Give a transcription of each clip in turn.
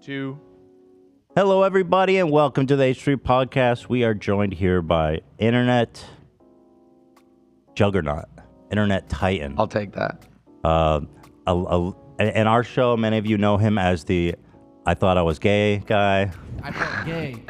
2. Hello, everybody, and welcome to the H3 Podcast. We are joined here by Internet Juggernaut, Internet Titan. I'll take that. In our show, many of you know him as the I thought I was gay guy. I felt gay.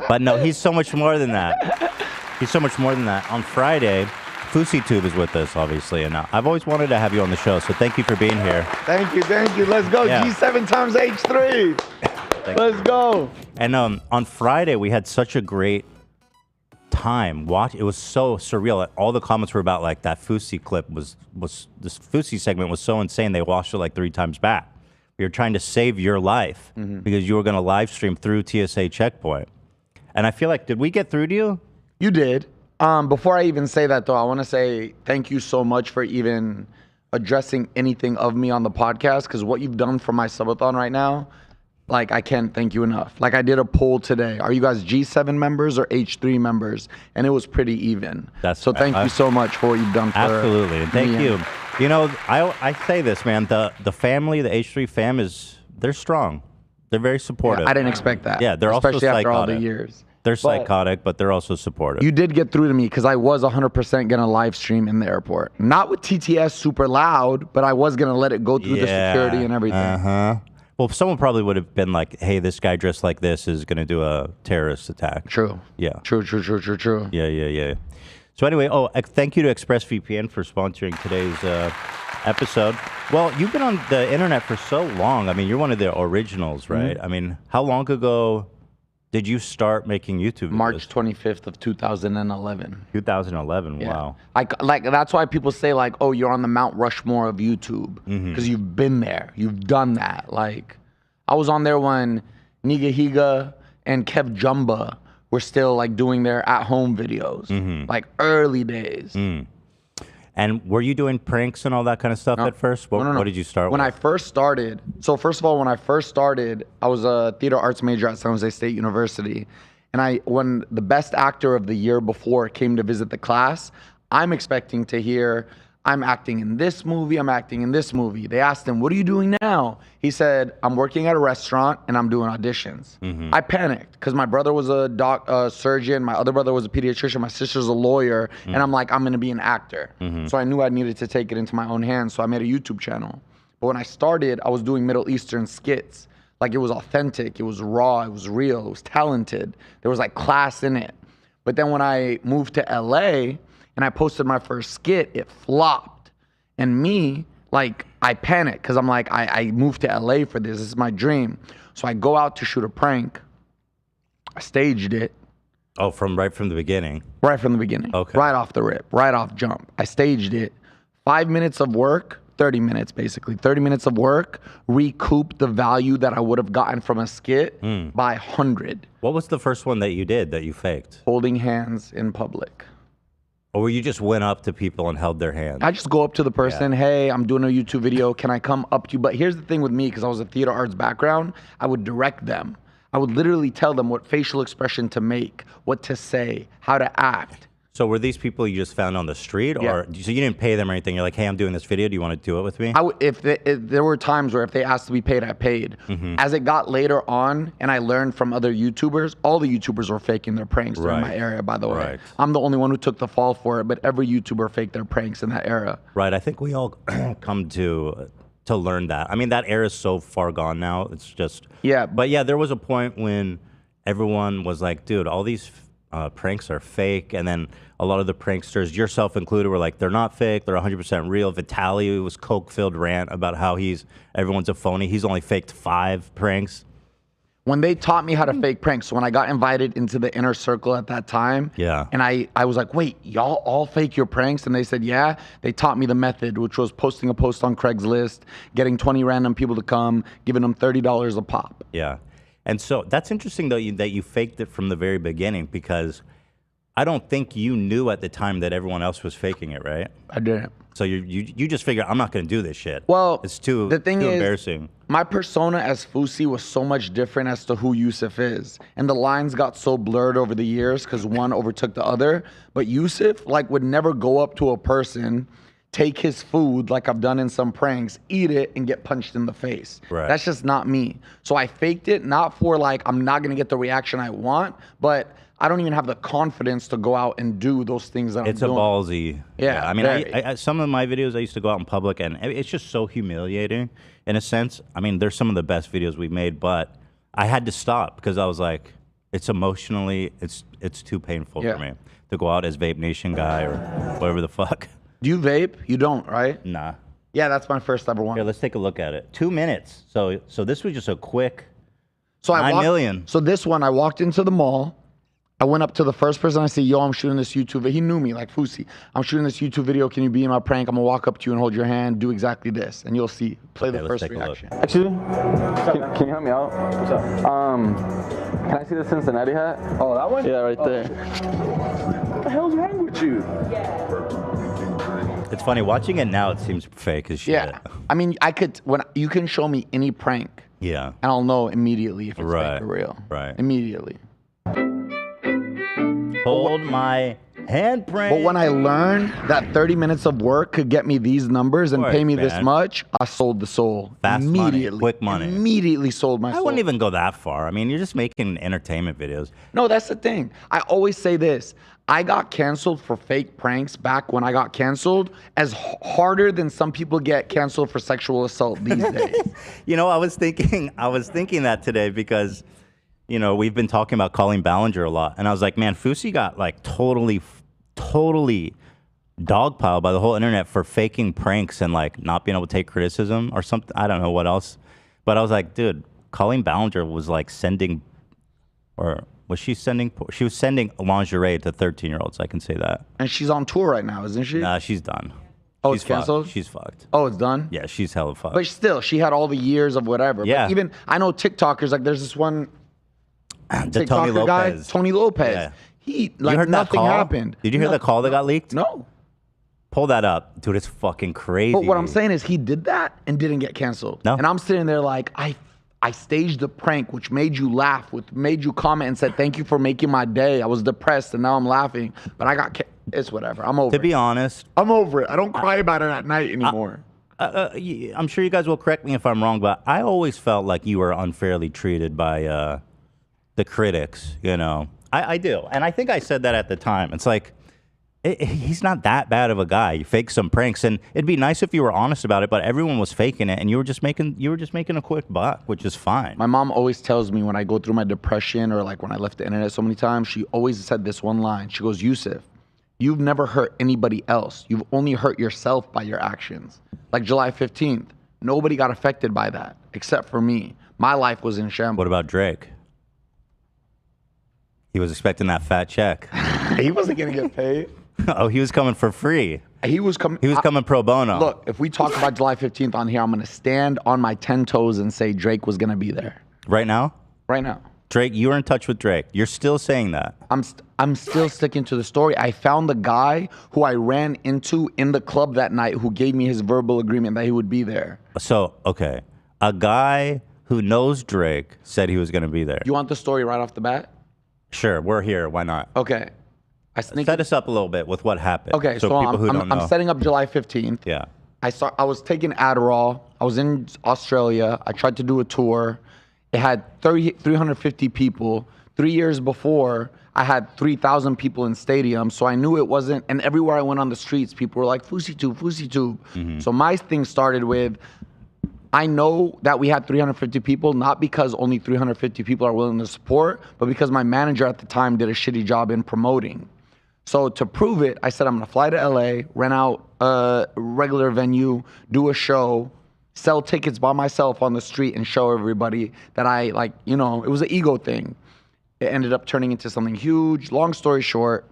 But no, he's so much more than that. He's so much more than that. On Friday, Fouseytube is with us, obviously, and I've always wanted to have you on the show, so thank you for being here. Thank you. Let's go. Yeah. G7 times H3. Let's go. And on Friday, we had such a great time. It was so surreal. All the comments were about like that Fousey clip was this Fousey segment was so insane. They watched it like 3 times back. We were trying to save your life because you were going to live stream through TSA checkpoint. And I feel like, did we get through to you? You did. Before I even say that, though, I want to say thank you so much for even addressing anything of me on the podcast, because what you've done for my subathon right now, like, I can't thank you enough. Like, I did a poll today. Are you guys G7 members or H3 members? And it was pretty even. So thank you so much for what you've done for Absolutely. And thank you. You know, I say this, man. The family, the H3 fam, they're strong. They're very supportive. Yeah, I didn't expect that. Yeah, they're also especially after all the psychotic. years. They're psychotic, but they're also supportive. You did get through to me because I was 100% going to live stream in the airport. Not with TTS super loud, but I was going to let it go through the security and everything. Well, someone probably would have been like, hey, this guy dressed like this is going to do a terrorist attack. True. Yeah. True. Yeah. So anyway, thank you to ExpressVPN for sponsoring today's episode. Well, you've been on the internet for so long. I mean, you're one of the originals, right? I mean, how long ago did you start making YouTube videos? March 25th of 2011. 2011, Yeah. wow. Like that's why people say like, oh, you're on the Mount Rushmore of YouTube, because you've been there, you've done that. Like, I was on there when Niga Higa and Kev Jumba were still like doing their at-home videos, like early days. And were you doing pranks and all that kind of stuff at first? No. What did you start when with? I first started, so first of all, when I first started, I was a theater arts major at San Jose State University. And when the best actor of the year before came to visit the class, I'm expecting to hear, I'm acting in this movie, I'm acting in this movie. They asked him, what are you doing now? He said, I'm working at a restaurant and I'm doing auditions. I panicked because my brother was a surgeon, my other brother was a pediatrician, my sister's a lawyer, and I'm like, I'm gonna be an actor. So I knew I needed to take it into my own hands, so I made a YouTube channel. But when I started, I was doing Middle Eastern skits. Like, it was authentic, it was raw, it was real, it was talented. There was like class in it. But then when I moved to LA, and I posted my first skit, it flopped. And me, like, I panicked because I'm like, I moved to LA for this. This is my dream. So I go out to shoot a prank. I staged it. Oh, right from the beginning? Right from the beginning. Okay. Right off the rip, right off jump. I staged it. 5 minutes of work, 30 minutes basically. 30 minutes of work, recouped the value that I would have gotten from a skit by 100. What was the first one that you did that you faked? Holding hands in public. Or you just went up to people and held their hand? I just go up to the person, hey, I'm doing a YouTube video. Can I come up to you? But here's the thing with me, because I was a theater arts background, I would direct them. I would literally tell them what facial expression to make, what to say, how to act. So were these people you just found on the street? Or so you didn't pay them or anything? You're like, hey, I'm doing this video. Do you want to do it with me? If there were times where if they asked to be paid, I paid. As it got later on, and I learned from other YouTubers, all the YouTubers were faking their pranks during my area, by the way. I'm the only one who took the fall for it, but every YouTuber faked their pranks in that era. Right. I think we all come to learn that. I mean, that era is so far gone now. It's just... Yeah. But yeah, there was a point when everyone was like, dude, all these pranks are fake. And then a lot of the pranksters, yourself included, were like, they're not fake. They're 100% real. Vitaly was coke-filled rant about how everyone's a phony. He's only faked 5 pranks. When they taught me how to fake pranks, so when I got invited into the inner circle at that time, and I was like, wait, y'all all fake your pranks? And they said, yeah. They taught me the method, which was posting a post on Craigslist, getting 20 random people to come, giving them $30 a pop. Yeah. And so that's interesting, though, that you faked it from the very beginning, because I don't think you knew at the time that everyone else was faking it, right? I didn't. So you just figured, I'm not going to do this shit. Well, it's too embarrassing. My persona as Fousey was so much different as to who Yusuf is. And the lines got so blurred over the years because one overtook the other. But Yusuf, like, would never go up to a person, take his food like I've done in some pranks, eat it, and get punched in the face. Right. That's just not me. So I faked it, not for like I'm not gonna get the reaction I want, but I don't even have the confidence to go out and do those things that I'm doing. It's a ballsy. Yeah, I mean, I some of my videos I used to go out in public, and it's just so humiliating in a sense. I mean, they're some of the best videos we've made, but I had to stop because I was like, it's emotionally, it's too painful for me to go out as Vape Nation guy or whatever the fuck. Do you vape? You don't, right? Nah. Yeah, that's my first ever one. Here, let's take a look at it. 2 minutes. So this was just a quick so 9 million. So this one, I walked into the mall. I went up to the first person. I said, yo, I'm shooting this YouTube video. He knew me, like Fousey. I'm shooting this YouTube video. Can you be in my prank? I'm going to walk up to you and hold your hand. Do exactly this. And you'll see. Play the first reaction. Actually, can you help me out? What's up? Can I see the Cincinnati hat? Oh, that one? Yeah, right there. What the hell's wrong with you? It's funny. Watching it now, it seems fake as shit. Yeah. I mean, you can show me any prank. Yeah. And I'll know immediately if it's fake or real. Right. Immediately. Hold my handprint. But when I learned that 30 minutes of work could get me these numbers and pay me this much, I sold the soul. Fast immediately. money, quick money. Immediately sold my soul. I wouldn't even go that far. I mean, you're just making entertainment videos. No, that's the thing. I always say this. I got canceled for fake pranks back when I got canceled as harder than some people get canceled for sexual assault these days. You know, I was thinking that today because, you know, we've been talking about Colleen Ballinger a lot. And I was like, man, Fousey got like totally dogpiled by the whole internet for faking pranks and like not being able to take criticism or something. I don't know what else. But I was like, dude, Colleen Ballinger was like sending, or was she sending? She was sending lingerie to 13-year-olds. I can say that. And she's on tour right now, isn't she? Nah, she's done. Oh, she's it's canceled? Fucked. She's fucked. Oh, it's done? Yeah, she's hella fucked. But still, she had all the years of whatever. Yeah. But even, I know TikTokers, like there's this one the TikToker Tony Lopez. guy, Tony Lopez. Yeah. He, like nothing happened. Did you hear the call that got leaked? No. Pull that up. Dude, it's fucking crazy. But what I'm saying is he did that and didn't get canceled. No. And I'm sitting there like, I staged the prank, which made you laugh, which made you comment and said, thank you for making my day. I was depressed and now I'm laughing. But I got, it's whatever. I'm over it. To be honest. I'm over it. I don't cry about it at night anymore. I'm sure you guys will correct me if I'm wrong, but I always felt like you were unfairly treated by the critics, you know. I do. And I think I said that at the time. It's like, he's not that bad of a guy. You fake some pranks, and it'd be nice if you were honest about it, but everyone was faking it, and you were just making a quick buck, which is fine. My mom always tells me when I go through my depression or like when I left the internet so many times, she always said this one line. She goes, Yusuf, you've never hurt anybody else. You've only hurt yourself by your actions. Like July 15th, nobody got affected by that except for me. My life was in shambles. What about Drake? He was expecting that fat check. He wasn't gonna get paid. Oh, he was coming for free. He was coming. He was coming pro bono. Look, if we talk about July 15th on here, I'm gonna stand on my 10 toes and say Drake was gonna be there. Right now? Right now. Drake, you were in touch with Drake. You're still saying that. I'm still sticking to the story. I found the guy who I ran into in the club that night who gave me his verbal agreement that he would be there. So, okay. A guy who knows Drake said he was going to be there. You want the story right off the bat? Sure, we're here. Why not? Okay. Set us up a little bit with what happened. Okay, so people who don't know. I'm setting up July 15th. Yeah. I was taking Adderall. I was in Australia. I tried to do a tour. It had 350 people. 3 years before, I had 3,000 people in stadiums. So I knew it wasn't, and everywhere I went on the streets, people were like, Fouseytube, Fouseytube. Mm-hmm. So my thing started with, I know that we had 350 people, not because only 350 people are willing to support, but because my manager at the time did a shitty job in promoting. So to prove it, I said, I'm gonna fly to LA, rent out a regular venue, do a show, sell tickets by myself on the street and show everybody that I like, you know, it was an ego thing. It ended up turning into something huge. Long story short,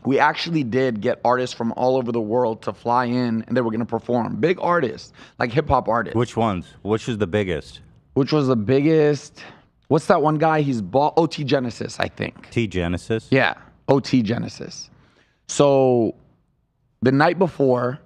we actually did get artists from all over the world to fly in and they were gonna perform. Big artists, like hip hop artists. Which ones? Which is the biggest? Which was the biggest? What's that one guy? He's bought OT Genesis, I think. T Genesis? Yeah, OT Genesis. So the night before,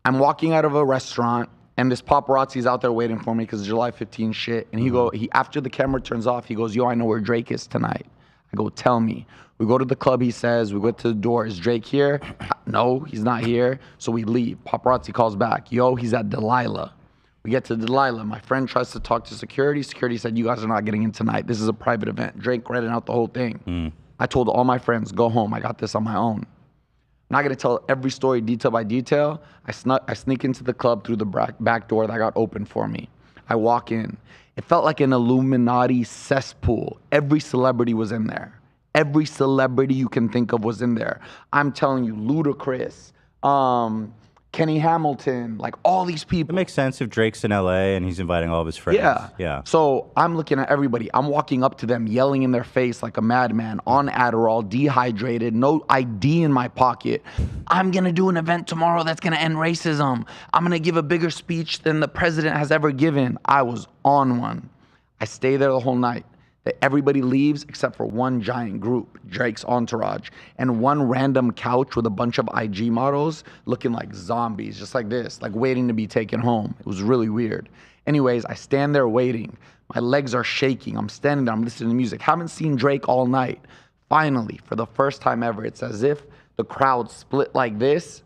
I'm walking out of a restaurant and this paparazzi's out there waiting for me because it's July 15 shit. And he after the camera turns off, he goes, yo, I know where Drake is tonight. I go, tell me. We go to the club, he says. We go to the door. Is Drake here? No, he's not here. So we leave. Paparazzi calls back. Yo, he's at Delilah. We get to Delilah. My friend tries to talk to security. Security said, you guys are not getting in tonight. This is a private event. Drake rented out the whole thing. I told all my friends, go home. I got this on my own. I'm not going to tell every story detail by detail. I sneak into the club through the back door that got opened for me. I walk in. It felt like an Illuminati cesspool. Every celebrity was in there. Every celebrity you can think of was in there. I'm telling you, Ludacris, Kenny Hamilton, like all these people. It makes sense if Drake's in LA and he's inviting all of his friends. Yeah. So I'm looking at everybody. I'm walking up to them, yelling in their face like a madman, on Adderall, dehydrated, no ID in my pocket. I'm going to do an event tomorrow that's going to end racism. I'm going to give a bigger speech than the president has ever given. I was on one. I stay there the whole night. Everybody leaves except for one giant group, Drake's entourage, and one random couch with a bunch of IG models looking like zombies, just like this, like waiting to be taken home. It was really weird. Anyways, I stand there waiting. My legs are shaking. I'm standing there. I'm listening to music. Haven't seen Drake all night. Finally, for the first time ever, it's as if the crowd split like this,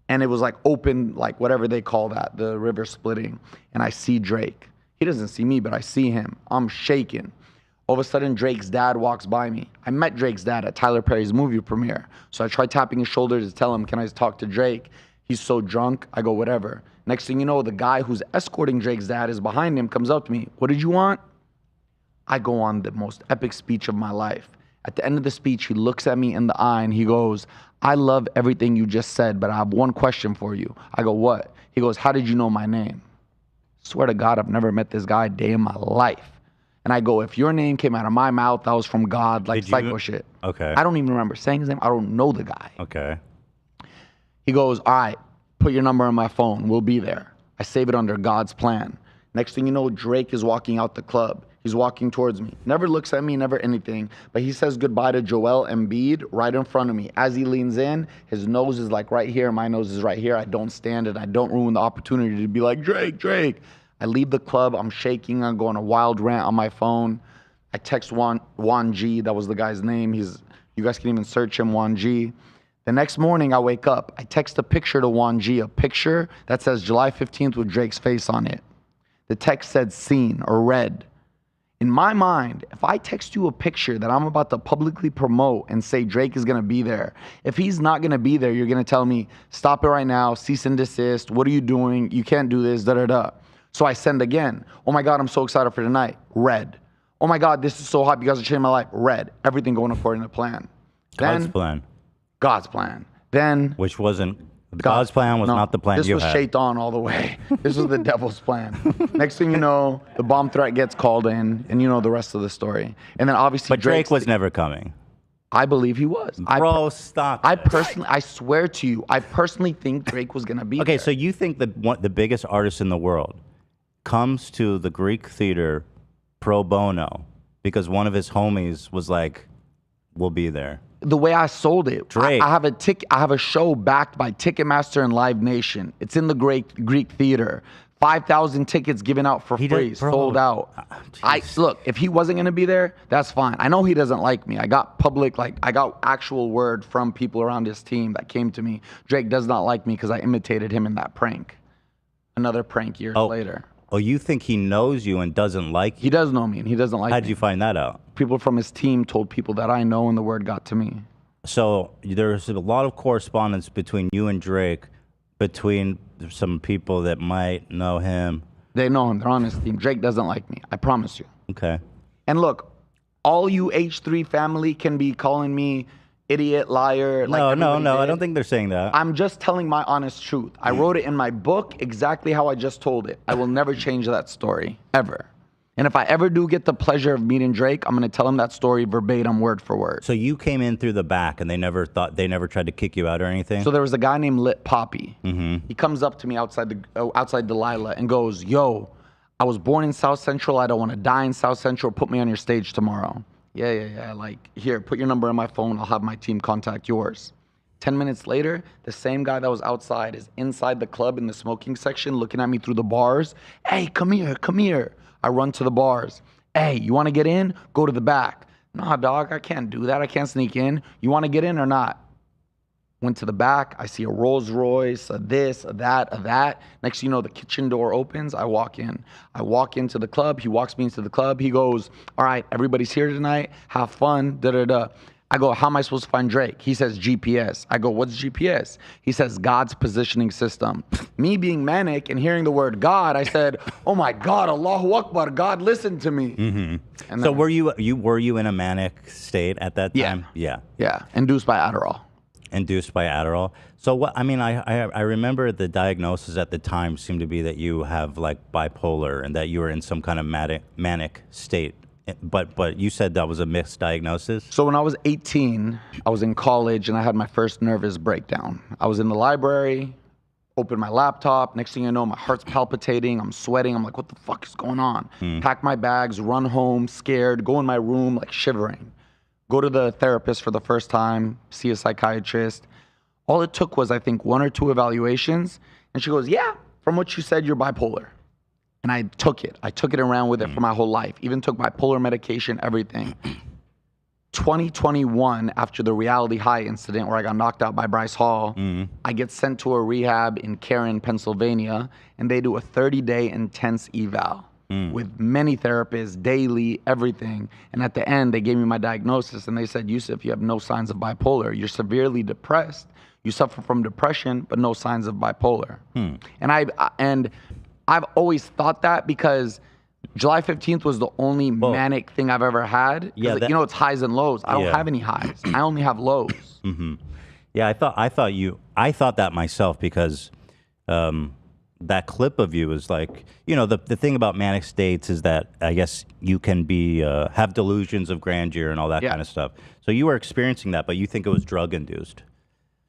and it was like open, like whatever they call that, the river splitting, and I see Drake. He doesn't see me, but I see him. I'm shaking. All of a sudden, Drake's dad walks by me. I met Drake's dad at Tyler Perry's movie premiere. So I tried tapping his shoulder to tell him, can I talk to Drake? He's so drunk. I go, whatever. Next thing you know, the guy who's escorting Drake's dad is behind him, comes up to me. What did you want? I go on the most epic speech of my life. At the end of the speech, he looks at me in the eye and he goes, I love everything you just said, but I have one question for you. I go, what? He goes, how did you know my name? Swear to God, I've never met this guy a day in my life. And I go, if your name came out of my mouth, that was from God, like psycho shit. Okay. I don't even remember saying his name. I don't know the guy. Okay. He goes, all right, put your number on my phone. We'll be there. I save it under God's plan. Next thing you know, Drake is walking out the club. He's walking towards me. Never looks at me, never anything. But he says goodbye to Joel Embiid right in front of me. As he leans in, his nose is like right here. My nose is right here. I don't stand it. I don't ruin the opportunity to be like, Drake, Drake. I leave the club, I'm shaking, I'm going a wild rant on my phone. I text Juan G, that was the guy's name. You guys can even search him, Juan G. The next morning I wake up, I text a picture to Juan G, a picture that says July 15th with Drake's face on it. The text said seen or read. In my mind, if I text you a picture that I'm about to publicly promote and say Drake is gonna be there, if he's not gonna be there, you're gonna tell me, stop it right now, cease and desist, what are you doing? You can't do this, da-da-da. So I send again. Oh my God, I'm so excited for tonight. Red. Oh my God, this is so hot. You guys are changing my life. Red. Everything going according to plan. God's plan. God's plan. Then. Which wasn't. God's plan was not the plan you had. This was shaitan all the way. This was the devil's plan. Next thing you know, the bomb threat gets called in, and you know the rest of the story. And then obviously. But Drake was never coming. I believe he was. Bro, stop. I swear to you, I personally think Drake was going to be there. Okay, so you think that the biggest artist in the world comes to the Greek theater pro bono because one of his homies was like, we'll be there. The way I sold it, Drake. I have a show backed by Ticketmaster and Live Nation. It's in the Greek theater. 5,000 tickets given out for free, sold out. Look, if he wasn't gonna be there, that's fine. I know he doesn't like me. I got actual word from people around his team that came to me. Drake does not like me because I imitated him in that prank. Another prank years later. Oh, you think he knows you and doesn't like you? He does know me and he doesn't like me. How'd you find that out? People from his team told people that I know and the word got to me. So there's a lot of correspondence between you and Drake, between some people that might know him. They know him. They're on his team. Drake doesn't like me. I promise you. Okay. And look, all you H3 family can be calling me idiot, liar. No, I don't think they're saying that. I'm just telling my honest truth. I wrote it in my book exactly how I just told it. I will never change that story, ever. And if I ever do get the pleasure of meeting Drake, I'm going to tell him that story verbatim, word for word. So you came in through the back and they never tried to kick you out or anything? So there was a guy named Lit Poppy. Mm-hmm. He comes up to me outside Delilah and goes, yo, I was born in South Central. I don't want to die in South Central. Put me on your stage tomorrow. Yeah. Like, here, put your number on my phone. I'll have my team contact yours. 10 minutes later, the same guy that was outside is inside the club in the smoking section looking at me through the bars. Hey, come here. I run to the bars. Hey, you want to get in? Go to the back. Nah, dog, I can't do that. I can't sneak in. You want to get in or not? Went to the back. I see a Rolls Royce, a this, a that, a that. Next thing you know, the kitchen door opens. I walk in. I walk into the club. He walks me into the club. He goes, all right, everybody's here tonight. Have fun. Da-da-da. I go, how am I supposed to find Drake? He says GPS. I go, what's GPS? He says God's positioning system. Me being Manic and hearing the word God, I said, oh my God, Allahu Akbar, God listened to me. And so were you in a manic state at that time? Yeah. Induced by Adderall. Induced by Adderall. So what? I mean, I remember the diagnosis at the time seemed to be that you have like bipolar and that you were in some kind of manic state. But you said that was a misdiagnosis? So when I was 18, I was in college and I had my first nervous breakdown. I was in the library, opened my laptop. Next thing you know, my heart's palpitating. I'm sweating. I'm like, what the fuck is going on? Pack my bags, run home, scared, go in my room, like shivering. Go to the therapist for the first time, see a psychiatrist. All it took was, I think, 1 or 2 evaluations. And she goes, yeah, from what you said, you're bipolar. And I took it. I took it around with it for my whole life. Even took bipolar medication, everything. 2021, after the Reality High incident where I got knocked out by Bryce Hall, I get sent to a rehab in Caron, Pennsylvania, and they do a 30-day intense eval with many therapists, daily, everything. And at the end, they gave me my diagnosis, and they said, Yusuf, you have no signs of bipolar. You're severely depressed. You suffer from depression, but no signs of bipolar. And I've always thought that because July 15th was the only manic thing I've ever had. Yeah, you know, it's highs and lows. I don't have any highs. I only have lows. Yeah, I thought that myself because that clip of you is like, you know, the thing about manic states is that I guess you can be have delusions of grandeur and all that kind of stuff. So you were experiencing that, but you think it was drug induced.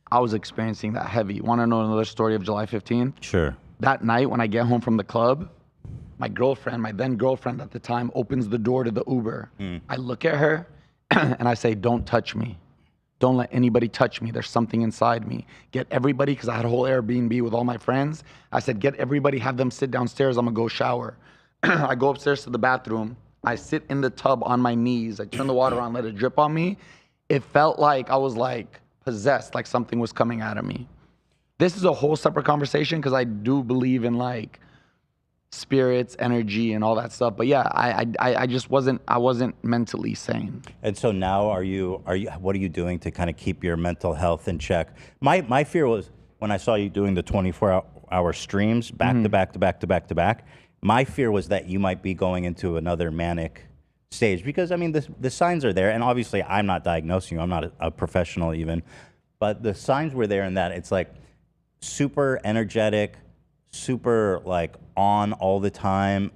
I was experiencing that heavy. Want to know another story of July 15th? Sure. That night when I get home from the club, my girlfriend, my then girlfriend at the time, opens the door to the Uber. I look at her and I say, don't touch me. Don't let anybody touch me. There's something inside me. Get everybody, because I had a whole Airbnb with all my friends. I said, get everybody, have them sit downstairs. I'm going to go shower. I go upstairs to the bathroom. I sit in the tub on my knees. I turn the water on, let it drip on me. It felt like I was like possessed, like something was coming out of me. This is a whole separate conversation because I do believe in like spirits, energy, and all that stuff. But yeah, I just wasn't mentally sane. And so now what are you doing to kind of keep your mental health in check? My fear was when I saw you doing the 24-hour streams back to back to back to back to back. My fear was that you might be going into another manic stage because I mean the signs are there, and obviously I'm not diagnosing you. I'm not a professional even, but the signs were there in that it's like super energetic, super like on all the time.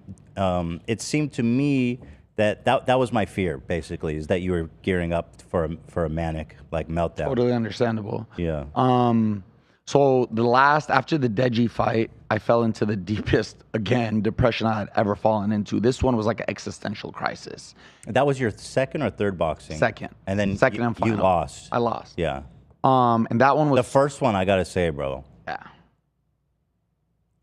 It seemed to me that was my fear basically, is that you were gearing up for a manic like meltdown. Totally understandable. Yeah. So after the Deji fight, I fell into the deepest, again, depression I had ever fallen into. This one was like an existential crisis. That was your second or third boxing? Second. And then second and final. You lost. I lost. Yeah. And that one was the first one. I gotta say, bro. Yeah.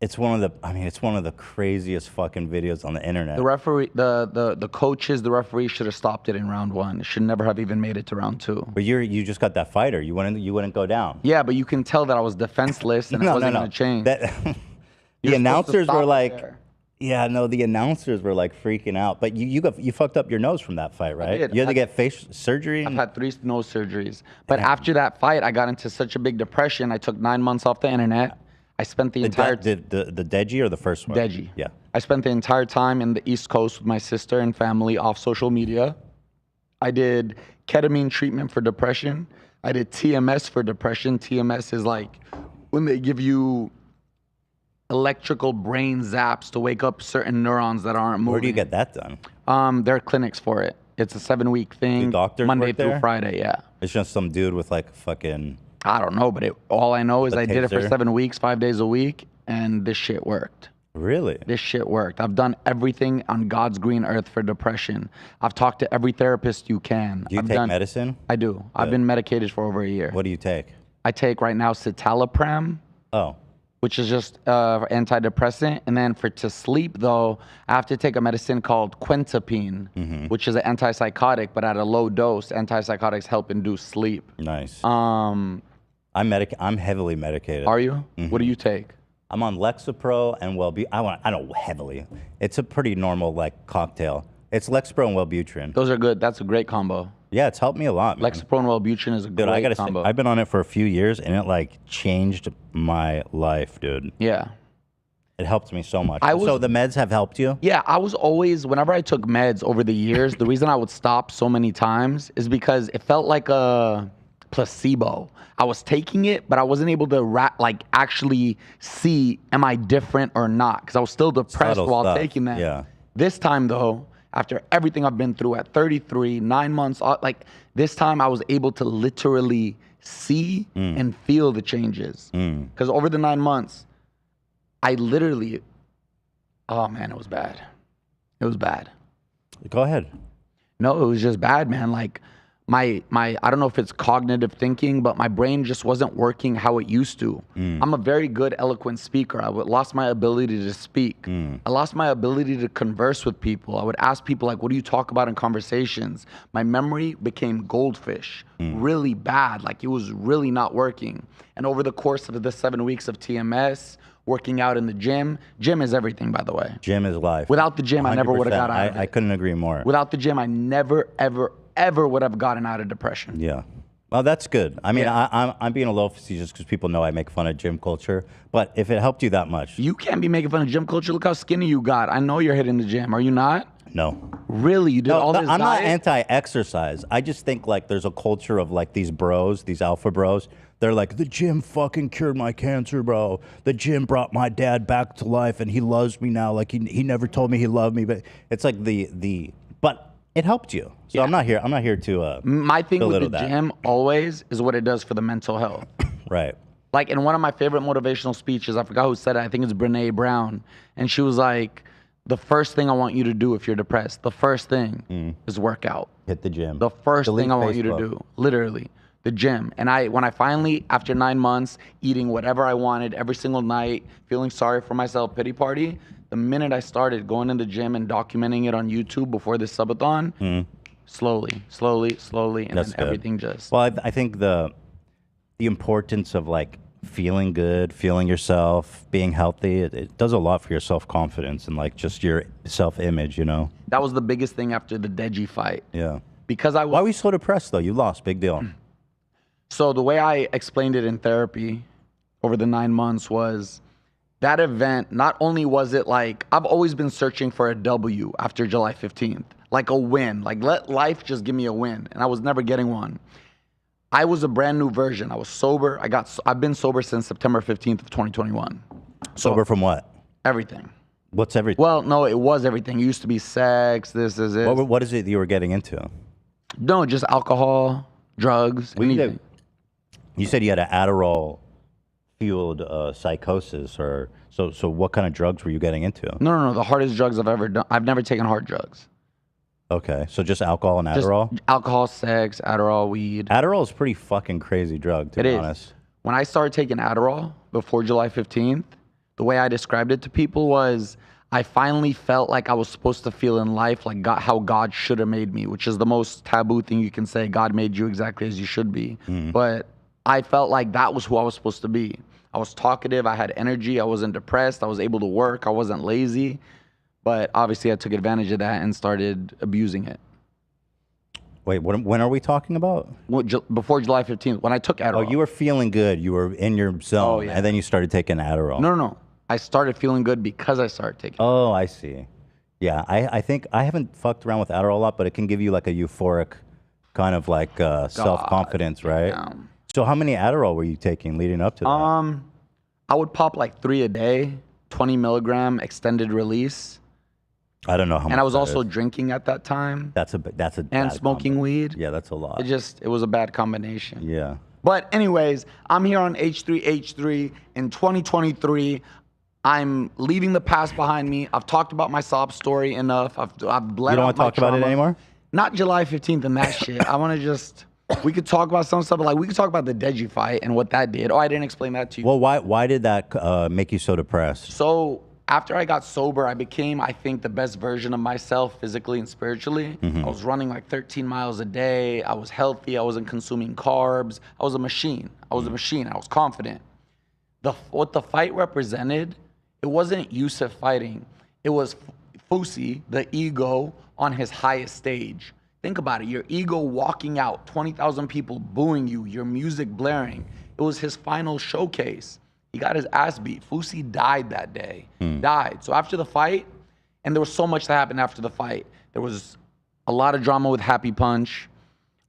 It's one of the craziest fucking videos on the internet. The referee, the coaches, the referee should have stopped it in round 1. It should never have even made it to round 2. But you just got that fighter. You wouldn't go down. Yeah, but you can tell that I was defenseless and it wasn't gonna change. The announcers were like, the announcers were like freaking out. But you fucked up your nose from that fight, right? I did. You had to get face surgery. I've had 3 nose surgeries. But after that fight, I got into such a big depression. I took 9 months off the internet. I spent the entire the Deji or the first one? Deji. Yeah. I spent the entire time in the East Coast with my sister and family off social media. I did ketamine treatment for depression. I did TMS for depression. TMS is like when they give you electrical brain zaps to wake up certain neurons that aren't moving. Where do you get that done? There are clinics for it. It's a 7-week thing. Do doctors Monday work through there? Friday, yeah. It's just some dude with like fucking... I don't know, but all I know is I did it for taser? 7 weeks, 5 days a week, and this shit worked. Really? This shit worked. I've done everything on God's green earth for depression. I've talked to every therapist you can. Do you take medicine? I do. I've been medicated for over a year. What do you take? I take right now citalopram. Oh. which is just antidepressant. And then to sleep, though, I have to take a medicine called quentapine, which is an antipsychotic, but at a low dose. Antipsychotics help induce sleep. Nice. I'm heavily medicated. Are you? What do you take? I'm on Lexapro and Wellbutrin. I don't heavily. It's a pretty normal like cocktail. It's Lexapro and Wellbutrin. Those are good. That's a great combo. Yeah, it's helped me a lot, man. Lexapro and Wellbutrin is a great combo. I've been on it for a few years, and it like changed my life, dude. Yeah. It helped me so much. So the meds have helped you? Yeah, I was always, whenever I took meds over the years, the reason I would stop so many times is because it felt like a placebo. I was taking it, but I wasn't able to actually see, am I different or not? Because I was still depressed while taking that. Yeah. This time, though, after everything I've been through at 33, 9 months, this time I was able to literally see and feel the changes. Because over the 9 months, I literally, oh man, it was bad. It was bad. Go ahead. No, it was just bad, man. Like my I don't know if it's cognitive thinking, but my brain just wasn't working how it used to. I'm a very good eloquent speaker. I lost my ability to speak. I lost my ability to converse with people. I would ask people like, what do you talk about in conversations? My memory became goldfish, really bad. Like it was really not working. And over the course of the 7 weeks of TMS, working out in the gym is everything, by the way. Gym is life. Without the gym, I never would have got out of it. I couldn't agree more. Without the gym, I never, ever would have gotten out of depression. Yeah. Well, that's good. I mean, I'm being a little facetious because people know I make fun of gym culture. But if it helped you that much. You can't be making fun of gym culture. Look how skinny you got. I know you're hitting the gym. Are you not? No. Really? You did all this I'm diet? not anti-exercise. I just think like there's a culture of like these bros, these alpha bros. They're like, the gym fucking cured my cancer, bro. The gym brought my dad back to life and he loves me now. Like he never told me he loved me. But it's like but it helped you. So yeah. I'm not here to my thing with the gym always is what it does for the mental health. Right. Like in one of my favorite motivational speeches, I forgot who said it. I think it's Brene Brown. And she was like, the first thing I want you to do if you're depressed, the first thing is work out. Hit the gym. The first thing I want you to do, literally, the gym. And when I finally, after 9 months, eating whatever I wanted every single night, feeling sorry for myself, pity party, the minute I started going in the gym and documenting it on YouTube before this subathon, slowly, and then everything just... Well, I think the importance of like feeling good, feeling yourself, being healthy, it does a lot for your self-confidence and like just your self-image, you know? That was the biggest thing after the Deji fight. Yeah. Because I was... Why were you so depressed though? You lost, big deal. So the way I explained it in therapy over the 9 months was that event, not only was it like, I've always been searching for a W after July 15th, like a win, like let life just give me a win. And I was never getting one. I was a brand new version. I was sober. I've been sober since September 15th of 2021. Sober from what? Everything. What's everything? Well, no, it was everything. It used to be sex, this is it. What is it you were getting into? No, just alcohol, drugs, anything. You said you had an Adderall fueled psychosis, or so what kind of drugs were you getting into? No, the hardest drugs I've ever done. I've never taken hard drugs. Okay, so just alcohol and Adderall? Just alcohol, sex, Adderall, weed. Adderall is a pretty fucking crazy drug, to be honest. When I started taking Adderall before July 15th, the way I described it to people was I finally felt like I was supposed to feel in life like how God should have made me, which is the most taboo thing you can say. God made you exactly as you should be. But I felt like that was who I was supposed to be. I was talkative, I had energy, I wasn't depressed, I was able to work, I wasn't lazy. But obviously I took advantage of that and started abusing it. Wait, when are we talking about? Before July 15th, when I took Adderall. Oh, you were feeling good, you were in your zone, and then you started taking Adderall. No. I started feeling good because I started taking it. Oh, I see. Yeah, I think I haven't fucked around with Adderall a lot, but it can give you like a euphoric kind of like self-confidence, right? Damn. So how many Adderall were you taking leading up to that? I would pop like 3 a day, 20 milligram extended release. I don't know how much. And I was also drinking at that time. That's a and smoking weed. Yeah, that's a lot. It was a bad combination. Yeah. But anyways, I'm here on H3H3 in 2023. I'm leaving the past behind me. I've talked about my sob story enough. I've bled. You don't want to talk about it anymore? Not July 15th and that shit. I want to just We could talk about some stuff, but like we could talk about the Deji fight and what that did. Oh, I didn't explain that to you. Well, why did that make you so depressed? So after I got sober, I became, I think, the best version of myself physically and spiritually. I was running like 13 miles a day. I was healthy. I wasn't consuming carbs. I was a machine. I was confident. What the fight represented, it wasn't Yusuf fighting. It was Fousey, the ego, on his highest stage. Think about it. Your ego walking out, 20,000 people booing you, your music blaring. It was his final showcase. He got his ass beat. Fousey died that day. Died. So after the fight, and there was so much that happened after the fight. There was a lot of drama with Happy Punch.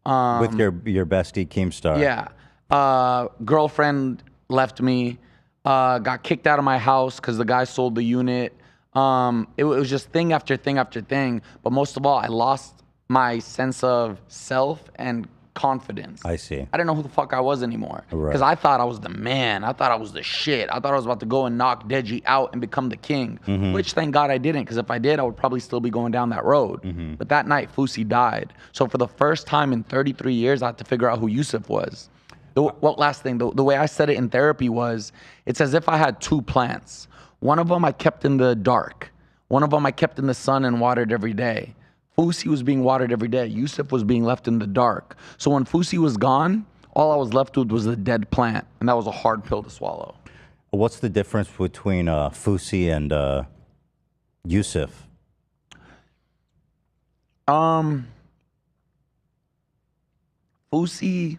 With your bestie, Keemstar. Yeah. Girlfriend left me. Got kicked out of my house because the guy sold the unit. It was just thing after thing after thing. But most of all, I lost my sense of self and confidence. I see. I didn't know who the fuck I was anymore. Because I thought I was the man. I thought I was the shit. I thought I was about to go and knock Deji out and become the king. Which thank God I didn't, because if I did, I would probably still be going down that road. But that night, Fousey died. So for the first time in 33 years, I had to figure out who Yusuf was. Last thing, the way I said it in therapy was, it's as if I had two plants. One of them I kept in the dark. One of them I kept in the sun and watered every day. Fousey was being watered every day. Yusuf was being left in the dark. So when Fousey was gone, all I was left with was a dead plant. And that was a hard pill to swallow. What's the difference between Fousey and Yusuf? Fousey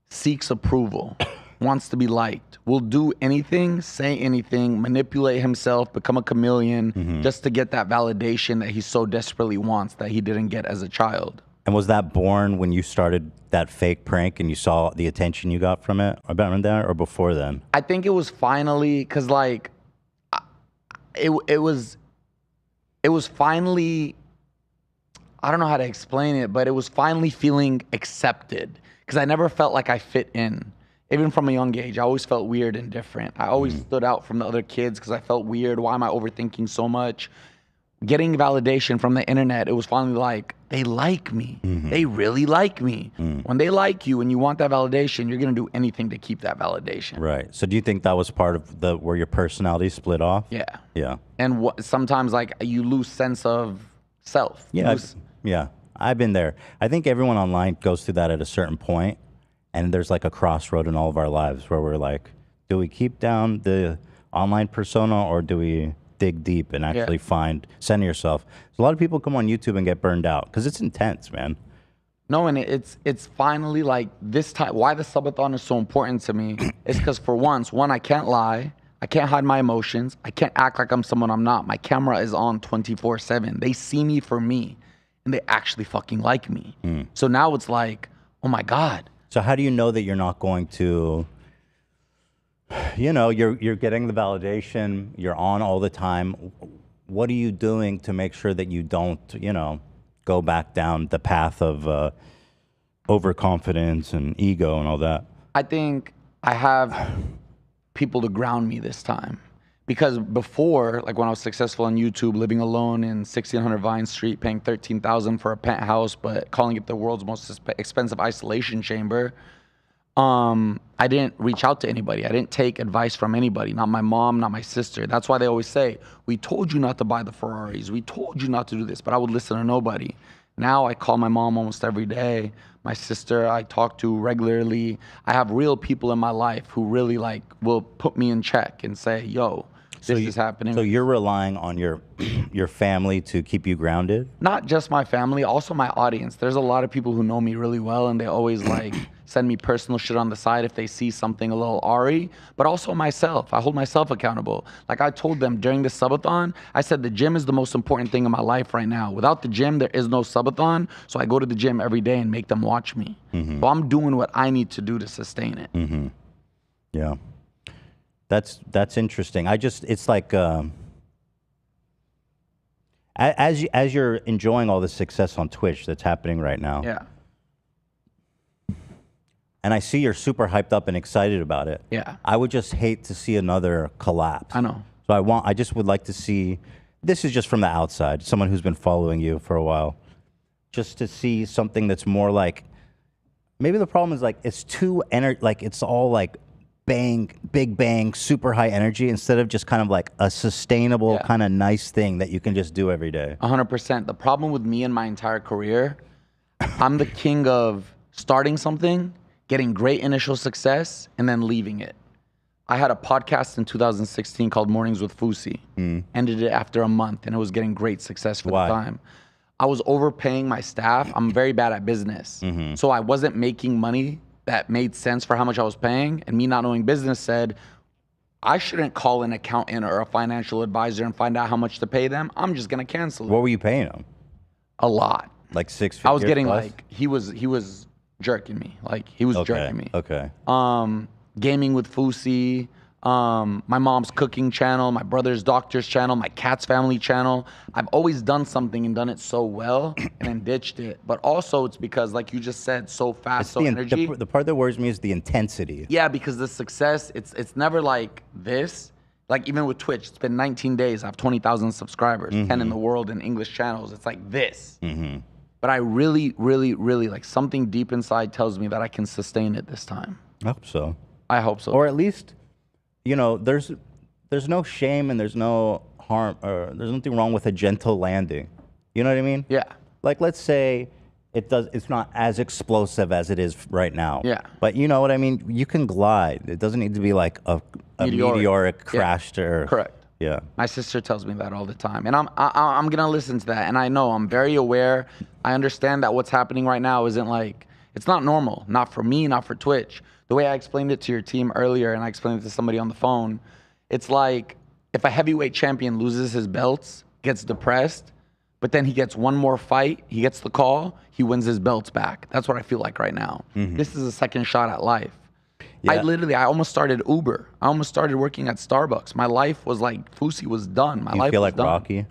seeks approval, wants to be liked, will do anything, say anything, manipulate himself, become a chameleon, just to get that validation that he so desperately wants that he didn't get as a child. And was that born when you started that fake prank and you saw the attention you got from it, about that, or before then? I think it was finally, because like, it was finally, I don't know how to explain it, but it was finally feeling accepted, because I never felt like I fit in. Even from a young age, I always felt weird and different. I always stood out from the other kids because I felt weird. Why am I overthinking so much? Getting validation from the internet, it was finally like, they like me. They really like me. When they like you and you want that validation, you're going to do anything to keep that validation. Right. So do you think that was part of where your personality split off? Yeah. Yeah. And sometimes like you lose sense of self. Yeah. Yeah. I've been there. I think everyone online goes through that at a certain point. And there's like a crossroad in all of our lives where we're like, do we keep down the online persona or do we dig deep and actually center yourself? So a lot of people come on YouTube and get burned out because it's intense, man. No, and it's finally like this time. Why the subathon is so important to me is because for once, I can't lie. I can't hide my emotions. I can't act like I'm someone I'm not. My camera is on 24/7. They see me for me and they actually fucking like me. So now it's like, oh my God. So how do you know that you're not going to, you know, you're getting the validation, you're on all the time. What are you doing to make sure that you don't, you know, go back down the path of overconfidence and ego and all that? I think I have people to ground me this time. Because before, like when I was successful on YouTube, living alone in 1600 Vine Street, paying $13,000 for a penthouse, but calling it the world's most expensive isolation chamber, I didn't reach out to anybody. I didn't take advice from anybody, not my mom, not my sister. That's why they always say, we told you not to buy the Ferraris. We told you not to do this, but I would listen to nobody. Now I call my mom almost every day. My sister I talk to regularly. I have real people in my life who really like will put me in check and say, yo, this is happening. So you're relying on your family to keep you grounded? Not just my family, also my audience. There's a lot of people who know me really well and they always like send me personal shit on the side if they see something a little awry, but also myself. I hold myself accountable. Like I told them during the subathon, I said the gym is the most important thing in my life right now. Without the gym, there is no subathon. So I go to the gym every day and make them watch me. So I'm doing what I need to do to sustain it. Yeah. That's interesting. It's like, as you're enjoying all the success on Twitch that's happening right now. Yeah. And I see you're super hyped up and excited about it. Yeah. I would just hate to see another collapse. I know. So I just would like to see, this is just from the outside, someone who's been following you for a while, just to see something that's more like Maybe the problem is like it's too like it's all like big bang, super high energy instead of just kind of like a sustainable kind of nice thing that you can just do every day. 100%. The problem with me and my entire career, I'm the king of starting something, getting great initial success, and then leaving it. I had a podcast in 2016 called Mornings with Fousey. Ended it after a month, and it was getting great success for the time. I was overpaying my staff. I'm very bad at business. So I wasn't making money that made sense for how much I was paying. And me not knowing business said, I shouldn't call an accountant or a financial advisor and find out how much to pay them. I'm just going to cancel it. What were you paying them? A lot. Like 6 figures I was getting plus? like, he was jerking me. Like he was jerking me. Okay. Gaming with Fousey, my mom's cooking channel, my brother's doctor's channel, my cat's family channel. I've always done something and done it so well and then ditched it. But also it's because, like you just said, so fast, so energy. The part that worries me is the intensity. Yeah, because the success, it's never like this. Like even with Twitch, it's been 19 days. I have 20,000 subscribers, 10 in the world in English channels. It's like this. But I really, really, really, like something deep inside tells me that I can sustain it this time. I hope so. I hope so. Or at least, you know, there's no shame and there's no harm, or there's nothing wrong with a gentle landing. You know what I mean? Yeah. Like let's say it's not as explosive as it is right now. Yeah. But you know what I mean? You can glide. It doesn't need to be like a meteoric crash to Earth. Correct. Yeah. My sister tells me that all the time, and I'm gonna listen to that. And I know I'm very aware. I understand that what's happening right now isn't like, it's not normal. Not for me, not for Twitch. The way I explained it to your team earlier, and I explained it to somebody on the phone, it's like if a heavyweight champion loses his belts, gets depressed, but then he gets one more fight, he gets the call, he wins his belts back. That's what I feel like right now. This is a second shot at life. Yeah. I almost started Uber. I almost started working at Starbucks. My life was like, Fousey was done. My life was done. You feel like Rocky?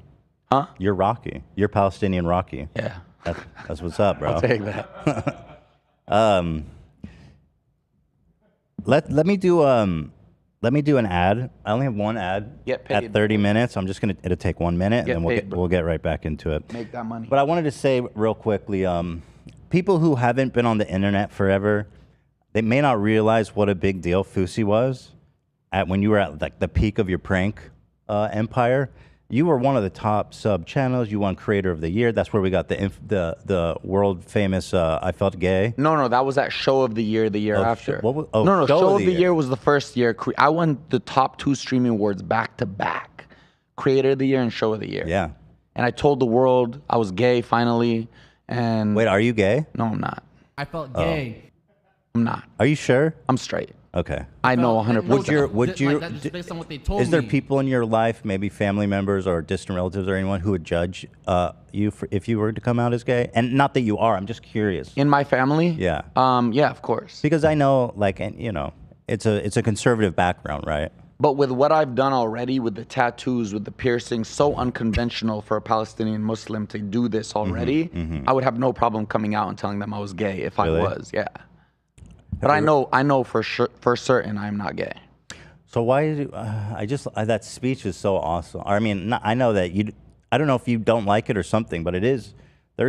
Huh? You're Rocky. You're Palestinian Rocky. Yeah. That's what's up, bro. I'll take that. Let me do an ad. I only have one ad at 30 minutes. I'm just it'll take 1 minute, and then we'll get right back into it. Make that money. But I wanted to say real quickly, people who haven't been on the internet forever, they may not realize what a big deal Fousey was when you were at like the peak of your prank empire. You were one of the top sub channels. You won Creator of the Year. That's where we got the world famous I Felt Gay. No, that was at Show of the Year the year after. No, Show of the Year was the first year. I won the top 2 streaming awards back to back. Creator of the Year and Show of the Year. Yeah. And I told the world I was gay finally. And wait, are you gay? No, I'm not. I felt gay. I'm not. Are you sure? I'm straight. Okay. I know 100%. Would you? That's just based on what they told me. Is there people in your life, maybe family members or distant relatives or anyone, who would judge you if you were to come out as gay? And not that you are. I'm just curious. In my family? Yeah. Yeah, of course. Because I know, like, and you know, it's a conservative background, right? But with what I've done already, with the tattoos, with the piercings, so unconventional for a Palestinian Muslim to do this already, I would have no problem coming out and telling them I was gay if I was. Yeah. But I know for certain I'm not gay. So why is it, that speech is so awesome. I mean, I know that I don't know if you don't like it or something, but there's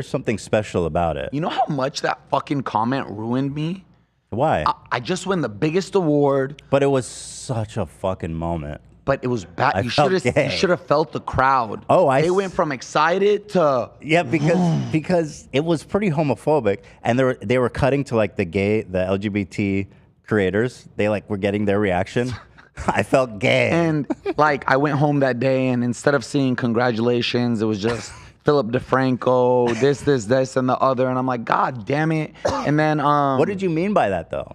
something special about it. You know how much that fucking comment ruined me? Why? I just won the biggest award. But it was such a fucking moment. But it was bad. You should have felt the crowd. Oh, they went from excited to because it was pretty homophobic, and they were cutting to like the LGBT creators. They like were getting their reaction. I felt gay. And like I went home that day, and instead of seeing congratulations, it was just Philip DeFranco, this, and the other, and I'm like, God damn it. And then what did you mean by that though?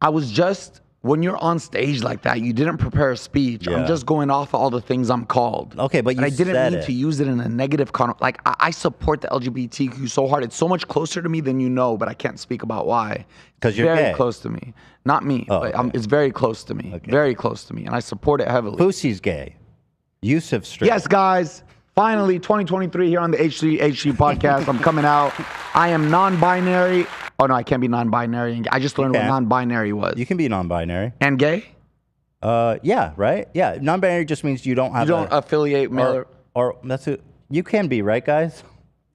I was just, when you're on stage like that, you didn't prepare a speech. I'm just going off of all the things I'm called. Okay, but I didn't mean to use it in a negative like I support the LGBTQ so hard. It's so much closer to me than you know, but I can't speak about why. Because you're very gay. Close to me. Not me, but it's very close to me. Okay. Very close to me, and I support it heavily. Fousey's gay. Yusuf straight. Yes, guys. Finally, 2023 here on the H3 podcast. I'm coming out. I am non-binary. Oh, no, I can't be non-binary. I just learned what non-binary was. You can be non-binary. And gay? Yeah, right? Yeah, non-binary just means you don't have affiliate male or that's it. You can be, right, guys?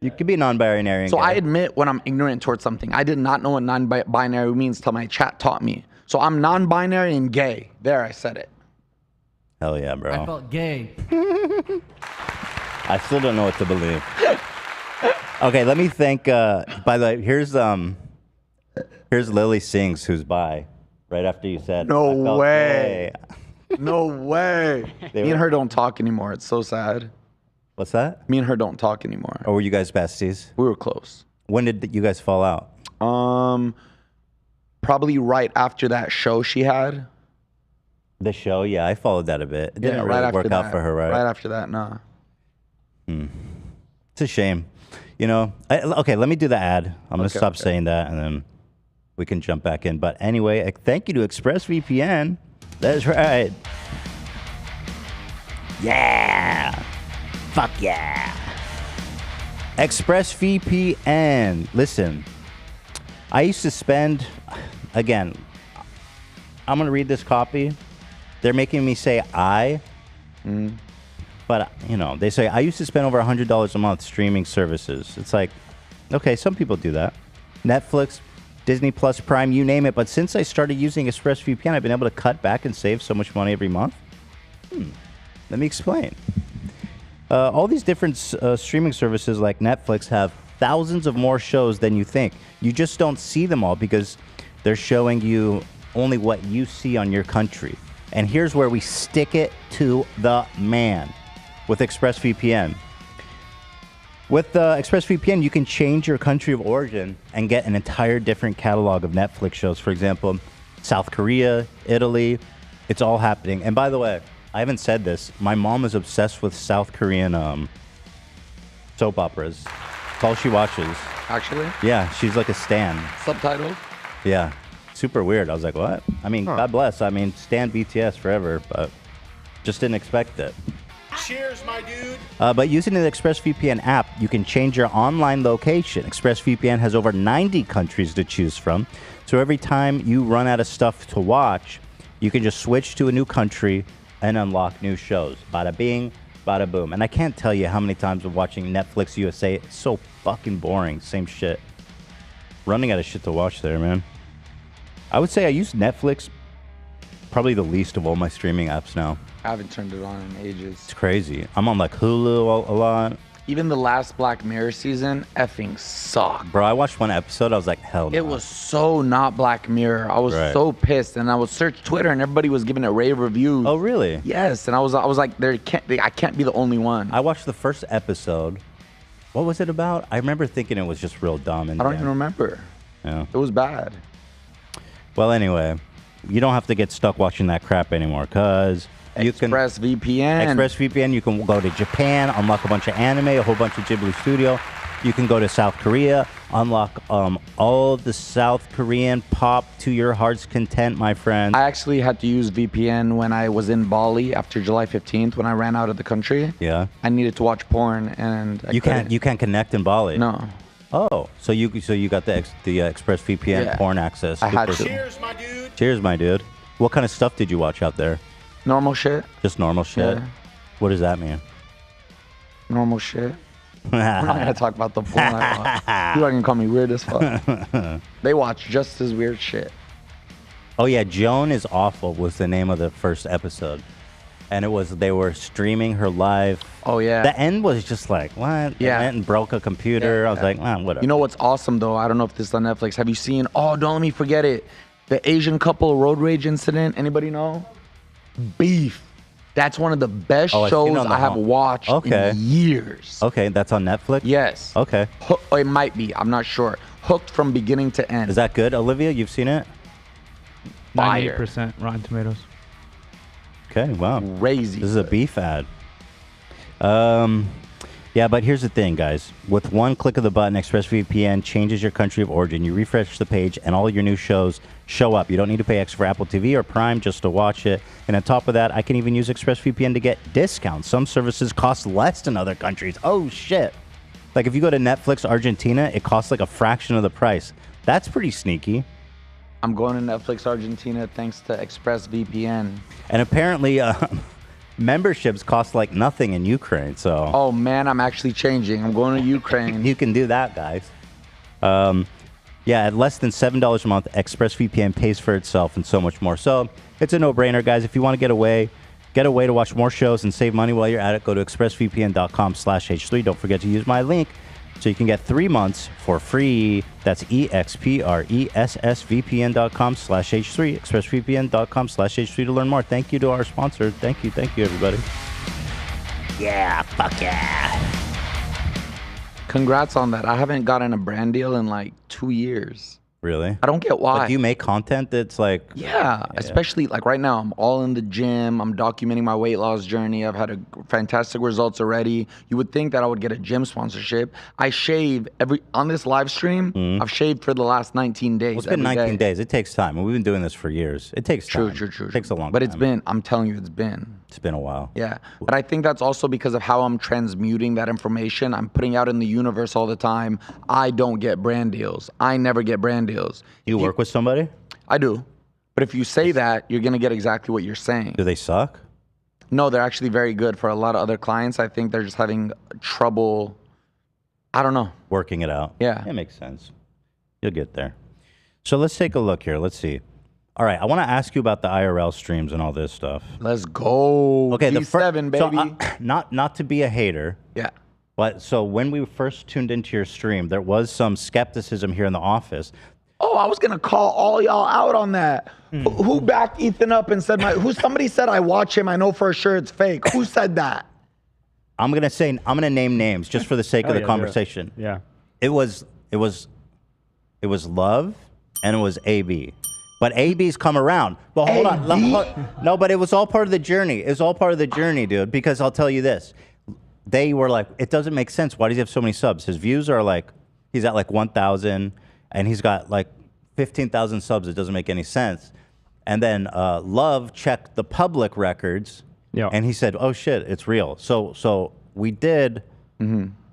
You could be non-binary. And So gay. I admit when I'm ignorant towards something. I did not know what non-binary means till my chat taught me. So I'm non-binary and gay. There, I said it. Hell yeah, bro. I felt gay. I still don't know what to believe. Okay, let me think. By the way, here's Lily Sings, who's bi. Right after you said. No I felt way. gay. No way. Me and her don't talk anymore. It's so sad. What's that? Me and her don't talk anymore. Or were you guys besties? We were close. When did you guys fall out? Probably right after that show she had. The show, yeah, I followed that a bit. It didn't really work out for her, right? Right after that, nah. It's a shame. You know, okay, let me do the ad. I'm going to stop saying that, and then we can jump back in. But anyway, thank you to ExpressVPN. That's right. Yeah. Fuck yeah. ExpressVPN. Listen, I used to spend, again, I'm going to read this copy. They're making me say I. But, you know, they say, I used to spend over $100 a month streaming services. It's like, okay, some people do that. Netflix, Disney Plus, Prime, you name it. But since I started using ExpressVPN, I've been able to cut back and save so much money every month. Let me explain. All these different streaming services like Netflix have thousands of more shows than you think. You just don't see them all because they're showing you only what you see on your country. And here's where we stick it to the man with ExpressVPN. With ExpressVPN, you can change your country of origin and get an entire different catalog of Netflix shows. For example, South Korea, Italy, it's all happening. And by the way, I haven't said this. My mom is obsessed with South Korean soap operas. It's all she watches. Actually? Yeah, she's like a stan. Subtitled? Yeah, super weird. I was like, what? I mean, God bless. I mean, stan BTS forever, but just didn't expect it. Cheers, my dude. But using the ExpressVPN app, you can change your online location. ExpressVPN has over 90 countries to choose from. So every time you run out of stuff to watch, you can just switch to a new country and unlock new shows. Bada bing, bada boom. And I can't tell you how many times I'm watching Netflix USA. It's so fucking boring. Same shit. Running out of shit to watch there, man. I would say I use Netflix probably the least of all my streaming apps now. I haven't turned it on in ages. It's crazy. I'm on like Hulu a lot. Even the last Black Mirror season effing sucked. Bro, I watched one episode. I was like, hell no. It was so not Black Mirror. I was so pissed, and I would search Twitter, and everybody was giving it rave reviews. Oh, really? Yes, and I was like, I can't be the only one. I watched the first episode. What was it about? I remember thinking it was just real dumb. And I don't even remember. Yeah. It was bad. Well, anyway, you don't have to get stuck watching that crap anymore, because you can ExpressVPN. You can go to Japan, unlock a bunch of anime, a whole bunch of Ghibli Studio. You can go to South Korea, unlock all the South Korean pop to your heart's content, my friend. I actually had to use VPN when I was in Bali after July 15th when I ran out of the country. Yeah. I needed to watch porn, and you can't connect in Bali. No. Oh, so you got the ExpressVPN porn access. I had to. Cheers, my dude. Cheers, my dude. What kind of stuff did you watch out there? Normal shit. Just normal shit? Yeah. What does that mean? Normal shit. We're not going to talk about the porn I watch. People are going to call me weird as fuck. They watch just as weird shit. Oh, yeah. Joan is Awful was the name of the first episode. And they were streaming her live. Oh, yeah. The end was just like, what? Yeah. They went and broke a computer. I was like, whatever. You know what's awesome, though? I don't know if this is on Netflix. Have you seen, don't let me forget it, the Asian couple road rage incident? Anybody know? Beef. That's one of the best shows I have watched in years. Okay, that's on Netflix? Yes. Okay. It might be. I'm not sure. Hooked from beginning to end. Is that good, Olivia? You've seen it? 98% Rotten Tomatoes. Okay, wow. Crazy. This is a beef ad. Yeah, but here's the thing, guys. With one click of the button, ExpressVPN changes your country of origin. You refresh the page, and all your new shows show up. You don't need to pay extra for Apple TV or Prime just to watch it. And on top of that, I can even use ExpressVPN to get discounts. Some services cost less than other countries. Oh, shit. Like, if you go to Netflix Argentina, it costs like a fraction of the price. That's pretty sneaky. I'm going to Netflix Argentina thanks to ExpressVPN. And apparently, memberships cost like nothing in Ukraine. So. Oh man, I'm actually changing. I'm going to Ukraine. You can do that, guys. Yeah, at less than $7 a month, ExpressVPN pays for itself and so much more. So it's a no-brainer, guys. If you want to get away to watch more shows and save money while you're at it, go to expressvpn.com/H3. Don't forget to use my link so you can get 3 months for free. That's expressvpn.com/H3. expressvpn.com/H3 to learn more. Thank you to our sponsor. Thank you, everybody. Yeah, fuck yeah. Congrats on that. I haven't gotten a brand deal in like 2 years. Really? I don't get why. But do you make content that's like... Yeah, especially like right now, I'm all in the gym. I'm documenting my weight loss journey. I've had fantastic results already. You would think that I would get a gym sponsorship. I shave on this live stream. I've shaved for the last 19 days. Well, it's been 19 days. It takes time. We've been doing this for years. It takes time. True. It takes a long time. But it's been, I'm telling you, it's been a while. Yeah. But I think that's also because of how I'm transmuting that information. I'm putting out in the universe all the time. I don't get brand deals. I never get brand deals. You work with somebody? I do. But if you say that, you're going to get exactly what you're saying. Do they suck? No, they're actually very good. For a lot of other clients, I think they're just having trouble, I don't know. Working it out. Yeah. It makes sense. You'll get there. So let's take a look here. Let's see. All right, I want to ask you about the IRL streams and all this stuff. Let's go. Okay, G7, baby. So, not to be a hater. Yeah. But so when we first tuned into your stream, there was some skepticism here in the office. Oh, I was gonna call all y'all out on that. Who backed Ethan up and said somebody said I watch him, I know for sure it's fake. Who said that? I'm gonna name names just for the sake of the conversation. Yeah. It was Love and it was AB. But AB's come around. But hold on. No, but it was all part of the journey. It was all part of the journey, dude, because I'll tell you this. They were like, it doesn't make sense. Why does he have so many subs? His views are like, he's at like 1,000 and he's got like 15,000 subs. It doesn't make any sense. And then Love checked the public records and he said, oh shit, it's real. So we did,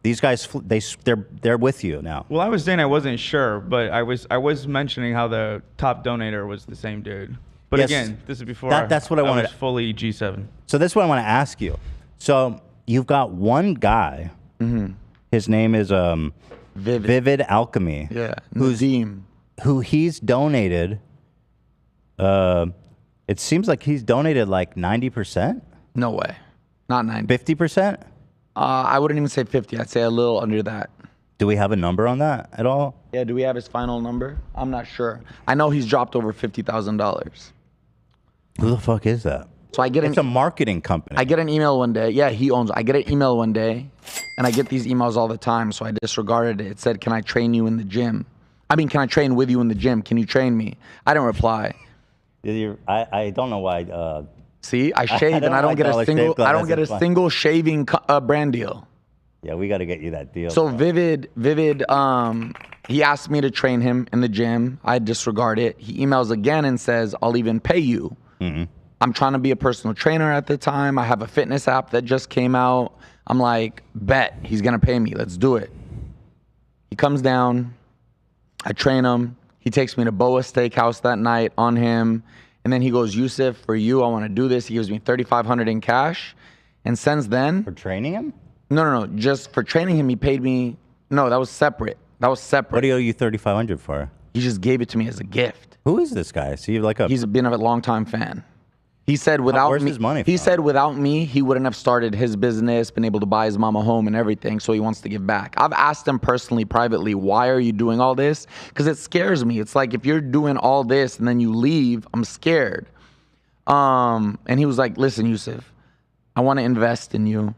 these guys, they're with you now. Well, I was saying I wasn't sure, but I was mentioning how the top donator was the same dude. But Yes. again, this is before That's what I wanted. was fully G7. So this is what I want to ask you. So you've got one guy. His name is Vivid Alchemy. Yeah. Who he's donated. It seems like he's donated like 90%. No way. Not 90. 50%. I wouldn't even say 50. I'd say a little under that. Do we have a number on that at all? Yeah, do we have his final number? I'm not sure. I know he's dropped over $50,000. Who the fuck is that? So it's a marketing company. I get an email one day. Yeah, he owns. I get an email one day, and I get these emails all the time. So I disregarded it. It said, "Can I train you in the gym? Can I train with you in the gym? Can you train me?" I didn't reply. I don't know why. See, I shaved and I don't get a single. I don't get a single shaving brand deal. Yeah, we got to get you that deal. So Vivid, he asked me to train him in the gym. I disregard it. He emails again and says, "I'll even pay you." I'm trying to be a personal trainer at the time. I have a fitness app that just came out. I'm like, bet he's gonna pay me. Let's do it. He comes down. I train him. He takes me to Boa Steakhouse that night on him. And then he goes, "Yusuf, for you, I want to do this." He gives me $3,500 in cash. And since then... For training him? No. Just for training him, he paid me... No, that was separate. What do you owe you $3,500 for? He just gave it to me as a gift. Who is this guy? Is he like a... He's been a long-time fan. He said where's his money from? He said without me, he wouldn't have started his business, been able to buy his mom a home and everything, so he wants to give back. I've asked him personally, privately, why are you doing all this? Because it scares me. It's like, if you're doing all this and then you leave, I'm scared. And he was like, "Listen, Yusuf, I want to invest in you.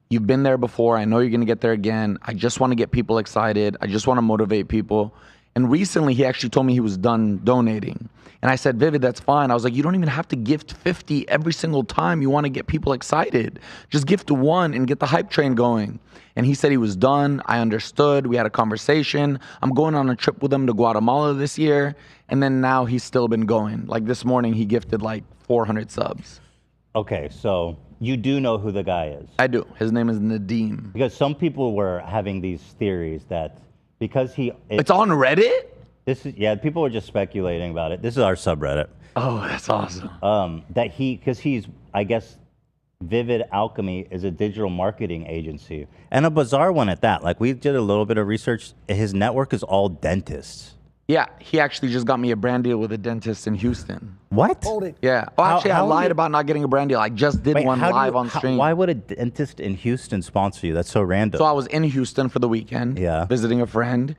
You've been there before. I know you're going to get there again. I just want to get people excited. I just want to motivate people." And recently, he actually told me he was done donating. And I said, "Vivid, that's fine." I was like, "You don't even have to gift 50 every single time you want to get people excited. Just gift one and get the hype train going." And he said he was done. I understood. We had a conversation. I'm going on a trip with him to Guatemala this year. And then now he's still been going. Like this morning, he gifted like 400 subs. Okay, so you do know who the guy is? I do. His name is Nadeem. Because some people were having these theories that because he... It's on Reddit? People were just speculating about it. This is our subreddit. Oh, that's awesome. Because he's, I guess, Vivid Alchemy is a digital marketing agency and a bizarre one at that. Like we did a little bit of research. His network is all dentists. Yeah, he actually just got me a brand deal with a dentist in Houston. What? Yeah. Oh, actually, I lied about not getting a brand deal. I just did one live on stream. Why would a dentist in Houston sponsor you? That's so random. So I was in Houston for the weekend, visiting a friend.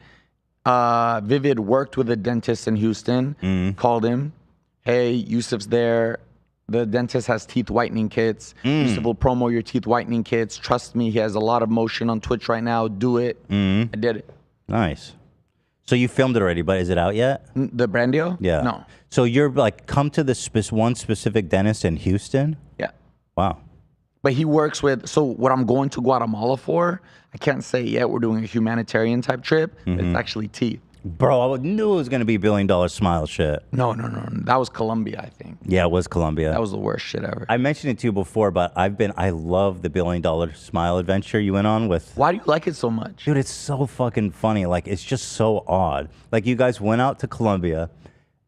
Vivid worked with a dentist in Houston, called him. Hey, Yusuf's there. The dentist has teeth whitening kits. Yusuf will promo your teeth whitening kits. Trust me, he has a lot of motion on Twitch right now. Do it. I did it. Nice. So you filmed it already, but is it out yet? The brand deal? Yeah. No. So you're like, come to this one specific dentist in Houston? Yeah. Wow. But he works with, so what I'm going to Guatemala for, I can't say yet. We're doing a humanitarian type trip. It's actually teeth. Bro, I knew it was going to be $1 billion smile shit. No. That was Colombia, I think. Yeah, it was Colombia. That was the worst shit ever. I mentioned it to you before, but I love the $1 billion smile adventure you went on with. Why do you like it so much? Dude, it's so fucking funny. Like, it's just so odd. Like, you guys went out to Colombia,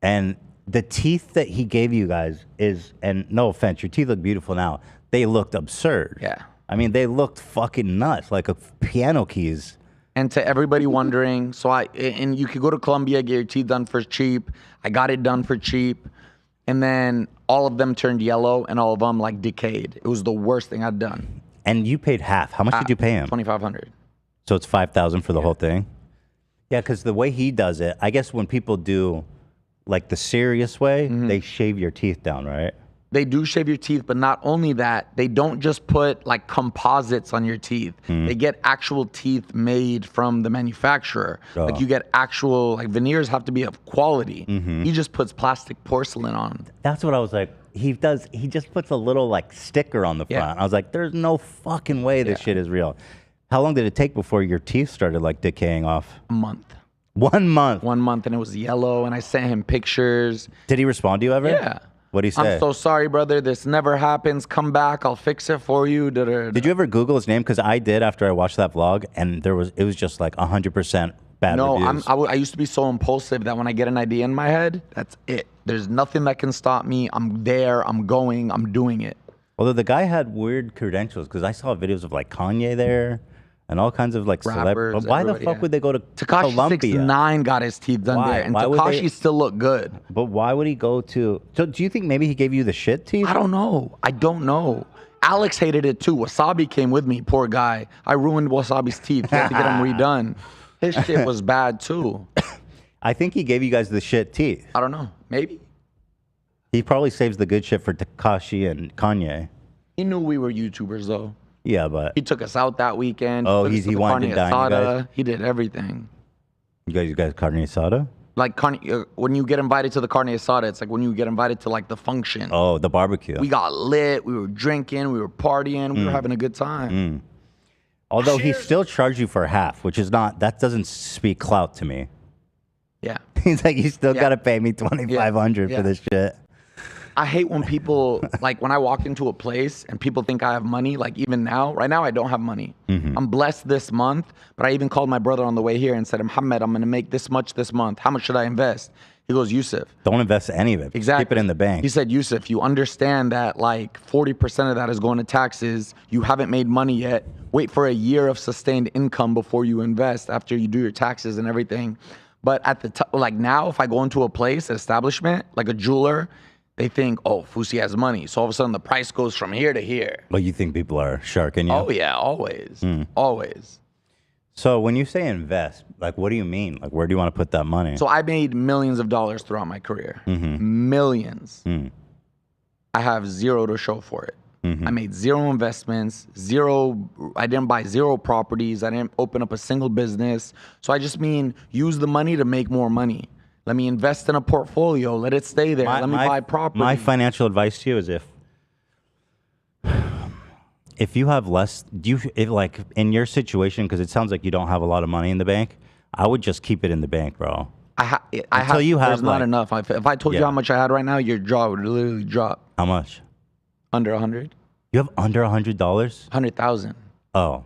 and the teeth that he gave you guys and no offense, your teeth look beautiful now. They looked absurd. Yeah. I mean, they looked fucking nuts, like a piano keys. And to everybody wondering, and you could go to Colombia, get your teeth done for cheap. I got it done for cheap. And then all of them turned yellow and all of them like decayed. It was the worst thing I'd done. And you paid half. How much did you pay him? $2,500. So it's $5,000 for the whole thing? Yeah, because the way he does it, I guess when people do like the serious way, they shave your teeth down, right? They do shave your teeth, but not only that, they don't just put like composites on your teeth. They get actual teeth made from the manufacturer. Like you get actual, like veneers have to be of quality. He just puts plastic porcelain on. That's what I was like. He just puts a little like sticker on the front. I was like, there's no fucking way this shit is real. How long did it take before your teeth started like decaying off? A month. 1 month? 1 month, and it was yellow, and I sent him pictures. Did he respond to you ever? Yeah. What'd he say? I'm so sorry, brother. This never happens. Come back. I'll fix it for you. Did you ever Google his name? Because I did after I watched that vlog, and it was just like 100% bad reviews. I used to be so impulsive that when I get an idea in my head, that's it. There's nothing that can stop me. I'm there. I'm going. I'm doing it. Although the guy had weird credentials, because I saw videos of like Kanye there. And all kinds of like celebrities. But why the fuck would they go to Colombia? Tekashi 6ix9ine got his teeth done there, and Tekashi still look good. But why would he go to? So do you think maybe he gave you the shit teeth? I don't know. Alex hated it too. Wasabi came with me, poor guy. I ruined Wasabi's teeth. He had to get them redone. His shit was bad too. I think he gave you guys the shit teeth. I don't know. Maybe. He probably saves the good shit for Tekashi and Kanye. He knew we were YouTubers though. Yeah, but he took us out that weekend. Oh, he wanted to dine you guys? He did everything. You guys carne asada? Like when you get invited to the carne asada, it's like when you get invited to like the function. Oh, the barbecue. We got lit. We were drinking. We were partying. We were having a good time. Although he still charged you for half, which is not. That doesn't speak clout to me. Yeah. He's like, you still gotta pay me $2,500 for this shit. I hate when people, like when I walk into a place and people think I have money, like even now, right now I don't have money. I'm blessed this month, but I even called my brother on the way here and said, Muhammad, I'm gonna make this much this month. How much should I invest? He goes, Yusuf. Don't invest any of it. Exactly. Keep it in the bank. He said, Yusuf, you understand that like 40% of that is going to taxes. You haven't made money yet. Wait for a year of sustained income before you invest after you do your taxes and everything. But at the like now, if I go into a place, an establishment, like a jeweler, they think, oh, Fousey has money. So all of a sudden the price goes from here to here. Well, you think people are sharking you? Oh, yeah, always. Always. So when you say invest, like what do you mean? Like where do you want to put that money? So I made millions of dollars throughout my career. Millions. I have zero to show for it. I made zero investments, I didn't buy zero properties. I didn't open up a single business. So I just mean use the money to make more money. Let me invest in a portfolio. Let it stay there. Let me buy property. My financial advice to you is if you have less, if like in your situation, because it sounds like you don't have a lot of money in the bank, I would just keep it in the bank, bro. There's not enough. If I told you how much I had right now, your jaw would literally drop. How much? Under 100. You have under $100? 100,000. Oh.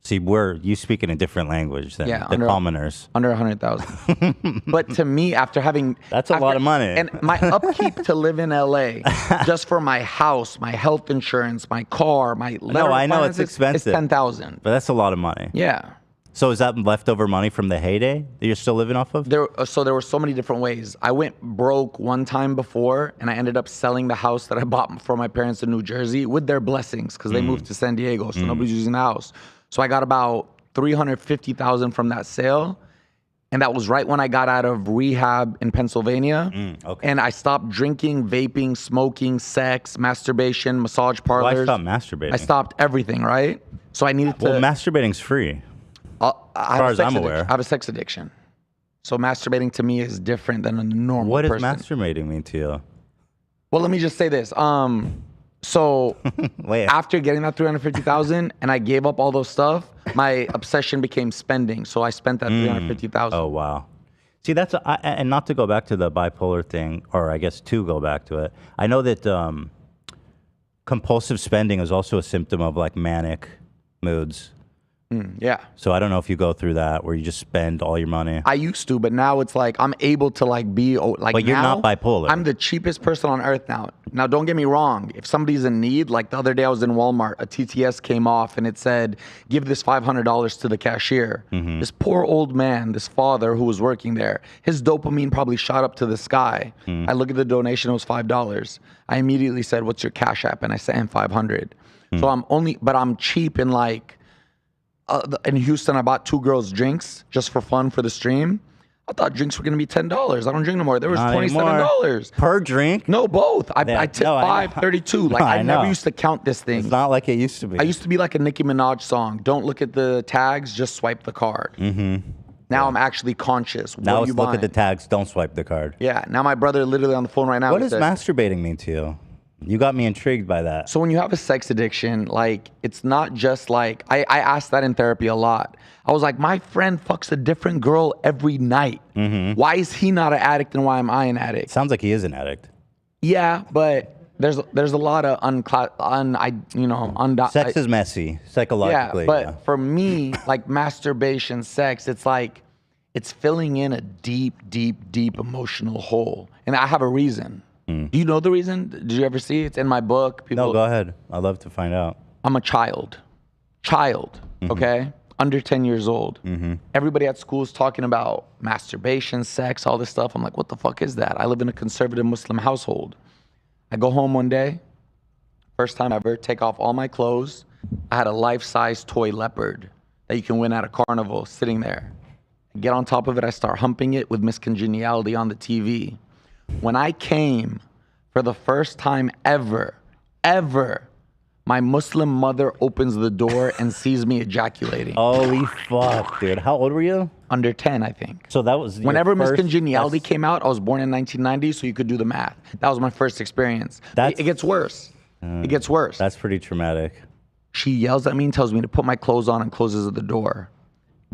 See, you speak in a different language than the commoners. Under 100,000. But to me, after having that's a lot of money, and my upkeep to live in LA, just for my house, my health insurance, my car, my letter I know it's expensive. It's 10,000. But that's a lot of money. Yeah. So is that leftover money from the heyday that you're still living off of? So there were so many different ways. I went broke one time before, and I ended up selling the house that I bought for my parents in New Jersey with their blessings because they moved to San Diego, so nobody's using the house. So I got about $350,000 from that sale, and that was right when I got out of rehab in Pennsylvania. Okay. And I stopped drinking, vaping, smoking, sex, masturbation, massage parlors. Why stop masturbating? I stopped everything, right? So I needed to. Well, masturbating's free. As far as I'm aware. I have a sex addiction. So masturbating to me is different than a normal person. person. What does masturbating mean to you? Well, let me just say this. So after getting that $350,000 and I gave up all those stuff, my obsession became spending. So I spent that $350,000. Oh, wow. See, and not to go back to the bipolar thing, or I guess to go back to it. I know that compulsive spending is also a symptom of like manic moods. Yeah. So I don't know if you go through that where you just spend all your money. I used to, but now it's like I'm able to like be like. But you're not bipolar. I'm the cheapest person on earth now. Now, don't get me wrong. If somebody's in need, like the other day I was in Walmart, a TTS came off and it said, "Give this $500 to the cashier." This poor old man, this father who was working there, his dopamine probably shot up to the sky. I look at the donation; it was $5. I immediately said, "What's your Cash App?" And I sent him $500. So I'm cheap in like. In Houston, I bought 2 girls drinks just for fun for the stream. I thought drinks were going to be $10. I don't drink no more. There was $27 per drink. No, both. I tipped $5.32. Like I never used to count this thing. It's not like it used to be. I used to be like a Nicki Minaj song. Don't look at the tags, just swipe the card. Now I'm actually conscious. Now let's look at the tags. Don't swipe the card. Yeah. Now my brother literally on the phone right now. What does masturbating mean to you? You got me intrigued by that. So when you have a sex addiction, like it's not just like I asked that in therapy a lot. I was like, my friend fucks a different girl every night. Why is he not an addict and why am I an addict? Sounds like he is an addict. Yeah, but there's a lot of sex is messy psychologically. Yeah, but for me, like masturbation, sex, it's like it's filling in a deep, deep, deep emotional hole, and I have a reason. Do you know the reason? Did you ever see it? It's in my book. No, go ahead. I'd love to find out. I'm a child, okay? Under 10 years old. Everybody at school is talking about masturbation, sex, all this stuff. I'm like, what the fuck is that? I live in a conservative Muslim household. I go home one day, first time ever, take off all my clothes. I had a life-size toy leopard that you can win at a carnival sitting there. I get on top of it, I start humping it with Miss Congeniality on the TV. When I came for the first time ever, my Muslim mother opens the door and sees me ejaculating. Holy fuck, dude. How old were you? Under 10, I think. So that was whenever Miss Congeniality came out, I was born in 1990, so you could do the math. That was my first experience. It gets worse. It gets worse. That's pretty traumatic. She yells at me and tells me to put my clothes on and closes the door.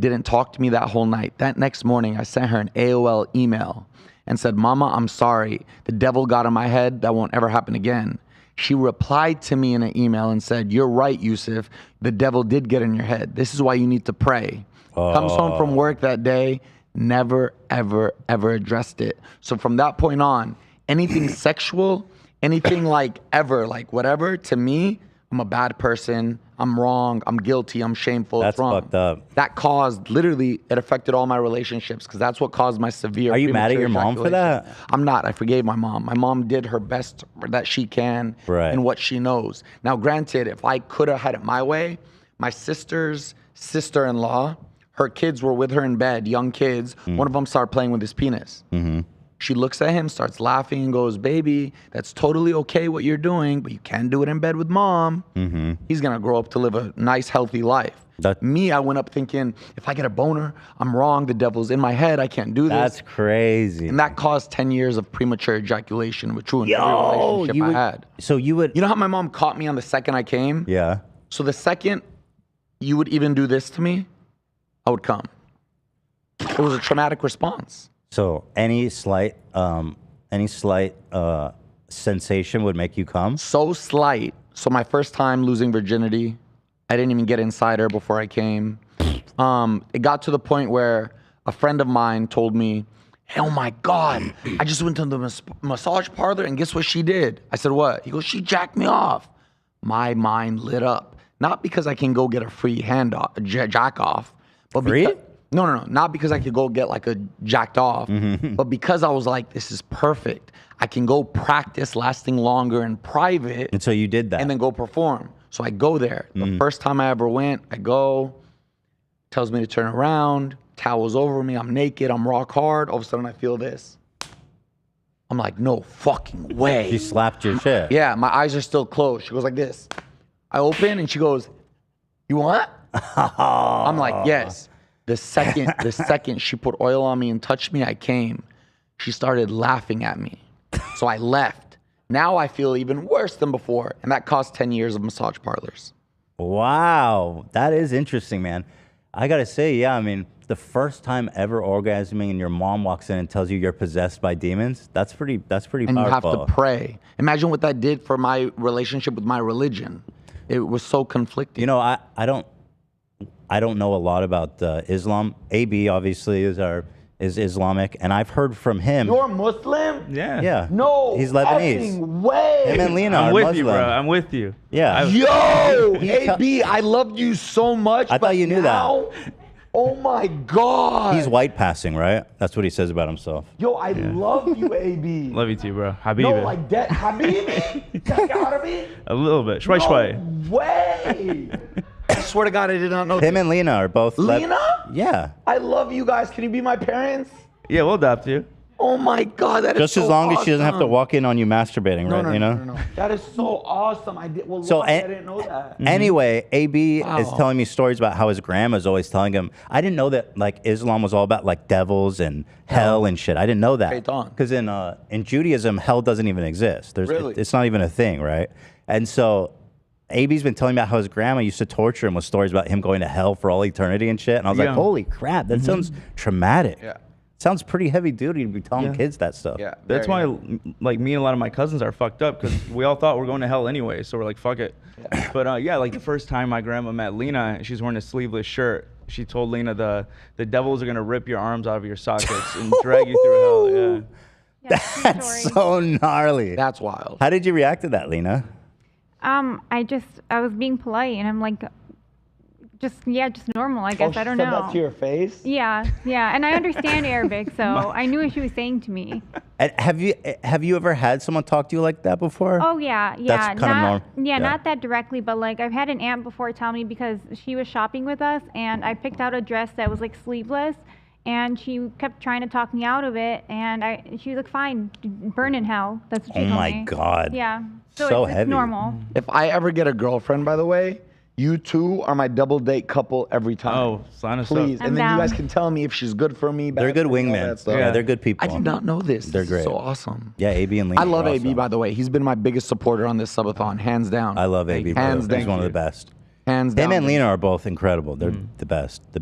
Didn't talk to me that whole night. That next morning, I sent her an AOL email and said, "Mama, I'm sorry. The devil got in my head. That won't ever happen again." She replied to me in an email and said, "You're right, Yusuf. The devil did get in your head. This is why you need to pray." Comes home from work that day, never, ever, ever addressed it. So from that point on, anything sexual, anything like ever, like whatever, to me, I'm a bad person. I'm wrong. I'm guilty. I'm shameful. That's it's wrong. Fucked up. That caused, literally, it affected all my relationships because that's what caused my severe. Are you mad at your mom for that? I'm not. I forgave my mom. My mom did her best that she can in what she knows. Now, granted, if I could have had it my way, my sister's sister-in-law, her kids were with her in bed, young kids. One of them started playing with his penis. She looks at him, starts laughing, and goes, "Baby, that's totally okay what you're doing, but you can't do it in bed with mom." He's going to grow up to live a nice, healthy life. Me, I went up thinking, if I get a boner, I'm wrong. The devil's in my head. I can't do this. That's crazy. And that caused 10 years of premature ejaculation, which ruined every relationship I had. So you would... You know how my mom caught me on the second I came? Yeah. So the second you would even do this to me, I would come. It was a traumatic response. So any slight sensation would make you come? So slight. So my first time losing virginity, I didn't even get inside her before I came. It got to the point where a friend of mine told me, "Oh my God, I just went to the massage parlor and guess what she did?" I said, "What?" He goes, "She jacked me off." My mind lit up. Not because I can go get a free jack off, but Free? No. Not because I could go get like a jacked off, but because I was like, this is perfect. I can go practice lasting longer in private. And so you did that. And then go perform. So I go there. The first time I ever went, I go, tells me to turn around, towels over me, I'm naked, I'm rock hard. All of a sudden I feel this. I'm like, no fucking way. She slapped your shit. Yeah, my eyes are still closed. She goes like this. I open and she goes, "You want?" I'm like, "Yes." The second she put oil on me and touched me, I came. She started laughing at me. So I left. Now I feel even worse than before. And that cost 10 years of massage parlors. Wow. That is interesting, man. I got to say, yeah, I mean, the first time ever orgasming and your mom walks in and tells you you're possessed by demons, that's pretty And powerful. you have to pray. Imagine what that did for my relationship with my religion. It was so conflicting. You know, I don't know a lot about Islam. AB obviously is Islamic, and I've heard from him. You're Muslim? Yeah. Yeah. No. He's Lebanese. Effing way. Him and Lena I'm are with Muslim. you, bro. I'm with you. Yeah. Yo, He- AB, I loved you so much. I thought but you knew now, Oh my God. He's white passing, right? That's what he says about himself. Yo, I love you, AB. Love you too, bro. Habibi. No, like that. Habibi? Check out me? A little bit. Shway shway. No way. I swear to God, I did not know. Him and Lena are both. Lena? Yeah. I love you guys. Can you be my parents? Yeah, we'll adopt you. Oh my God, that is Just so as long as she doesn't have to awesome. walk in on you masturbating, right? No. That is so awesome. I did. Well, So, I didn't know that. Anyway, AB is Wow. telling me stories about how his grandma's always telling him. I didn't know that like Islam was all about like devils and hell and shit. I didn't know that. Shaitan. Because in Judaism, hell doesn't even exist. Really? It's not even a thing, right? And so AB's been telling me about how his grandma used to torture him with stories about him going to hell for all eternity and shit. And I was like, Yeah. holy crap, that sounds traumatic. Yeah. Sounds pretty heavy duty to be telling kids that stuff. Yeah. That's very why, heavy. like, me and a lot of my cousins are fucked up because we all thought we were going to hell anyway. So we're like, fuck it. Yeah. But yeah, like the first time my grandma met Lena, she's wearing a sleeveless shirt. She told Lena the devils are gonna rip your arms out of your sockets and drag you through hell. Yeah. Yeah, true That's story. so gnarly. That's wild. How did you react to that, Lena? I was being polite, and I'm like, just normal, I guess. I don't said know. that to your face? Yeah, and I understand Arabic, so I knew what she was saying to me. And have you ever had someone talk to you like that before? Oh yeah. That's kind of normal. Yeah, not that directly, but like I've had an aunt before tell me because she was shopping with us, and I picked out a dress that was like sleeveless, and she kept trying to talk me out of it, and she was like, "Fine, burn in hell." That's what she told me. Oh my God. Yeah. So it's heavy. normal. If I ever get a girlfriend, by the way, you two are my double date couple every time. Oh, sign us Please. up. And then down. you guys can tell me if she's good for me. Bad They're good for me, all wingmen. that stuff. Yeah, they're good people. I did not know this. They're This is great. so awesome. Yeah, AB and Lena. I love are AB, awesome. by the way. He's been my biggest supporter on this subathon, hands down. I love AB. bro. Hands He's down. one of the best. Hands down. Him and Lena are both incredible. They're the best. The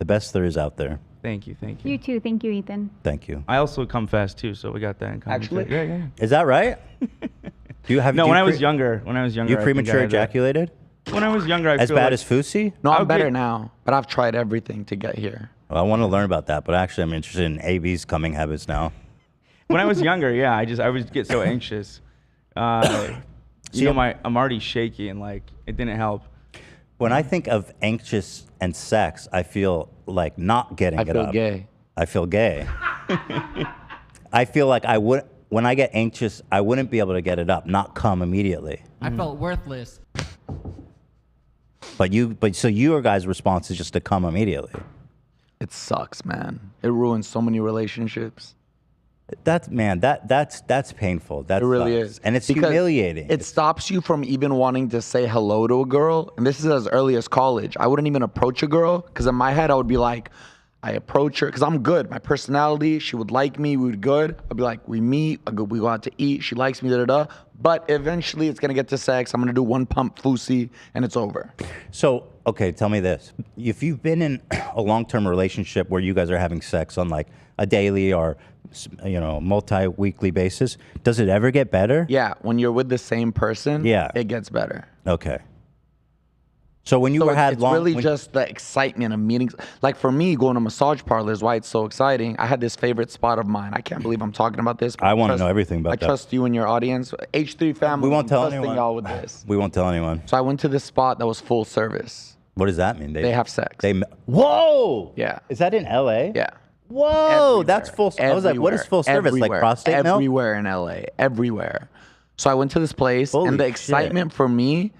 best there is out there. Thank you. You too. Thank you, Ethan. Thank you. I also come fast too, so we got that in common. Actually? too. Yeah. Is that right? Do you have? No, do you when I was younger, You I think I premature had that. ejaculated? When I was younger, I As feel bad like, as Fousey? No, I'm Okay. better now, but I've tried everything to get here. Well, I want to learn about that, but actually, I'm interested in AB's coming habits now. when I was younger, yeah, I would get so anxious. You know, I'm already shaky and like it didn't help. When I think of anxious and sex, I feel like not getting I it feel up. gay. I feel gay. I feel like when I get anxious, I wouldn't be able to get it up, not come immediately. I felt worthless. But so your guys' response is just to come immediately. It sucks, man. It ruins so many relationships. That's painful. That It really sucks. is. And it's Because humiliating. It stops you from even wanting to say hello to a girl. And this is as early as college. I wouldn't even approach a girl because in my head I would be like, I approach her because I'm good. My personality, she would like me. We would good. I'd be like, we meet. We go out to eat. She likes me. Da da da. But eventually it's gonna get to sex. I'm gonna do one pump Fousey and it's over. So, okay, tell me this. If you've been in a long-term relationship where you guys are having sex on like a daily or, multi-weekly basis, does it ever get better? Yeah, when you're with the same person, Yeah. it gets better. Okay. So when you had it's long, really just the excitement of meetings. Like for me, going to massage parlors, why it's so exciting. I had this favorite spot of mine. I can't believe I'm talking about this. But I want to know everything about I that. trust you and your audience. H3 family. We won't tell I'm trusting anyone. y'all with this. We won't tell anyone. So I went to this spot that was full service. What does that mean? They have sex. Whoa. Yeah. Is that in LA? Yeah. Whoa, that's full. I was like, what is Everywhere. full service? Like Everywhere. prostate milk? Everywhere in LA. Everywhere. So I went to this place, Holy and the shit. excitement for me,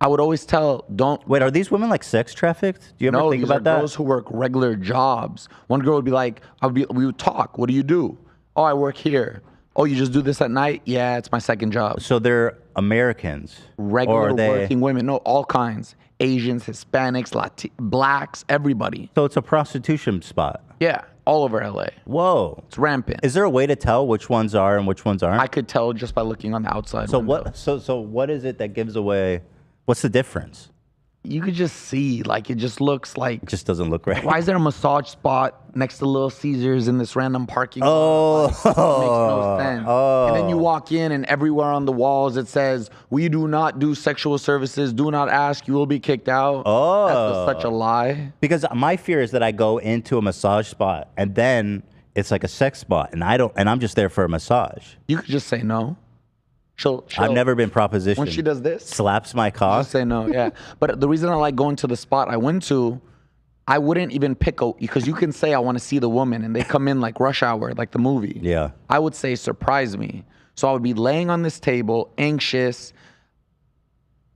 I would always tell, don't. Wait, are these women like sex trafficked? Do you ever No, think these about are that? girls who work regular jobs. One girl would be like, we would talk. What do you do? Oh, I work here. Oh, you just do this at night? Yeah, it's my second job. So they're Americans. Regular or are they... working women. No, all kinds. Asians, Hispanics, blacks, everybody. So it's a prostitution spot. Yeah, all over LA. Whoa. It's rampant. Is there a way to tell which ones are and which ones aren't? I could tell just by looking on the outside. So window. what? So what is it that gives away? What's the difference? You could just see, like, it just looks like. It just doesn't look right. Why is there a massage spot next to Little Caesars in this random parking lot? Oh, Like, it makes no sense. And then you walk in, and everywhere on the walls it says, "We do not do sexual services. Do not ask. You will be kicked out." Oh. That's such a lie. Because my fear is that I go into a massage spot and then it's like a sex spot, and I'm just there for a massage. You could just say no. She'll I've never been propositioned. When she does this, slaps my cock. just say no. Yeah. But the reason I like going to the spot I went to, I wouldn't even pick because you can say I want to see the woman, and they come in like rush hour, like the movie. Yeah. I would say surprise me. So I would be laying on this table, anxious,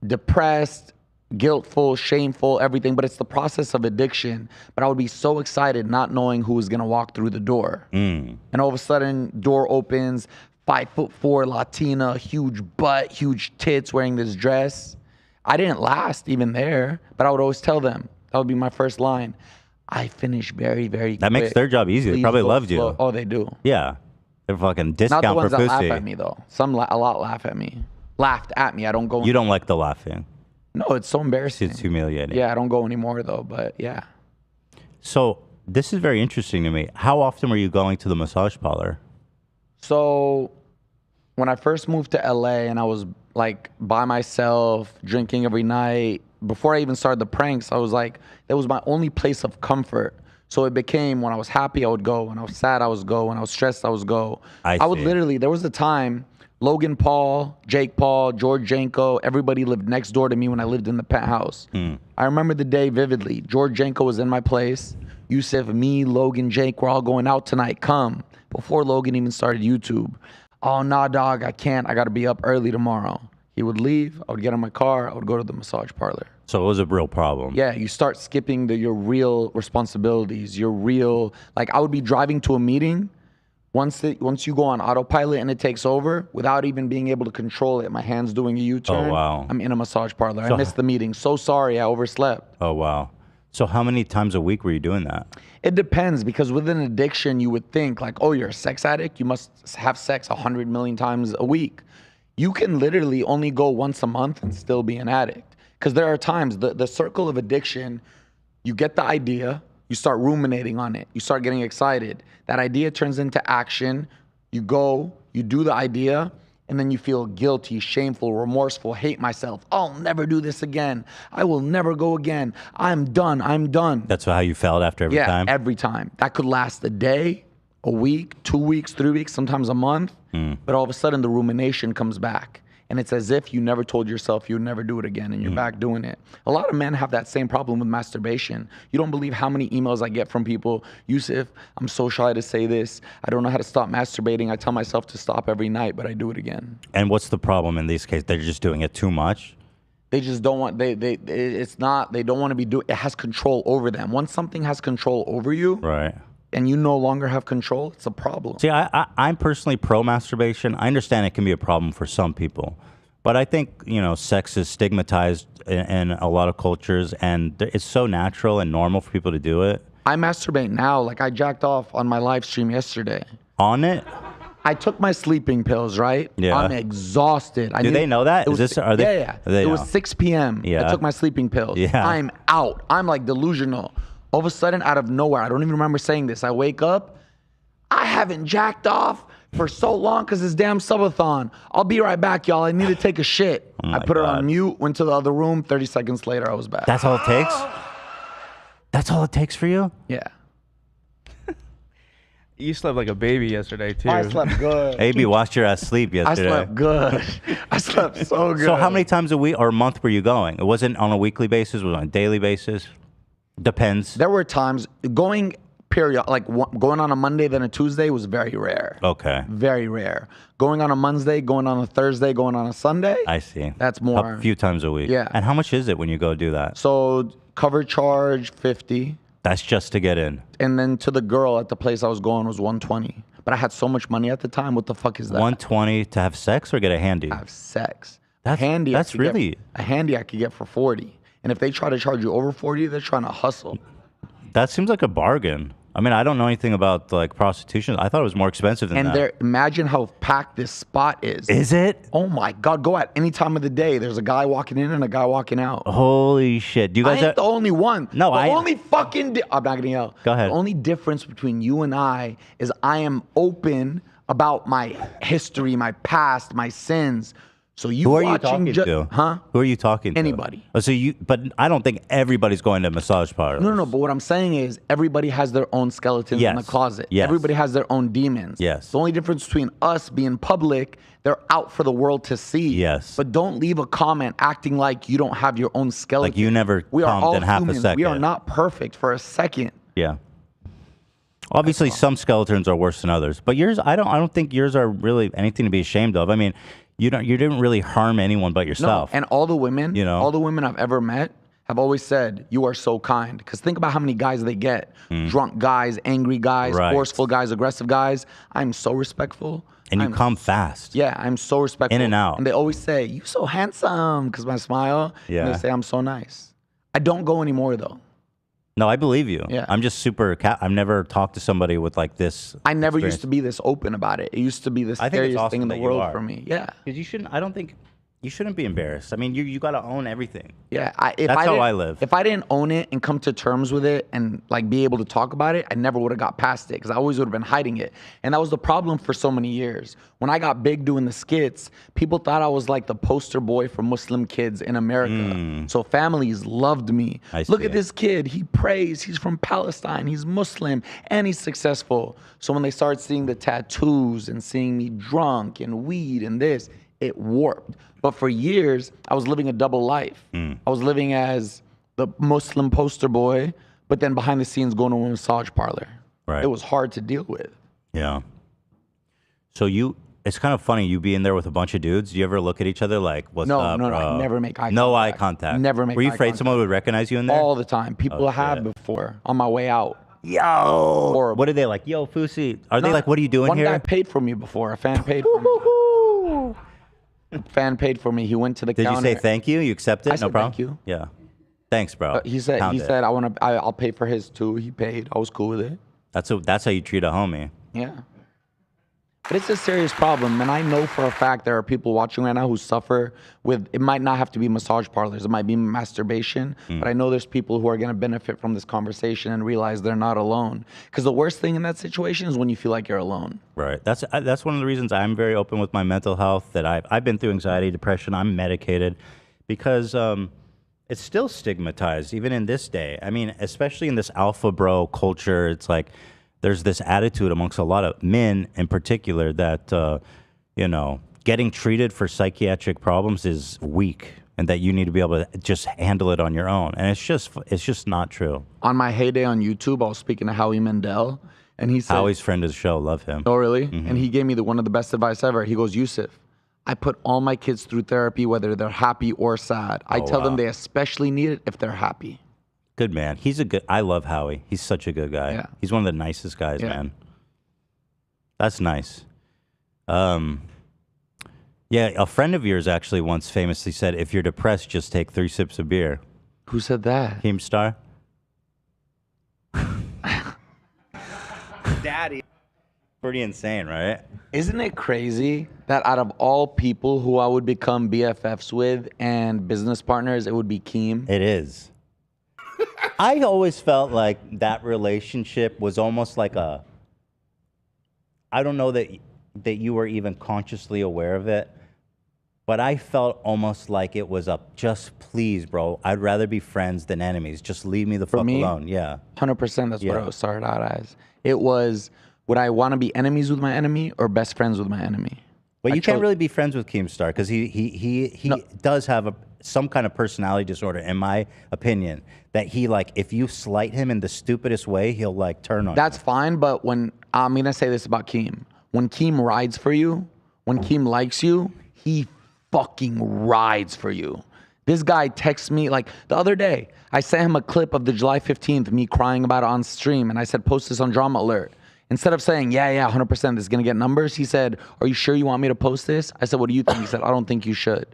depressed, guiltful, shameful, everything. But it's the process of addiction. But I would be so excited not knowing who was going to walk through the door. And all of a sudden, door opens, 5'4" Latina, huge butt, huge tits, wearing this dress. I didn't last even there, but I would always tell them, that would be my first line. I finish very, very quick. That makes their job easy. They Please probably go loved you. slow. Oh, they do. Yeah. They're fucking Not discount the ones for that laugh Fousey. at me, though. A lot laugh at me. Laughed at me. I don't go. You don't like the laughing. No, it's so embarrassing. It's humiliating. Yeah, I don't go anymore, though, but yeah. So this is very interesting to me. How often were you going to the massage parlor? So when I first moved to LA and I was like by myself, drinking every night, before I even started the pranks, I was like, that was my only place of comfort. So it became, when I was happy, I would go. When I was sad, I would go. When I was stressed, I would go. I would literally, there was a time, Logan Paul, Jake Paul, George Janko, everybody lived next door to me when I lived in the penthouse. I remember the day vividly. George Janko was in my place. Yusuf, me, Logan, Jake, we're all going out tonight. Come. Before Logan even started YouTube. Oh, nah, dog, I can't. I got to be up early tomorrow. He would leave. I would get in my car. I would go to the massage parlor. So it was a real problem. Yeah, you start skipping your real responsibilities, your real, like I would be driving to a meeting. Once you go on autopilot and it takes over, without even being able to control it, my hand's doing a U-turn. Oh, wow. I'm in a massage parlor. So- I missed the meeting. So sorry, I overslept. Oh, wow. So how many times a week were you doing that? It depends, because with an addiction, you would think like, oh, you're a sex addict. You must have sex 100 million times a week. You can literally only go once a month and still be an addict. Because there are times, the circle of addiction, you get the idea, you start ruminating on it, you start getting excited. That idea turns into action. You go, you do the idea, and then you feel guilty, shameful, remorseful, hate myself. I'll never do this again. I will never go again. I'm done. I'm done. That's how you felt after every time? Yeah, every time. That could last a day, a week, 2 weeks, 3 weeks, sometimes a month. But all of a sudden, the rumination comes back. And it's as if you never told yourself you would never do it again, and you're back doing it. A lot of men have that same problem with masturbation. You don't believe how many emails I get from people. Yusuf, I'm so shy to say this. I don't know how to stop masturbating. I tell myself to stop every night, but I do it again. And what's the problem in these cases? They're just doing it too much? They just don't want, they don't want to be doing, it has control over them. Once something has control over you, right, and you no longer have control, it's a problem. See, I'm personally pro-masturbation. I understand it can be a problem for some people. But I think, sex is stigmatized in a lot of cultures, and it's so natural and normal for people to do it. I masturbate now. Like, I jacked off on my live stream yesterday. On it? I took my sleeping pills, right? Yeah. I'm exhausted. Do they know that? Yeah. They it know. was 6 p.m. Yeah. I took my sleeping pills. Yeah. I'm out. I'm like delusional. All of a sudden, out of nowhere, I don't even remember saying this. I wake up. I haven't jacked off for so long because this damn subathon. I'll be right back, y'all. I need to take a shit. Oh I put her on mute, went to the other room. 30 seconds later, I was back. That's all it takes? That's all it takes for you? Yeah. You slept like a baby yesterday, too. I slept good. AB watched your ass sleep I yesterday. slept good. I slept so good. So how many times a week or a month were you going? It wasn't on a weekly basis, it was on a daily basis? Depends. There were times going going on a Monday then a Tuesday was very rare. Okay. Very rare. Going on a Monday, going on a Thursday, going on a Sunday. I see. That's more. A few times a week. Yeah. And how much is it when you go do that? So cover charge 50. That's just to get in. And then to the girl at the place I was going was 120. But I had so much money at the time. What the fuck is that? 120 to have sex or get a handy? Have sex. That's handy. That's really a handy I could get for 40. And if they try to charge you over 40, they're trying to hustle. That seems like a bargain. I mean, I don't know anything about like prostitution. I thought it was more expensive than that. And imagine how packed this spot is. Is it? Oh my God! Go at any time of the day. There's a guy walking in and a guy walking out. Holy shit! Do you guys? I ain't the only one. No, the only fucking. I'm not gonna yell. Go ahead. The only difference between you and I is I am open about my history, my past, my sins. So you Who are you watching talking to? Huh? Who are you talking to? Anybody. Oh, but I don't think everybody's going to massage parlors. No. But what I'm saying is everybody has their own skeletons in the closet. Yes. Everybody has their own demons. Yes. The only difference between us being public, they're out for the world to see. Yes. But don't leave a comment acting like you don't have your own skeleton. Like you never we are pumped all in half a humans. second. We are not perfect for a second. Yeah. Obviously, some skeletons are worse than others, but yours, I don't think yours are really anything to be ashamed of. I mean, you didn't really harm anyone but yourself. No, and all the women, you know, all the women I've ever met have always said, "You are so kind." Because think about how many guys they get: drunk guys, angry guys, forceful guys, aggressive guys. I'm so respectful. And you come fast. Yeah, I'm so respectful. In and out. And they always say, "You so handsome," because my smile. Yeah. And they say I'm so nice. I don't go anymore though. No, I believe you. Yeah. I'm just super. I've never talked to somebody with like this. I never experience. used to be this open about it. It used to be the scariest thing in the world for me. Yeah. Because you shouldn't. I don't think you shouldn't be embarrassed. I mean, you got to own everything. Yeah. That's how I live. If I didn't own it and come to terms with it and like be able to talk about it, I never would have got past it because I always would have been hiding it. And that was the problem for so many years. When I got big doing the skits, people thought I was like the poster boy for Muslim kids in America. So families loved me. Look at this kid. He prays. He's from Palestine. He's Muslim and he's successful. So when they started seeing the tattoos and seeing me drunk and weed and this, it warped. But for years, I was living a double life. I was living as the Muslim poster boy, but then behind the scenes going to a massage parlor. Right. It was hard to deal with. Yeah. So it's kind of funny, you be in there with a bunch of dudes. Do you ever look at each other like, what's up, No, bro? I never make eye contact. No eye contact. Never make eye contact. Were you afraid someone would recognize you in there? All the time. People have before on my way out. Yo. Or what are they like? Yo, Fousey. Are they like, what are you doing here? One guy paid for me before. A fan paid for me. Fan paid for me. He went to the counter. Did you say thank you? You accept it? I said no problem. Thank you. Yeah. Thanks, bro. He said I'll pay for his too. He paid. I was cool with it. That's how you treat a homie. Yeah. But it's a serious problem, and I know for a fact there are people watching right now who suffer with, it might not have to be massage parlors, it might be masturbation, but I know there's people who are going to benefit from this conversation and realize they're not alone. Because the worst thing in that situation is when you feel like you're alone. Right. That's one of the reasons I'm very open with my mental health, that I've been through anxiety, depression, I'm medicated, because it's still stigmatized, even in this day. I mean, especially in this alpha bro culture, it's like, there's this attitude amongst a lot of men in particular that, getting treated for psychiatric problems is weak and that you need to be able to just handle it on your own. And it's just not true. On my heyday on YouTube, I was speaking to Howie Mandel, and he said— Howie's friend of the show, love him. Oh, really? And he gave me one of the best advice ever. He goes, Yusuf, I put all my kids through therapy, whether they're happy or sad. I tell them they especially need it if they're happy. Good man. I love Howie. He's such a good guy. Yeah. He's one of the nicest guys, man. That's nice. Yeah, a friend of yours actually once famously said, if you're depressed, just take 3 sips of beer. Who said that? Keemstar. Daddy. Pretty insane, right? Isn't it crazy that out of all people who I would become BFFs with and business partners, it would be Keem? It is. I always felt like that relationship was almost like I don't know that that you were even consciously aware of it. But I felt almost like it was a just please, bro. I'd rather be friends than enemies. Just leave me the fuck alone. Yeah. 100%. That's what Yeah. it started out as. It was, would I want to be enemies with my enemy or best friends with my enemy? But you can't really be friends with Keemstar because he does have some kind of personality disorder, in my opinion. That he like, if you slight him in the stupidest way, he'll like turn on. That's fine, but when I'm gonna say this about Keem, when Keem rides for you, when Keem likes you, he fucking rides for you. This guy texts me like the other day. I sent him a clip of the July 15th, me crying about it on stream, and I said, post this on Drama Alert. Instead of saying, yeah, 100%, this is going to get numbers, he said, are you sure you want me to post this? I said, what do you think? He said, I don't think you should.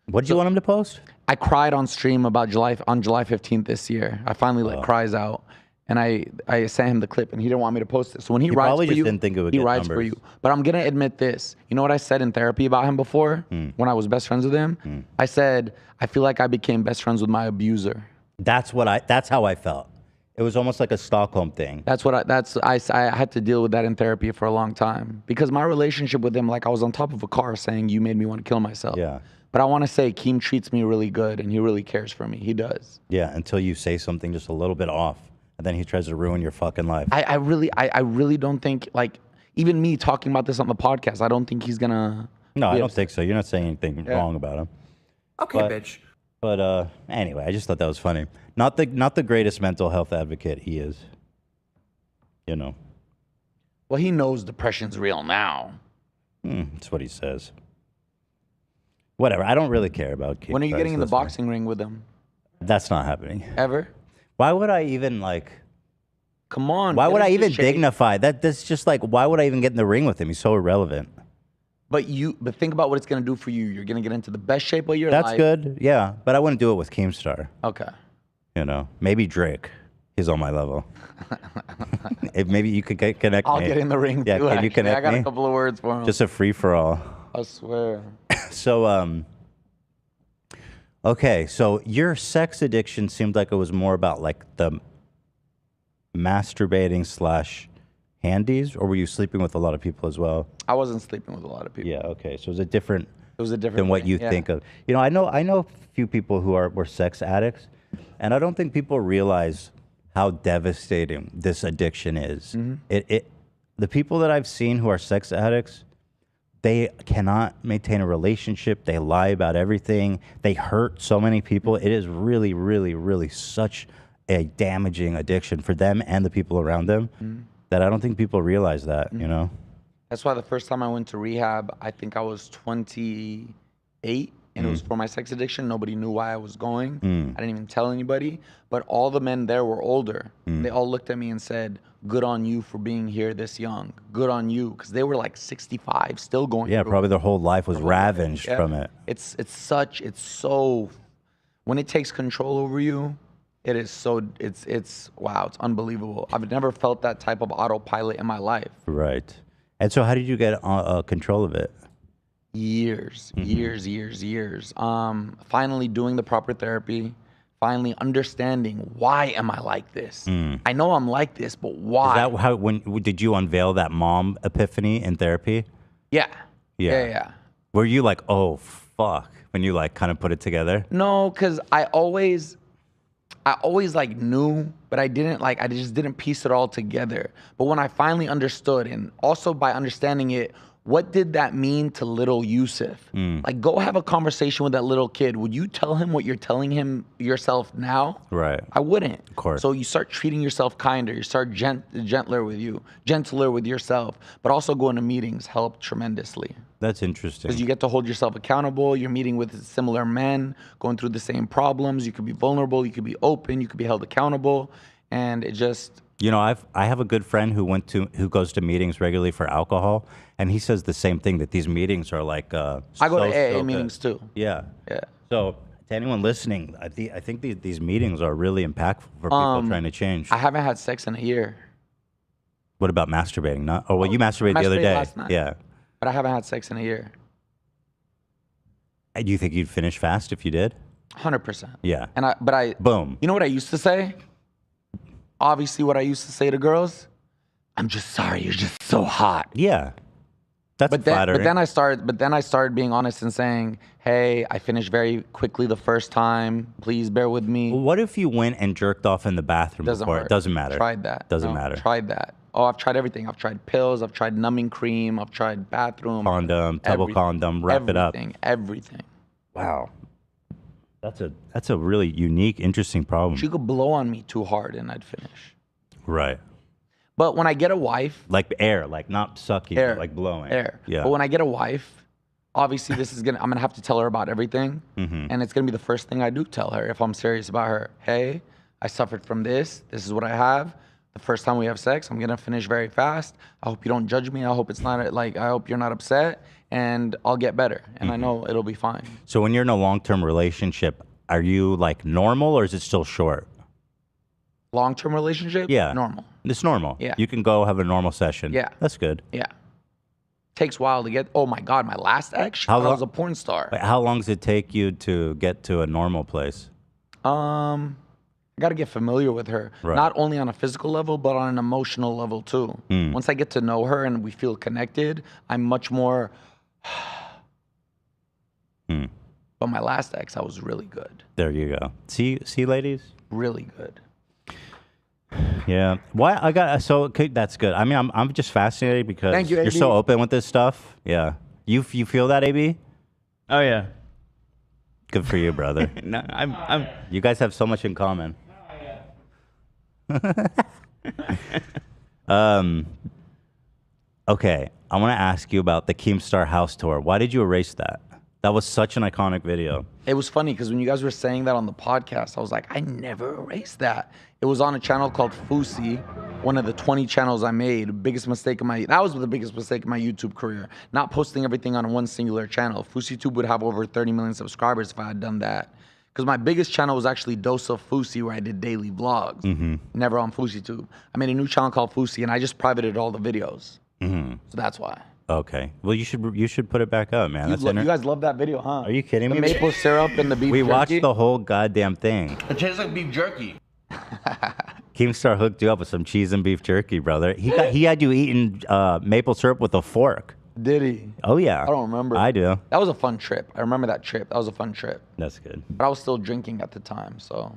What did you want him to post? I cried on stream about July 15th this year. I finally let cries out. And I sent him the clip, and he didn't want me to post it. So when he rides probably for just you, didn't think it would he get rides for numbers. you. But I'm going to admit this. You know what I said in therapy about him before when I was best friends with him? I said, I feel like I became best friends with my abuser. That's how I felt. It was almost like a Stockholm thing. I had to deal with that in therapy for a long time because my relationship with him, like I was on top of a car saying, you made me want to kill myself. Yeah. But I want to say Keem treats me really good and he really cares for me. He does. Yeah, until you say something just a little bit off, and then he tries to ruin your fucking life. I really don't think, like, even me talking about this on the podcast, I don't think he's gonna. No, I don't think so. You're not saying anything wrong about him. Okay, bitch. But anyway, I just thought that was funny. Not the greatest mental health advocate he is. You know. Well, he knows depression's real now. That's what he says. Whatever. I don't really care about Keemstar. When are you getting in the That's fine. boxing ring with him? That's not happening. Ever? Why would I even like? Come on. Why would I even shape. dignify? That's just like, why would I even get in the ring with him? He's so irrelevant. But think about what it's gonna do for you. You're gonna get into the best shape of your life. That's good. Yeah, but I wouldn't do it with Keemstar. Okay. You know, maybe Drake. He's on my level. If maybe you could connect I'll me. get in the ring Yeah, too. can Actually. you connect I got me? a couple of words for him. Just a free for all. I swear. So okay, so your sex addiction seemed like it was more about like the masturbating / handies, or were you sleeping with a lot of people as well? I wasn't sleeping with a lot of people. Yeah, okay. So it was a different than what thing, you yeah. think of. You know, I know a few people who were sex addicts, and I don't think people realize how devastating this addiction is. Mm-hmm. The people that I've seen who are sex addicts, they cannot maintain a relationship. They lie about everything. They hurt so many people. It is really, really, really such a damaging addiction for them and the people around them that I don't think people realize that, you know? That's why the first time I went to rehab, I think I was 28, and it was for my sex addiction. Nobody knew why I was going. I didn't even tell anybody. But all the men there were older. They all looked at me and said, good on you for being here this young. Good on you. Because they were like 65, still going Yeah, through probably it. their whole life was ravaged Yeah. from it. It's so, when it takes control over you, it is so, wow, it's unbelievable. I've never felt that type of autopilot in my life. Right. And so how did you get control of it? Years. Finally doing the proper therapy, finally understanding, why am I like this? I know I'm like this, but why? Is that how, did you unveil that mom epiphany in therapy? Yeah. Yeah. Were you like, oh, fuck, when you like kind of put it together? No, because I always like knew, but I just didn't piece it all together. But when I finally understood, and also by understanding it, what did that mean to little Yusuf? Like, go have a conversation with that little kid. Would you tell him what you're telling him yourself now? Right. I wouldn't. Of course. So you start treating yourself kinder. You start gentler with yourself. But also going to meetings help tremendously. That's interesting. Because you get to hold yourself accountable. You're meeting with similar men, going through the same problems. You could be vulnerable. You could be open. You could be held accountable. And it just... You know, I have a good friend who goes to meetings regularly for alcohol, and he says the same thing, that these meetings are like I go to AA good. meetings too. Yeah. Yeah. So to anyone listening, I think these meetings are really impactful for people trying to change. I haven't had sex in a year. What about masturbating? Not? Oh, well, you masturbated the other day. Last night. Yeah. But I haven't had sex in a year. And do you think you'd finish fast if you did? 100%. Yeah. But I Boom. You know what I used to say? Obviously, what I used to say to girls, I'm just sorry, you're just so hot. Yeah. That's flattering. But then I started being honest and saying, "Hey, I finished very quickly the first time. Please bear with me." Well, what if you went and jerked off in the bathroom before? It doesn't matter. Tried that. Doesn't matter. Tried that. Oh, I've tried everything. I've tried pills. I've tried numbing cream. I've tried bathroom. Condom, double condom, wrap it up. Everything. Wow. That's a really unique, interesting problem. She could blow on me too hard and I'd finish. Right. But when I get a wife, like air, like not sucking, air, but like blowing. Air. Yeah. But when I get a wife, obviously I'm gonna have to tell her about everything, and it's gonna be the first thing I do tell her if I'm serious about her. Hey, I suffered from this. This is what I have. The first time we have sex, I'm gonna finish very fast. I hope you don't judge me. I hope it's not like I hope you're not upset, and I'll get better. And I know it'll be fine. So when you're in a long-term relationship, are you like normal or is it still short? Long-term relationship? Yeah. Normal. It's normal. Yeah. You can go have a normal session. Yeah. That's good. Yeah. Takes a while to get. Oh my God, my last ex, I was a porn star. Wait, how long does it take you to get to a normal place? I got to get familiar with her, Right. not only on a physical level, but on an emotional level too. Once I get to know her and we feel connected, I'm much more. But my last ex, I was really good. There you go. See, ladies? Really good. Yeah. Why I got so okay, that's good. I mean, I'm just fascinated because Thank you, you're AB. so open with this stuff. Yeah. You feel that, AB? Oh yeah. Good for you, brother. No, I'm. You guys have so much in common. Okay, I want to ask you about the Keemstar House Tour. Why did you erase that? That was such an iconic video. It was funny because when you guys were saying that on the podcast, I was like, I never erased that. It was on a channel called Fousey, one of the 20 channels I made. That was the biggest mistake in my YouTube career. Not posting everything on one singular channel. Fouseytube would have over 30 million subscribers if I had done that. Because my biggest channel was actually Dose of Fousey, where I did daily vlogs. Never on Fouseytube. I made a new channel called Fousey, and I just privated all the videos. So that's why. Okay. Well, you should put it back up, man. You guys love that video, huh? Are you kidding me? The maple syrup and the beef We jerky? watched the whole goddamn thing. It tastes like beef jerky. Keemstar hooked you up with some cheese and beef jerky, brother. He had you eating maple syrup with a fork. Did he? Oh yeah. I don't remember. I do. That was a fun trip. I remember that trip. That was a fun trip. That's good. But I was still drinking at the time, so.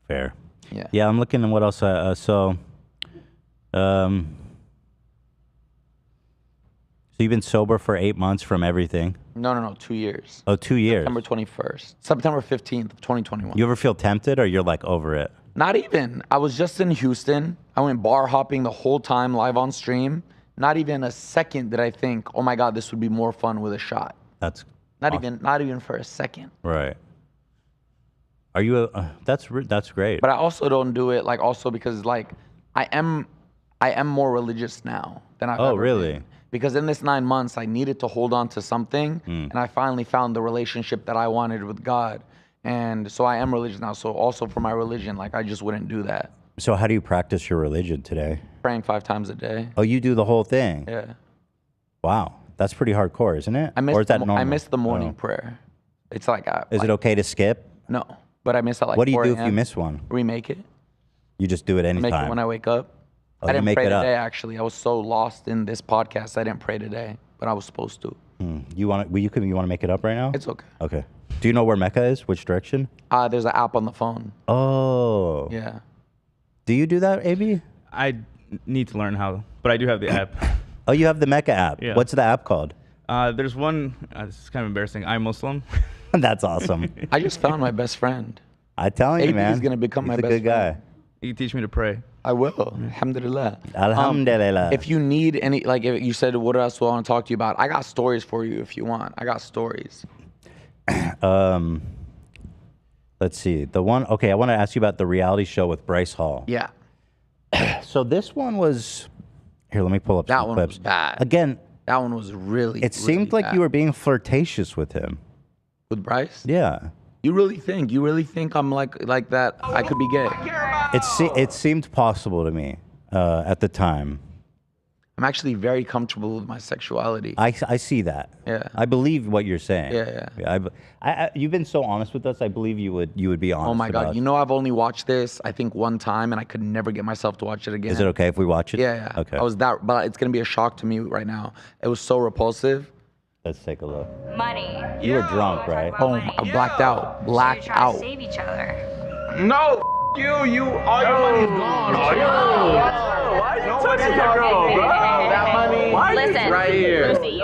Fair. Yeah. Yeah, I'm looking at what else. So you've been sober for 8 months from everything. No, 2 years. Oh, 2 years. September 21st. September 15th of 2021. You ever feel tempted, or you're like over it? Not even. I was just in Houston. I went bar hopping the whole time live on stream. Not even a second did I think, oh my God, this would be more fun with a shot. That's Not awesome. even for a second. Right. Are you that's great. But I also don't do it also because I am more religious now than I've ever really? been. Because in this 9 months, I needed to hold on to something, and I finally found the relationship that I wanted with God. And so I am religious now. So also for my religion, I just wouldn't do that. So how do you practice your religion today? Praying 5 times a day. Oh, you do the whole thing? Yeah. Wow. That's pretty hardcore, isn't it? I missed or is that normal? I missed the morning prayer. It's Is it okay to skip? No, but I miss it What do you 4 do if you a.m.. miss one? Remake it. You just do it anytime? Make it when I wake up. Oh, I you didn't make pray it up. today, actually. I was so lost in this podcast, I didn't pray today, but I was supposed to. You want to make it up right now? It's okay. Okay. Do you know where Mecca is? Which direction? There's an app on the phone. Oh. Yeah. Do you do that, AB? I need to learn how, but I do have the app. Oh, you have the Mecca app. Yeah. What's the app called? There's one. This is kind of embarrassing. I'm Muslim. That's awesome. I just found my best friend. I'm telling you, AB man. is gonna become my He's a best good guy. friend. You can teach me to pray. I will. Alhamdulillah. Alhamdulillah. If you need any, if you said, what else do I want to talk to you about? I got stories for you if you want. I got stories. Let's see. I want to ask you about the reality show with Bryce Hall. Yeah. So this one was, here, let me pull up That some one clips. was bad. Again, That one was really, it seemed like bad. you were being flirtatious with him. With Bryce? Yeah. You really think I'm like that I could be gay? It seemed possible to me at the time. I'm actually very comfortable with my sexuality. I see that. Yeah. I believe what you're saying. Yeah. You've been so honest with us. I believe you would be honest. Oh my God. about You know, I've only watched this, I think, one time, and I could never get myself to watch it again. Is it okay if we watch it? Yeah. Okay. But it's going to be a shock to me right now. It was so repulsive. Let's take a look. Money. You were drunk, right? Oh, I blacked out. Blacked You're trying out. to save each other. No, you, all your money's gone. All your Why are you touching your girl, bro? That money Listen, right here. Fousey, you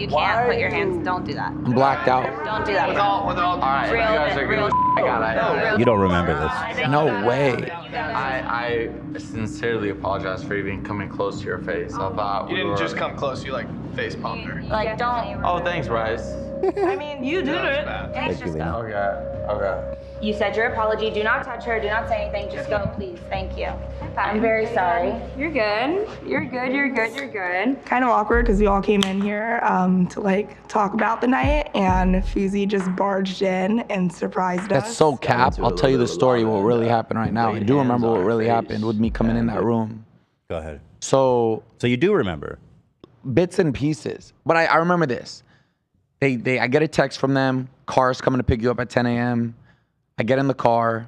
can't put your hands. Don't do that. I'm blacked out. Don't do that. All right, Real- you guys are real- good. I got it. You don't remember this. No way. I sincerely apologize for even coming close to your face. I thought You didn't just come close, you like face palmed her. Like, don't. Oh, thanks, Bryce. I mean, you did it. Thank you, Lena. Okay. You said your apology. Do not touch her. Do not say anything. Just go, please. Thank you. I'm very sorry. You're good. You're good. Kind of awkward because we all came in here to like talk about the night, and Fousey just barged in and surprised us. That's so cap. I'll tell you the story, what really happened right now. I do remember what really happened with me coming in that room. Go ahead. So you do remember? Bits and pieces. But I remember this. I get a text from them. Car's coming to pick you up at 10 a.m. I get in the car.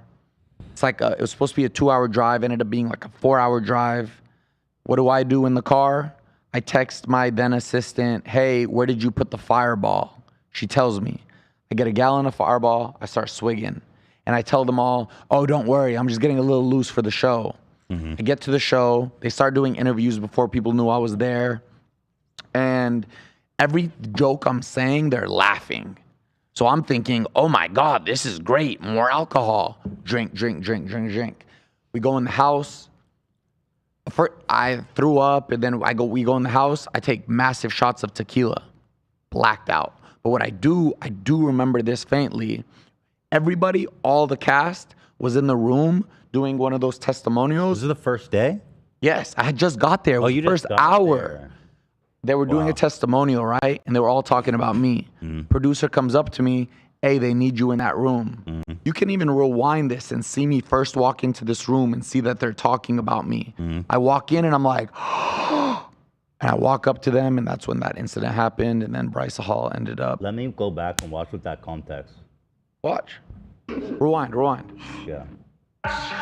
It's like it was supposed to be a 2-hour drive. Ended up being like a 4-hour drive. What do I do in the car? I text my then assistant, hey, where did you put the Fireball? She tells me. I get a gallon of Fireball. I start swigging. And I tell them all, oh, don't worry. I'm just getting a little loose for the show. I get to the show. They start doing interviews before people knew I was there. And every joke I'm saying, they're laughing. So I'm thinking, oh my God, this is great. More alcohol. Drink. We go in the house. I threw up, and then we go in the house. I take massive shots of tequila. Blacked out. But what I do remember this faintly. Everybody, all the cast, was in the room doing one of those testimonials. Was it the first day? Yes, I had just got there. It was the first hour. They were doing a testimonial, right? And they were all talking about me. Producer comes up to me, hey, they need you in that room. You can even rewind this and see me first walk into this room and see that they're talking about me. I walk in and I'm like, and I walk up to them, and that's when that incident happened, and then Bryce Hall ended up. Let me go back and watch with that context. Watch. Rewind. Yeah.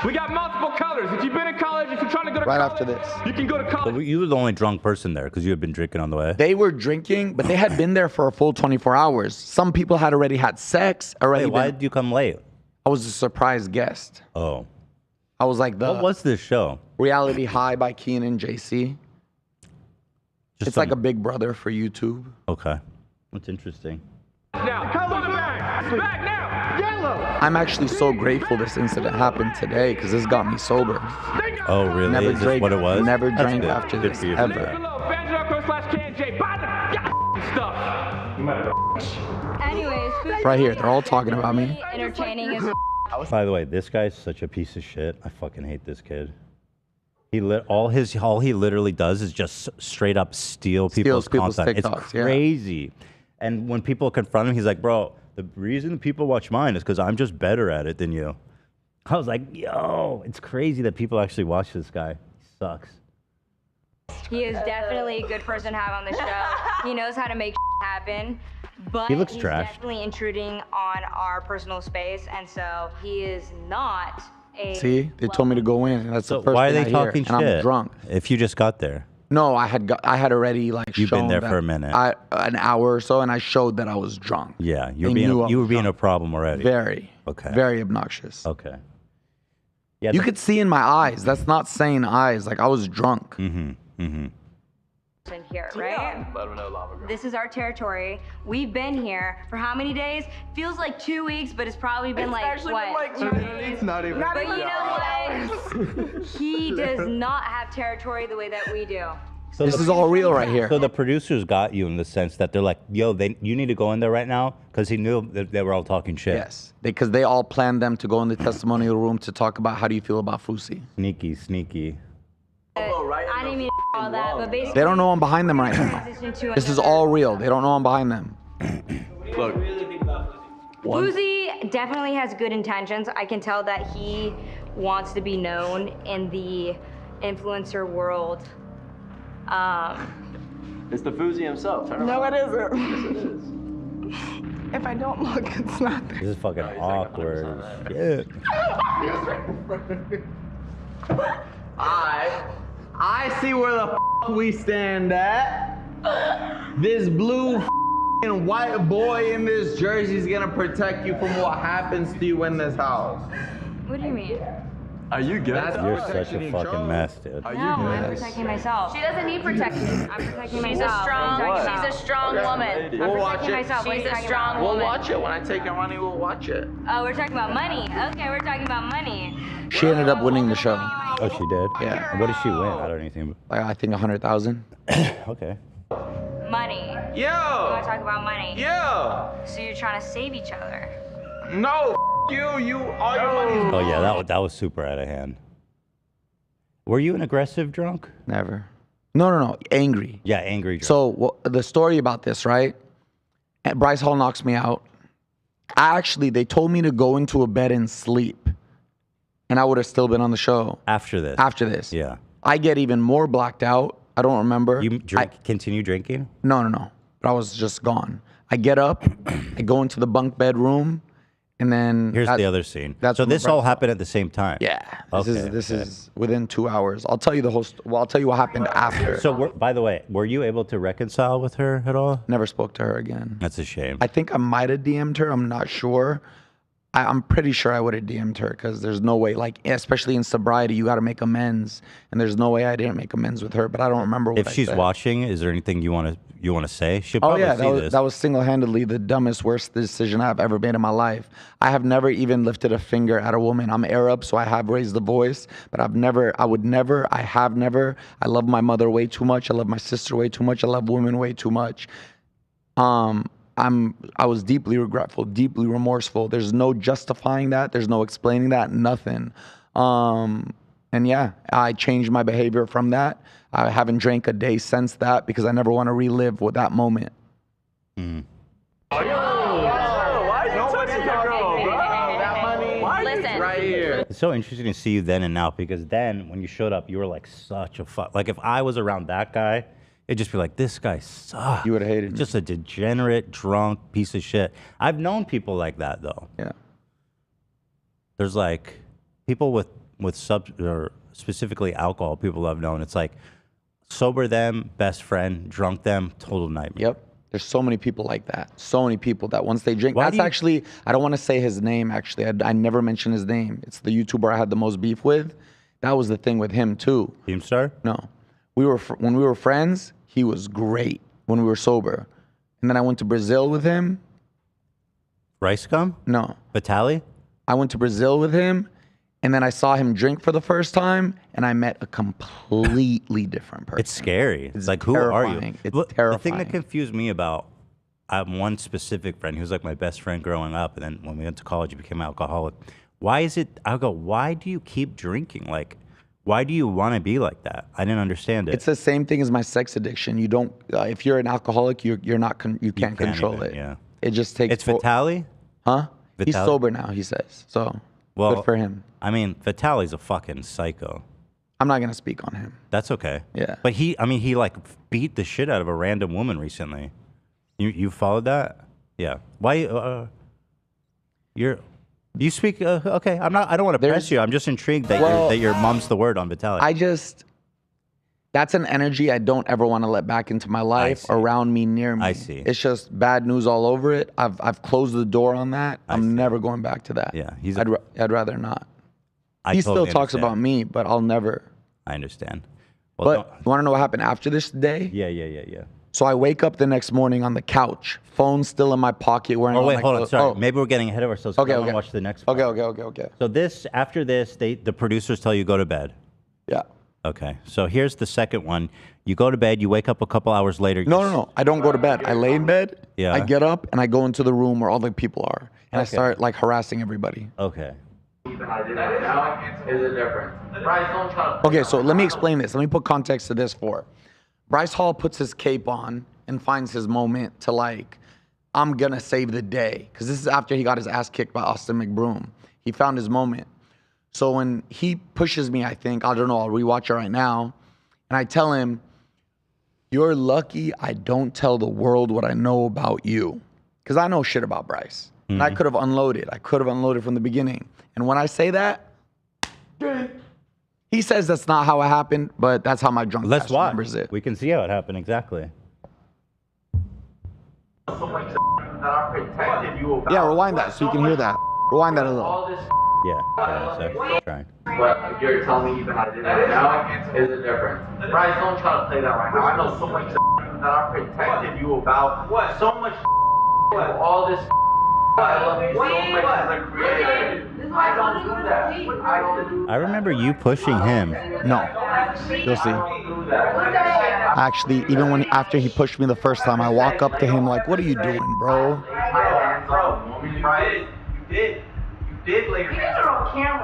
We got multiple colors. If you've been in college, if you're trying to go to right college, after this. you can go to college. So you were the only drunk person there because you had been drinking on the way. They were drinking, but they had been there for a full 24 hours. Some people had already had sex. Wait, why did you come late? I was a surprise guest. Oh. I was like What was this show? Reality High by Keenan and JC. It's like a Big Brother for YouTube. Okay. That's interesting. Now, colors back now. Yellow. I'm actually so grateful this incident happened today because this got me sober. Oh, really? Never Is this drank, what it was? Never That's drank good. after Good this, for you. ever. Banjo.co/KJ. Buy the stuff. Anyways, Right here, they're all talking about me. entertaining is. By the way, this guy's such a piece of shit. I fucking hate this kid. All he literally does is just straight up steal people's content. It's TikToks, crazy. And when people confront him, he's like, bro, the reason people watch mine is because I'm just better at it than you. I was like, yo, it's crazy that people actually watch this guy. He sucks. He is definitely a good person to have on the show. He knows how to make happen. But He looks he's trashed. definitely intruding on our personal space, and so he is not a. See, they told me to go in, and that's So the first why are thing they I talking hear, and shit? I'm drunk. If you just got there. No, I had already like You've been shown there that for a minute. an hour or so, and I showed that I was drunk. Yeah, They knew I you were was being drunk. a problem already. Very. Okay. Very obnoxious. Okay. Yeah. You could see in my eyes. That's not saying eyes. Like I was drunk. In here, right? This is our territory. We've been here for how many days? Feels like 2 weeks, but it's probably been what? 2 days. Not even. But you know what? He does not have territory the way that we do. So This is all real right here. So the producers got you in the sense that they're like, yo, you need to go in there right now because he knew that they were all talking shit. Yes, because they all planned them to go in the testimonial room to talk about how do you feel about Fousey. Sneaky. I didn't mean all that, but basically. They don't know I'm behind them right now. This is all real. They don't know I'm behind them. Look. Fousey definitely has good intentions. I can tell that he wants to be known in the influencer world It's the Fousey himself. Turn No, around. it isn't. Yes, it is. If I don't look, it's not there. This is fucking awkward. Shit. I see where the we stand at. This blue and white boy in this jersey is gonna protect you from what happens to you in this house. What do you mean? Are you good? You're such a fucking mess, dude. No, I'm protecting myself. She doesn't need protection. I'm protecting She's myself. a strong. She's a strong woman. We'll watch it. Myself. She's a strong We'll woman. watch it. When I take your money, we'll watch it. Oh, we're talking about money. Okay, we're talking about money. She ended up winning the show. Oh, she did? Yeah. And what did she win? I don't even. Like, I think 100,000. Okay. Money. Yo. You want to talk about money? Yeah. So you're trying to save each other. No. You. All your money's Oh yeah, that was super out of hand. Were you an aggressive drunk? Never. No. Angry. Yeah, angry drunk. So the story about this, right? Bryce Hall knocks me out. They told me to go into a bed and sleep, and I would have still been on the show. After this? After this. Yeah. I get even more blacked out. I don't remember. You continue drinking? No. But I was just gone. I get up, I go into the bunk bed room, and then Here's the other scene. That's So when this all happened at the same time? Yeah. This Okay. is within 2 hours. I'll tell you the whole. I'll tell you what happened after. So, by the way, were you able to reconcile with her at all? Never spoke to her again. That's a shame. I think I might have DM'd her. I'm not sure. I'm pretty sure I would have DM'd her because there's no way, like, especially in sobriety, you got to make amends. And there's no way I didn't make amends with her, but I don't remember what If she's watching, is there anything you want to say? She'll Oh probably yeah, see this. that was single-handedly the dumbest, worst decision I've ever made in my life. I have never even lifted a finger at a woman. I'm Arab, so I have raised the voice, but I have never. I love my mother way too much. I love my sister way too much. I love women way too much. I was deeply regretful, deeply remorseful. There's no justifying that. There's no explaining that. Nothing. And yeah, I changed my behavior from that. I haven't drank a day since that because I never want to relive with that moment. Listen. Right here. It's so interesting to see you then and now, because then when you showed up, you were like such a fuck. Like if I was around that guy, it'd just be like, this guy sucks. You would have hated me. Just a degenerate, drunk piece of shit. I've known people like that though. Yeah. There's like people with or specifically alcohol, people I've known. It's like sober them, best friend, drunk them, total nightmare. Yep. There's so many people like that. So many people that once they drink, Why that's do you- actually, I don't want to say his name actually. I never mention his name. It's the YouTuber I had the most beef with. That was the thing with him too. Keemstar? No. When we were friends, he was great when we were sober. And then I went to Brazil with him. Bryce come? No. Vitali? I went to Brazil with him, and then I saw him drink for the first time, and I met a completely different person. It's scary. It's like, who are you? terrifying. It's Look, terrifying. The thing that confused me about, I have one specific friend who was like my best friend growing up, and then when we went to college, he became alcoholic. Why do you keep drinking? Like, why do you want to be like that? I didn't understand it. It's the same thing as my sex addiction. You don't. If you're an alcoholic, you can't control even, it. yeah. It just takes. It's Vitali? Huh? He's Vitali? sober now. He says so. Well, Good for him. I mean, Vitali's a fucking psycho. I'm not gonna speak on him. That's okay. Yeah. But he like beat the shit out of a random woman recently. You followed that? Yeah. Why? You speak? Okay. I don't want to press you. I'm just intrigued that your mom's the word on Vitali. That's an energy I don't ever want to let back into my life, around me, near me. I see. It's just bad news all over it. I've closed the door on that. I'm never going back to that. Yeah. I'd rather not. I He totally still talks understand. about me, but I'll never. I understand. Well, But you want to know what happened after this day? Yeah. So I wake up the next morning on the couch, phone still in my pocket, wearing. Oh all wait, my hold on. clothes. Sorry, Oh, maybe we're getting ahead of ourselves. 'cause Okay, I want okay. to watch the next part. Okay. So after this, the producers tell you go to bed. Yeah. Okay. So here's the second one. You go to bed. You wake up a couple hours later. No. I don't go to bed. I lay in bed. Yeah. I get up and I go into the room where all the people are, and I Okay. start like harassing everybody. Okay. Is it different? Okay, so let me explain this. Let me put context to this for. Bryce Hall puts his cape on and finds his moment to like, I'm gonna save the day. Because this is after he got his ass kicked by Austin McBroom. He found his moment. So when he pushes me, I think, I don't know, I'll rewatch it right now. And I tell him, You're lucky I don't tell the world what I know about you. Because I know shit about Bryce. And I could have unloaded. I could have unloaded from the beginning. And when I say that, he says that's not how it happened, but that's how my drunk ass remembers it. We can see how it happened exactly. Yeah, rewind that so you can hear that. Rewind that a little. Yeah, so trying. But you're telling me even I did right now is the difference. Bryce, don't try to play that right now. I know so much that I protected you about. What? So much all this. I love you so much as a creator. I don't do that. I don't do that. I remember you pushing him. No. You'll see. Actually, even when after he pushed me the first time, I walk up to him like, what are you doing, bro? You did lay your hands on him.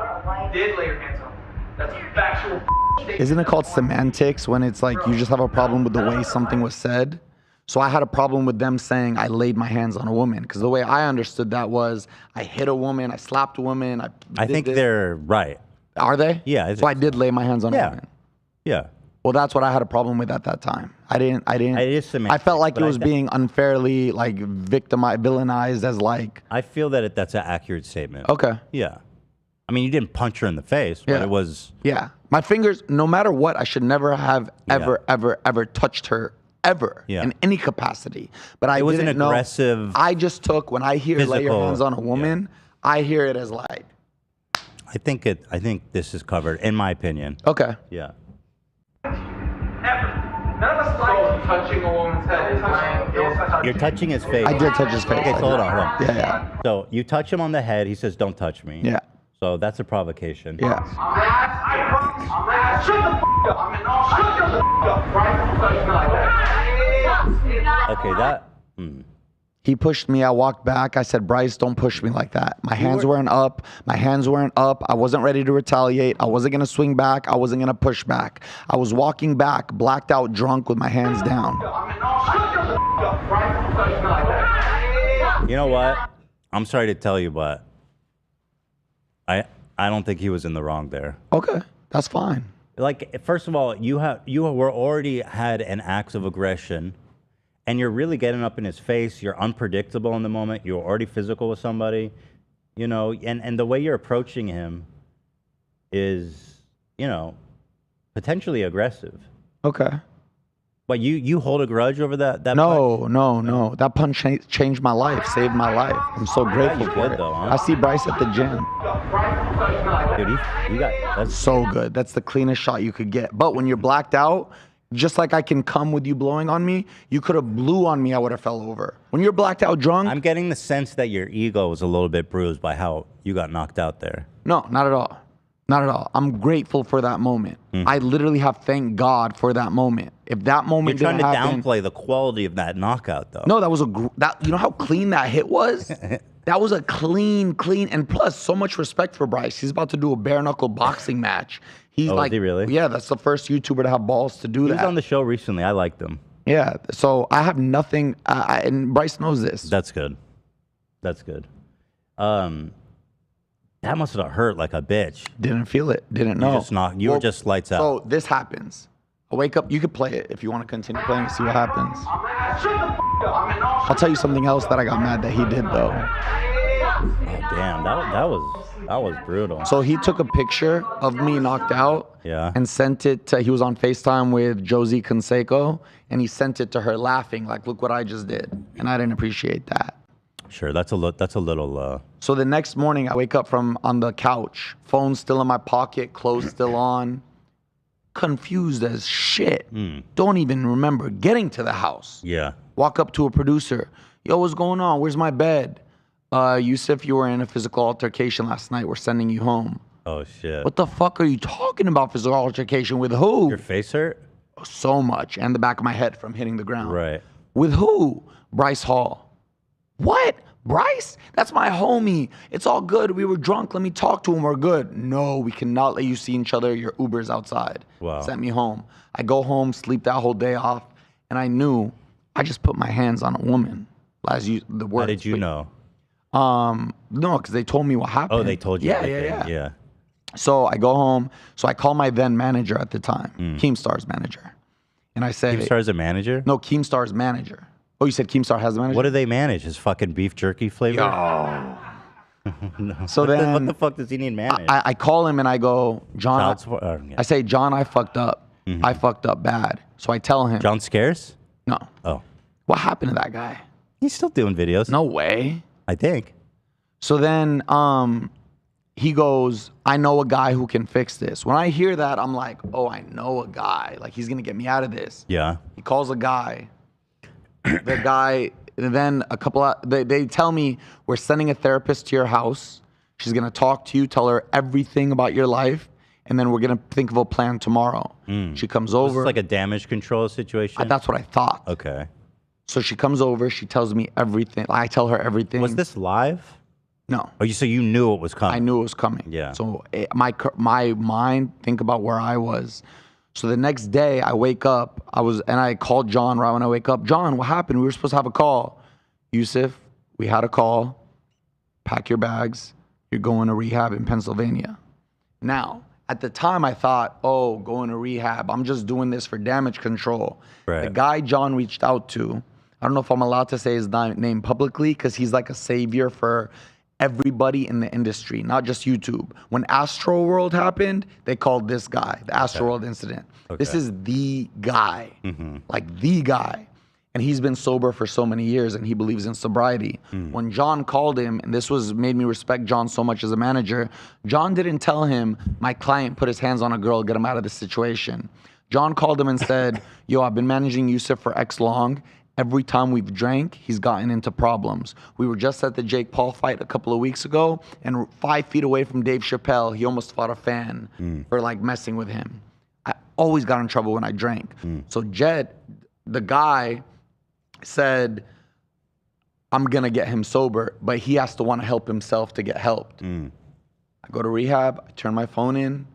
You did lay your hands on him. That's factual. Isn't it called semantics when it's like you just have a problem with the way something was said? So I had a problem with them saying I laid my hands on a woman because the way I understood that was I hit a woman, I slapped a woman. I think they're right. Are they? Yeah. So I did lay my hands on a woman. Yeah. Well, that's what I had a problem with at that time. I didn't. It is semantics, I felt like it but was being unfairly like victimized, villainized as like. I feel that that's an accurate statement. Okay. Yeah. I mean, you didn't punch her in the face, but it was. Yeah. My fingers, no matter what, I should never have ever touched her ever in any capacity. But it was didn't an aggressive. Know. I just took when I hear lay your hands on a woman, I hear it as like. I think this is covered, in my opinion. Okay. Yeah. None of us like touching a woman's head. You're touching his face. I did touch his face. Okay, so hold on. Yeah. So you touch him on the head. He says, "Don't touch me." Yeah. So that's a provocation. Yeah. Shut the f*** up. I mean, no, shut the f*** up. Right? Don't touch me like that. Okay, that. He pushed me. I walked back. I said, Bryce, don't push me like that. My hands weren't up. My hands weren't up. I wasn't ready to retaliate. I wasn't going to swing back. I wasn't going to push back. I was walking back, blacked out, drunk with my hands down. You know what? I'm sorry to tell you, but I don't think he was in the wrong there. Okay, that's fine. Like, first of all, you were already had an act of aggression. And you're really getting up in his face. You're unpredictable in the moment. You're already physical with somebody, you know, and the way you're approaching him is, you know, potentially aggressive. Okay. But you hold a grudge over that No. That punch changed my life, saved my life. I'm so grateful for it. Though, huh? I see Bryce at the gym. Dude, that's so good. That's the cleanest shot you could get. But when you're blacked out, just like I can come with you blowing on me, you could have blew on me, I would have fell over. When you're blacked out drunk. I'm getting the sense that your ego was a little bit bruised by how you got knocked out there. No, not at all. Not at all. I'm grateful for that moment. I literally have thanked God for that moment. If that moment You're trying didn't to happen, downplay the quality of that knockout, though. No, that was you know how clean that hit was? That was a clean, and plus so much respect for Bryce. He's about to do a bare knuckle boxing match. He's is like, he really? Yeah, that's the first YouTuber to have balls to do that. He was on the show recently. I liked him. Yeah, so I have nothing, and Bryce knows this. That's good. That's good. That must have hurt like a bitch. Didn't feel it. Didn't know. You were just lights out. So this happens. I wake up. You could play it if you want to continue playing and see what happens. I'll tell you something else that I got mad that he did though. Oh, damn, that was brutal. So he took a picture of me knocked out. Yeah. And sent it to. He was on FaceTime with Josie Canseco, and he sent it to her laughing like, "Look what I just did," and I didn't appreciate that. Sure, that's a little. So the next morning, I wake up from on the couch, phone still in my pocket, clothes still on, confused as shit. Don't even remember getting to the house. Yeah. Walk up to a producer. Yo, what's going on? Where's my bed? Yusuf, you were in a physical altercation last night. We're sending you home. Oh shit. What the fuck are you talking about? Physical altercation with who? Your face hurt? So much, and the back of my head from hitting the ground. Right. With who? Bryce Hall. What? Bryce? That's my homie. It's all good. We were drunk. Let me talk to him. We're good. No, we cannot let you see each other. Your Uber's outside. Wow. Sent me home. I go home, sleep that whole day off, and I knew I just put my hands on a woman. As you, the word. How did you know? No, because they told me what happened. Oh, they told you. Yeah. So I go home. So I call my then manager at the time, Keemstar's manager. And I say, Keemstar's a manager? No, Keemstar's manager. Oh, you said Keemstar has a manager? What do they manage? His fucking beef jerky flavor? Yo. No. So What the fuck does he need managed? I call him and I go, John. Child support? Yeah. I say, John, I fucked up. I fucked up bad. So I tell him. John Scarce? No. Oh. What happened to that guy? He's still doing videos. No way. I think. So then he goes, I know a guy who can fix this. When I hear that, I'm like, oh, I know a guy. Like, he's going to get me out of this. Yeah. He calls a guy. The guy, then they tell me, we're sending a therapist to your house. She's going to talk to you, tell her everything about your life. And then we're going to think of a plan tomorrow. She comes over. This is like a damage control situation? That's what I thought. Okay. So she comes over. She tells me everything. I tell her everything. Was this live? No. Oh, so you knew it was coming? I knew it was coming. Yeah. So my mind, think about where I was. So the next day I wake up, and I called John right when I wake up. John, what happened? We were supposed to have a call. Yusuf, we had a call. Pack your bags. You're going to rehab in Pennsylvania. Now, at the time I thought, oh, going to rehab. I'm just doing this for damage control. Right. The guy John reached out to, I don't know if I'm allowed to say his name publicly because he's like a savior for everybody in the industry, not just YouTube. When Astro World happened, they called this guy, the Astro World incident. This is the guy, like the guy. And he's been sober for so many years and he believes in sobriety. When John called him, and this made me respect John so much as a manager, John didn't tell him, my client put his hands on a girl, get him out of this situation. John called him and said, yo, I've been managing Yusuf for X long. Every time we've drank, he's gotten into problems. We were just at the Jake Paul fight a couple of weeks ago, and 5 feet away from Dave Chappelle, he almost fought a fan for like messing with him. I always got in trouble when I drank. So Jed, the guy, said, I'm gonna get him sober, but he has to want to help himself to get helped. I go to rehab, I turn my phone in,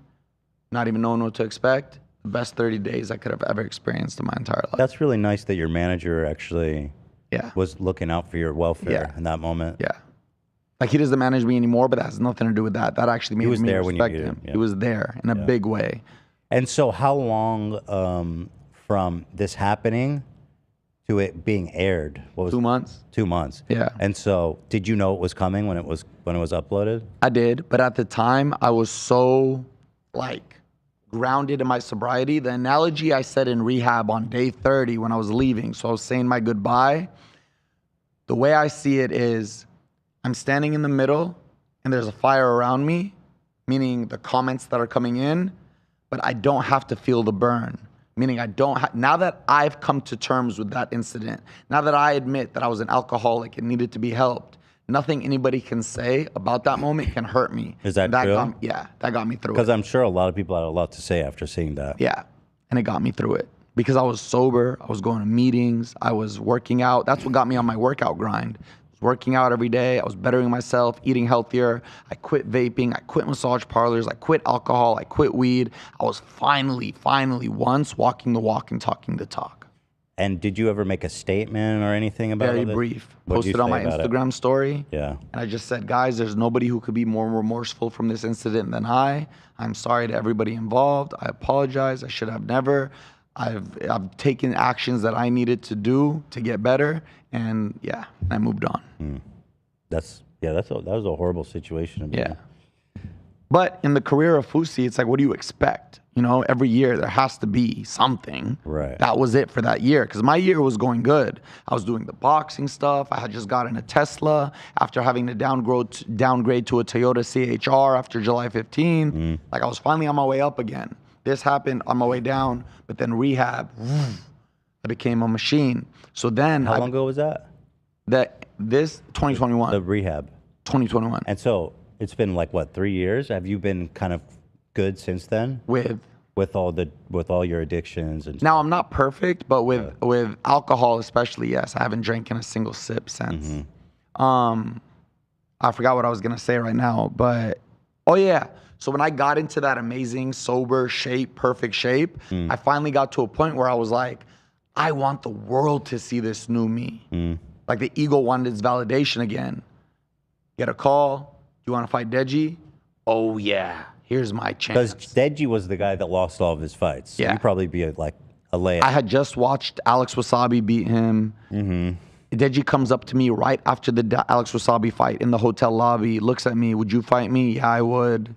not even knowing what to expect. The best 30 days I could have ever experienced in my entire life. That's really nice that your manager actually was looking out for your welfare in that moment. Yeah. Like, he doesn't manage me anymore, but that has nothing to do with that. That actually made me respect him. He was there in a big way. And so how long from this happening to it being aired? What was 2 months. 2 months. Yeah. And so did you know it was coming when it was uploaded? I did, but at the time I was so like grounded in my sobriety. The analogy I said in rehab on day 30 when I was leaving, so I was saying my goodbye. The way I see it is I'm standing in the middle and there's a fire around me, meaning the comments that are coming in, but I don't have to feel the burn. Meaning I don't now that I've come to terms with that incident, now that I admit that I was an alcoholic and needed to be helped, nothing anybody can say about that moment can hurt me. Is that true? That got me through it. Because I'm sure a lot of people had a lot to say after seeing that. Yeah, and it got me through it. Because I was sober, I was going to meetings, I was working out. That's what got me on my workout grind. I was working out every day, I was bettering myself, eating healthier. I quit vaping, I quit massage parlors, I quit alcohol, I quit weed. I was finally once walking the walk and talking the talk. And did you ever make a statement or anything about it? Very brief. Posted on my Instagram story. Yeah. And I just said, guys, there's nobody who could be more remorseful from this incident than I. I'm sorry to everybody involved. I apologize. I should have never. I've taken actions that I needed to do to get better. And yeah, I moved on. That was a horrible situation to be in. But in the career of Fousey, it's like, what do you expect? You know, every year there has to be something. Right. That was it for that year. Because my year was going good. I was doing the boxing stuff. I had just gotten a Tesla after having to downgrade to a Toyota CHR after July 15. Like, I was finally on my way up again. This happened on my way down. But then rehab, I became a machine. So then. How long ago was that? This 2021. The rehab. 2021. And so it's been like, what, 3 years? Have you been kind of good since then? With all your addictions and now, I'm not perfect, but with alcohol especially, yes, I haven't drank in a single sip since. I forgot what I was gonna say right now, but oh yeah. So when I got into that amazing sober shape, perfect shape, I finally got to a point where I was like, I want the world to see this new me. Like, the ego wanted its validation again. Get a call. You want to fight Deji? Oh yeah. Here's my chance. Because Deji was the guy that lost all of his fights. So you'd probably be like I had just watched Alex Wasabi beat him. Deji comes up to me right after the Alex Wasabi fight in the hotel lobby, looks at me, would you fight me? Yeah, I would.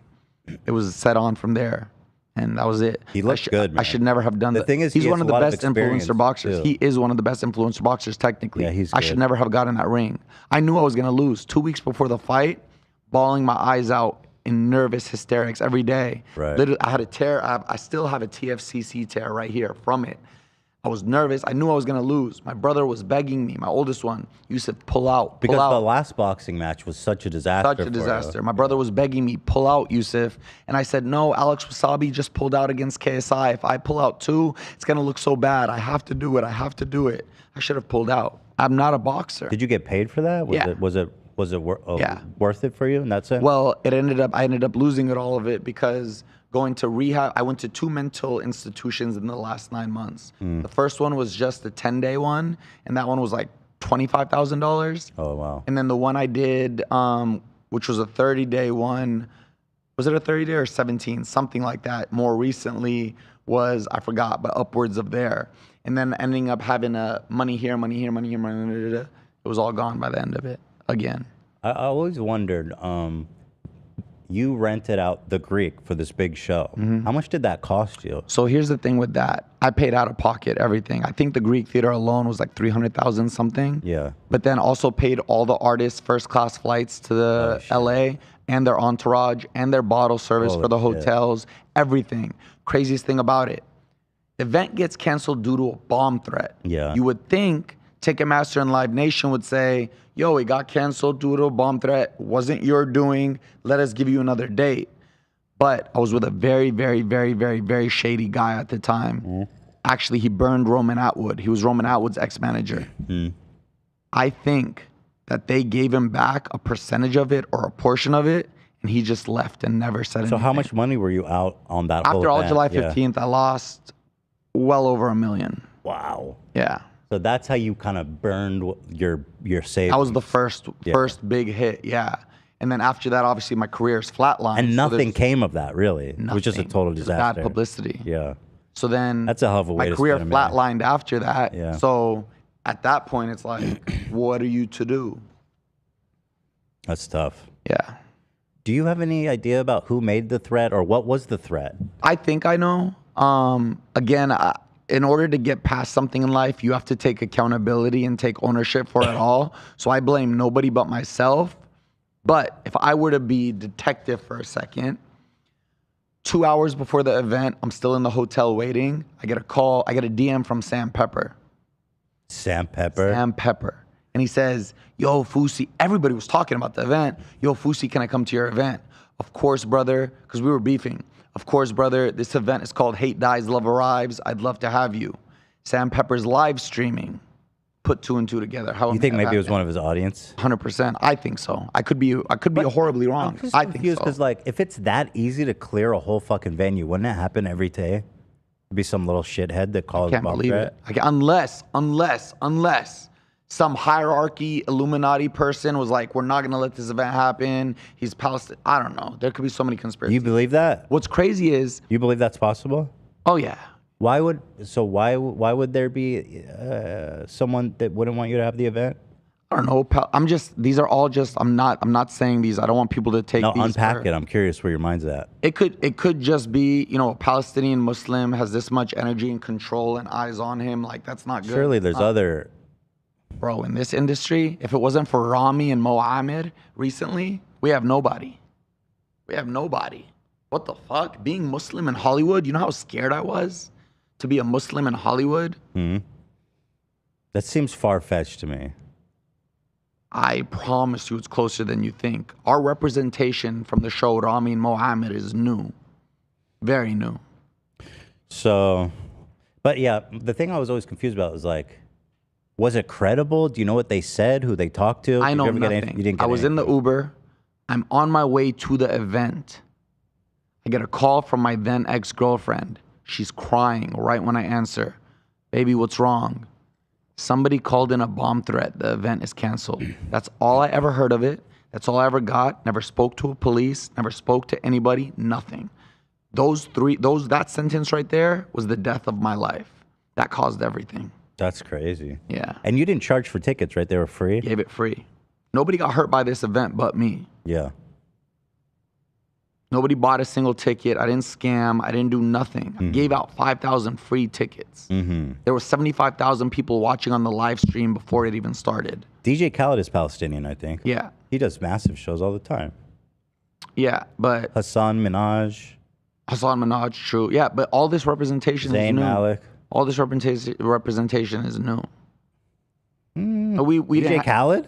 It was set on from there. And that was it. He looked good, man. I should never have done that. The thing is, he's he one has of the a lot of best influencer experience, boxers. too. He is one of the best influencer boxers, technically. Yeah, he's I should good. never have got in that ring. I knew I was going to lose. 2 weeks before the fight, bawling my eyes out in nervous hysterics every day. Right. Literally, I had a tear. I still have a TFCC tear right here from it. I was nervous. I knew I was going to lose. My brother was begging me, my oldest one, Yusuf, pull out, Because pull out. the last boxing match was such a disaster. Such a disaster. My brother was begging me, pull out, Yusuf. And I said, no, Alex Wasabi just pulled out against KSI. If I pull out too, it's going to look so bad. I have to do it. I have to do it. I should have pulled out. I'm not a boxer. Did you get paid for that? Yeah. Was it worth it for you? And that's it? Well, I ended up losing it, all of it, because going to rehab, I went to 2 mental institutions in the last 9 months. The first one was just a 10-day one, and that one was like $25,000. Oh, wow. And then the one I did, which was a 30-day one, was it a 30-day or 17? Something like that. More recently was, I forgot, but upwards of there. And then ending up having money here, money here, money here, money here. It was all gone by the end of it again. I always wondered, you rented out the Greek for this big show. How much did that cost you? So here's the thing with that. I paid out of pocket everything. I think the Greek theater alone was like 300,000 something. Yeah. But then also paid all the artists first class flights to the LA and their entourage and their bottle service for the hotels, everything. Craziest thing about it. Event gets canceled due to a bomb threat. Yeah. You would think Ticketmaster and Live Nation would say, yo, it got canceled due to a bomb threat. Wasn't your doing. Let us give you another date. But I was with a very, very, very, very, very shady guy at the time. Actually, he burned Roman Atwood. He was Roman Atwood's ex-manager. I think that they gave him back a percentage of it or a portion of it, and he just left and never said anything. So how much money were you out on that whole After all, event? July 15th, I lost well over $1 million. Wow. Yeah. So that's how you kind of burned your savings. That was the first big hit, yeah. And then after that, obviously, my career's flatlined. And so nothing came of that, really. It was just a total Just disaster. bad publicity. Yeah. So then That's a hell of a way my to career spend a million. flatlined after that. Yeah. So at that point, it's like, what are you to do? That's tough. Yeah. Do you have any idea about who made the threat or what was the threat? I think I know. Again, in order to get past something in life, you have to take accountability and take ownership for it all. So I blame nobody but myself. But if I were to be detective for a second, 2 hours before the event, I'm still in the hotel waiting. I get a call. I get a DM from Sam Pepper. Sam Pepper? Sam Pepper. And he says, yo, Fousey, everybody was talking about the event. Yo, Fousey, can I come to your event? Of course, brother, because we were beefing. Of course, brother, this event is called Hate Dies, Love Arrives. I'd love to have you. Sam Pepper's live streaming. Put 2 and 2 together. How You think maybe it was one of his audience? 100%. I think so. I could be horribly wrong. I'm just I think confused so. because, like, if it's that easy to clear a whole fucking venue, wouldn't it happen every day? It'd be some little shithead that calls Can't bomb believe threat. it. Unless some hierarchy Illuminati person was like, we're not gonna let this event happen. He's Palestinian. I don't know. There could be so many conspiracies. You believe that? What's crazy is You believe that's possible? Oh yeah. Why would would there be someone that wouldn't want you to have the event? I don't know. These are all just. I'm not saying these. I don't want people to take. No, these unpack it. I'm curious where your mind's at. It could just be, a Palestinian Muslim has this much energy and control and eyes on him. Like that's not good. Surely there's other. Bro, in this industry, if it wasn't for Rami and Mo Ahmed recently, we have nobody. We have nobody. What the fuck? Being Muslim in Hollywood, you know how scared I was to be a Muslim in Hollywood? That seems far-fetched to me. I promise you it's closer than you think. Our representation from the show Rami and Mo Ahmed is new. Very new. So, but yeah, the thing I was always confused about was like, was it credible? Do you know what they said, who they talked to? I Did know you ever get nothing. you didn't get I was in the Uber. I'm on my way to the event. I get a call from my then ex-girlfriend. She's crying right when I answer. Baby, what's wrong? Somebody called in a bomb threat. The event is canceled. That's all I ever heard of it. That's all I ever got. Never spoke to a police. Never spoke to anybody. Nothing. That sentence right there was the death of my life. That caused everything. That's crazy. Yeah. And you didn't charge for tickets, right? They were free? Gave it free. Nobody got hurt by this event but me. Yeah. Nobody bought a single ticket. I didn't scam. I didn't do nothing. I gave out 5,000 free tickets. There were 75,000 people watching on the live stream before it even started. DJ Khaled is Palestinian, I think. Yeah. He does massive shows all the time. Yeah, but... Hassan Minaj. Hassan Minaj, true. Yeah, but all this representation is Zayn new. Malik. All this representation is new. We DJ Khaled?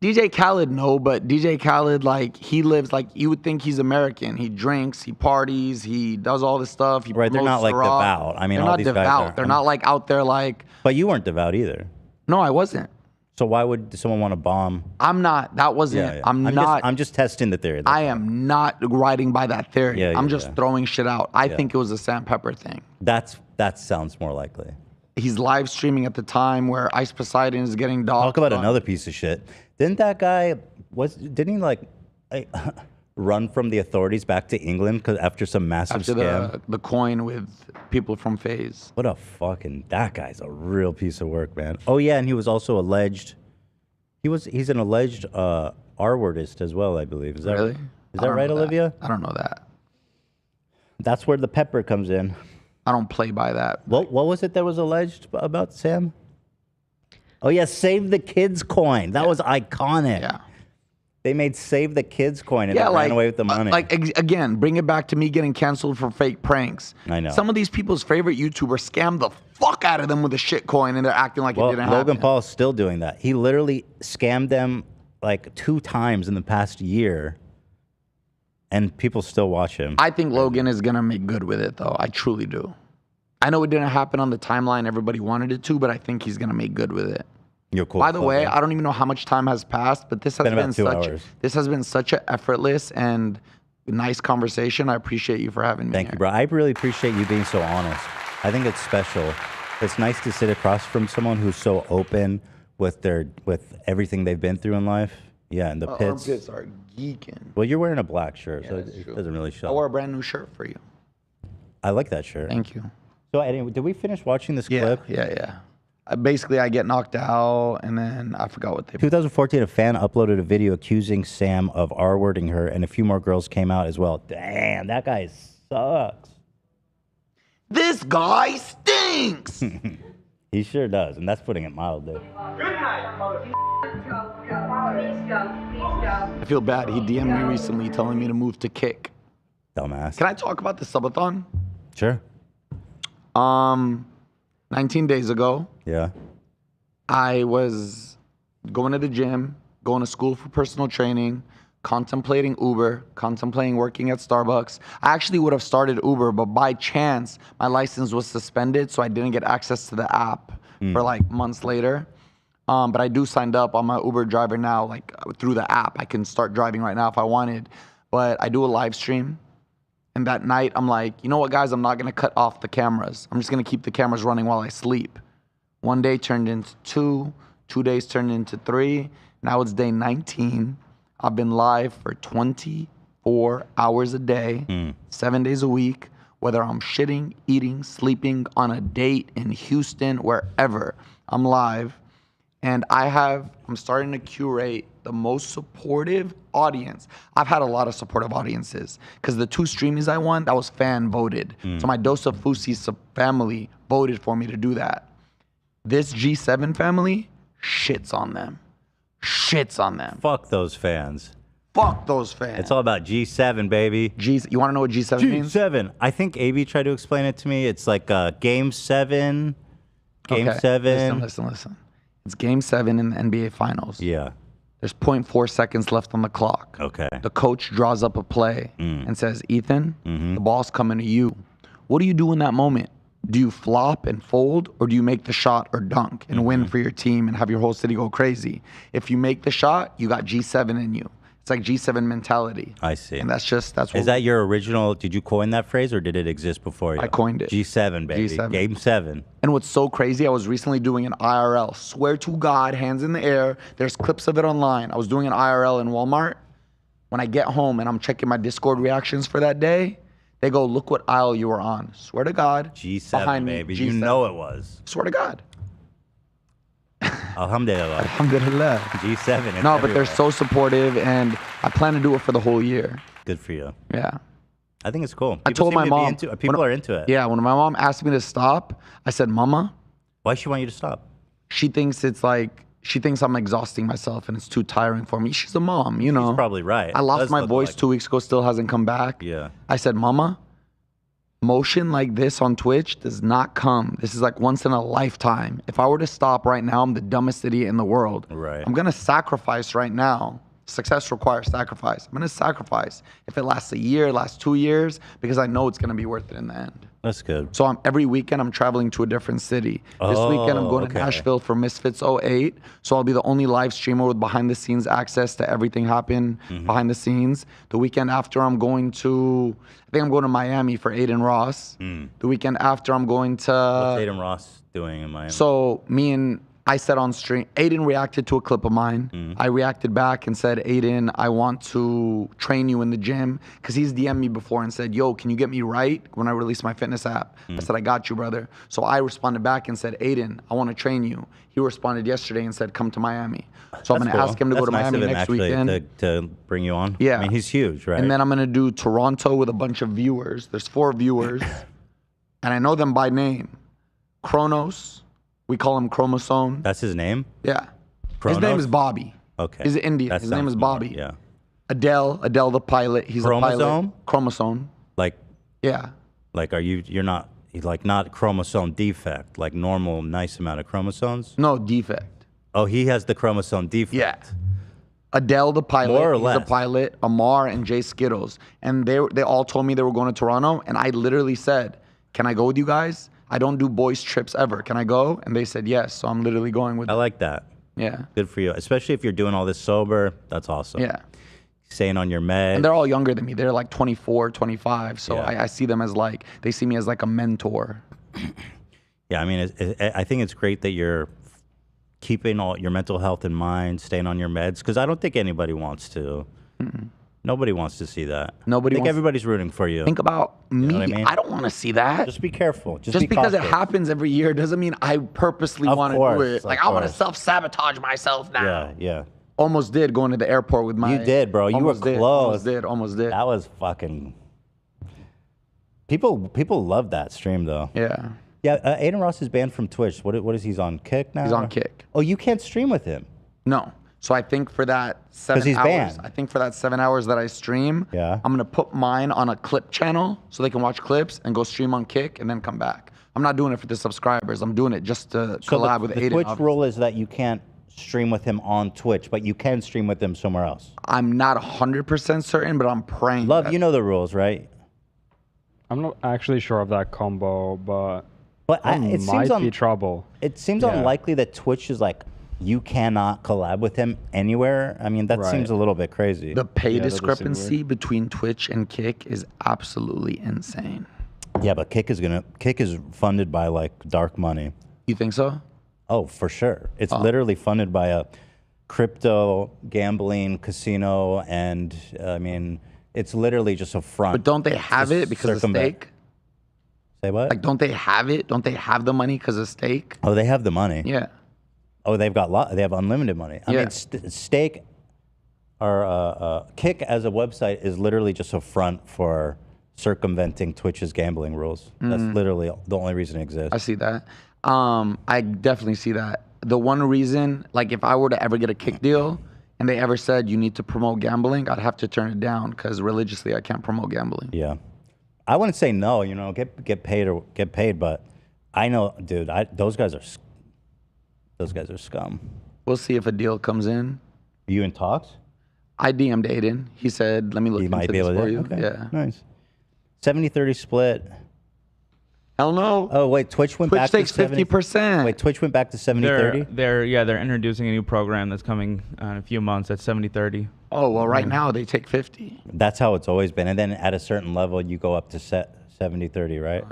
DJ Khaled, no, but DJ Khaled, like, he lives, like, you would think he's American. He drinks, he parties, he does all this stuff. He Right, they're not like devout. I mean, they're all not these devout. guys are. They're not like out there like. But you weren't devout either. No, I wasn't. So why would someone want to bomb? I'm not. That wasn't. Yeah, yeah. I'm not. I'm just testing the theory. I am not riding by that theory. Yeah, I'm yeah, just yeah. throwing shit out. I Yeah. think it was a Sam Pepper thing. That sounds more likely. He's live streaming at the time where Ice Poseidon is getting dogged. Talk about another piece of shit. Didn't that guy didn't he like run from the authorities back to England after some massive After scam? the coin with people from FaZe. What a fucking that guy's a real piece of work, man. Oh yeah, and he was also alleged. He's an alleged R-wordist as well, I believe. Is that Really? Is I that don't right, know that. Olivia? I don't know that. That's where the pepper comes in. I don't play by that. What was it that was alleged about Sam? Oh yeah, Save the Kids coin. That was iconic. Yeah. They made Save the Kids coin and they ran away with the money. Again, bring it back to me getting canceled for fake pranks. I know. Some of these people's favorite YouTubers scam the fuck out of them with a shit coin and they're acting like it didn't happen. Logan Paul is still doing that. He literally scammed them like 2 times in the past year, and people still watch him. I think Logan is gonna make good with it, though. I truly do. I know it didn't happen on the timeline everybody wanted it to, but I think he's gonna make good with it. You're cool. By the way, I don't even know how much time has passed, but this has been such an effortless and nice conversation. I appreciate you for having me. Thank you, bro. I really appreciate you being so honest. I think it's special. It's nice to sit across from someone who's so open with everything they've been through in life. Yeah, and the pits. Armpits are geeking. Well, you're wearing a black shirt, so it doesn't really show. I wore a brand new shirt for you. I like that shirt. Thank you. So, anyway, did we finish watching this clip? Yeah. Basically, I get knocked out, and then I forgot what they. 2014, a fan uploaded a video accusing Sam of R-wording her, and a few more girls came out as well. Damn, that guy sucks. This guy stinks. He sure does, and that's putting it mildly. I feel bad. He DM'd me recently telling me to move to Kick. Dumbass. Can I talk about the subathon? Sure. 19 days ago. Yeah. I was going to the gym, going to school for personal training, contemplating Uber, contemplating working at Starbucks. I actually would have started Uber, but by chance, my license was suspended, so I didn't get access to the app for like months later. But I do signed up on my Uber driver now, like through the app. I can start driving right now if I wanted. But I do a live stream. And that night, I'm like, you know what, guys? I'm not going to cut off the cameras. I'm just going to keep the cameras running while I sleep. One day turned into 2. 2 days turned into 3. Now it's day 19. I've been live for 24 hours a day, 7 days a week, whether I'm shitting, eating, sleeping, on a date in Houston, wherever. I'm live. And I'm starting to curate the most supportive audience. I've had a lot of supportive audiences because the 2 streamings I won, that was fan voted. So my Dose of Fousey family voted for me to do that. This G7 family shits on them. Shits on them. Fuck those fans. Fuck those fans. It's all about G7, baby. You want to know what G7 means? G7. I think AB tried to explain it to me. It's like Game 7. Game 7. Listen. It's Game 7 in the NBA Finals. Yeah. There's 0.4 seconds left on the clock. Okay. The coach draws up a play and says, Ethan, the ball's coming to you. What do you do in that moment? Do you flop and fold, or do you make the shot or dunk and win for your team and have your whole city go crazy? If you make the shot, you got G7 in you. It's like G7 mentality. I see. And that's what. Is that your original? Did you coin that phrase, or did it exist before you? I coined it. G7, baby. G7. Game 7. And what's so crazy, I was recently doing an IRL. Swear to God, hands in the air. There's clips of it online. I was doing an IRL in Walmart. When I get home and I'm checking my Discord reactions for that day, They go, look what aisle you were on. Swear to God. G7, behind me, baby. G7. You know it was. Swear to God. Alhamdulillah. Alhamdulillah. G7. It's No, but they're everywhere. so supportive, and I plan to do it for the whole year. Good for you. Yeah. I think it's cool. I told my mom. People are into it. Yeah, when my mom asked me to stop, I said, Mama. Why does she want you to stop? She thinks I'm exhausting myself and it's too tiring for me. She's a mom, you know. She's probably right. I lost Does my look voice like 2 weeks ago, still hasn't come back. Yeah. I said, Mama, motion like this on Twitch does not come. This is like once in a lifetime. If I were to stop right now, I'm the dumbest idiot in the world. Right. I'm going to sacrifice right now. Success requires sacrifice. I'm going to sacrifice if it lasts a year, lasts 2 years, because I know it's going to be worth it in the end. That's good. So every weekend I'm traveling to a different city. This weekend I'm going to Nashville for Misfits 08. So I'll be the only live streamer with behind the scenes access to everything happen behind the scenes. The weekend after I think I'm going to Miami for Aiden Ross. The weekend after I'm going to... What's Aiden Ross doing in Miami? So I said on stream, Aiden reacted to a clip of mine. I reacted back and said, Aiden, I want to train you in the gym. Because he's DM'd me before and said, yo, can you get me right when I release my fitness app? I said, I got you, brother. So I responded back and said, Aiden, I want to train you. He responded yesterday and said, come to Miami. So I'm going to ask him to go to Miami next weekend. To bring you on? Yeah. I mean, he's huge, right? And then I'm going to do Toronto with a bunch of viewers. There's 4 viewers. And I know them by name. Kronos. We call him Chromosome. That's his name? Yeah. Kronos? His name is Bobby. Okay. He's Indian. That His name sounds is more, Bobby. Yeah. Adele the pilot. He's a pilot. Chromosome. Like. Yeah. Like, you're not chromosome defect, like normal, nice amount of chromosomes? No, defect. Oh, he has the chromosome defect. Yeah. Adele the pilot. More or he's less. the pilot. Amar and Jay Skittles. And they all told me they were going to Toronto. And I literally said, can I go with you guys? I don't do boys trips ever. Can I go? And they said yes. So I'm literally going with them. I like that. Yeah. Good for you. Especially if you're doing all this sober. That's awesome. Yeah. Staying on your meds. And they're all younger than me. They're like 24, 25. So Yeah. I see them as they see me as like a mentor. Yeah, I mean, I think it's great that you're keeping all your mental health in mind, staying on your meds, because I don't think anybody wants to. Nobody wants to see that. I think everybody's rooting for you. Think about me. You know what I mean? I don't want to see that. Just be careful. Just be because it cautious. happens every year doesn't mean I purposely want to do it. Like, I want to self-sabotage myself now. Yeah, yeah. Almost did going to the airport with my... You did, bro. You were close. Almost did. That was fucking... People love that stream, though. Yeah. Yeah, Aiden Ross is banned from Twitch. What is he's on Kick now? He's on Kick. Oh, you can't stream with him? No. So I think for that 7 hours... he's banned. I think for that 7 hours that I stream, yeah. I'm going to put mine on a clip channel so they can watch clips and go stream on Kick and then come back. I'm not doing it for the subscribers. I'm doing it just to collab with Aiden. The Twitch rule is that you can't stream with him on Twitch, but you can stream with him somewhere else. I'm not 100% certain, but I'm praying. Love, you know the rules, right? I'm not actually sure of that combo, but it might be trouble. It seems unlikely that Twitch is like, you cannot collab with him anywhere. I mean, that seems a little bit crazy. The pay discrepancy between Twitch and Kick is absolutely insane. Yeah, but Kick is funded by like dark money. You think so? Oh, for sure. It's literally funded by a crypto gambling casino, and I mean, it's literally just a front. But don't they have it because of stake? Say what? Like, don't they have it? Don't they have the money because of stake? Oh, they have the money. Yeah. Oh, they have unlimited money. I mean, stake or Kick as a website is literally just a front for circumventing Twitch's gambling rules. That's literally the only reason it exists. I see that. I definitely see that. The one reason, like if I were to ever get a Kick deal and they ever said you need to promote gambling, I'd have to turn it down because religiously I can't promote gambling. Yeah. I wouldn't say no, you know, get paid, but I know, dude, those guys are scum. We'll see if a deal comes in. Are you in talks? I DM'd Aiden. He said, let me look into this for you. Okay. Yeah. Nice. 70-30 split. Hell no. Oh, wait, Twitch back takes to 50%. Wait, Twitch went back to 70-30? They're introducing a new program that's coming in a few months at 70-30. Oh, well, right now they take 50. That's how it's always been. And then at a certain level, you go up to 70-30, right?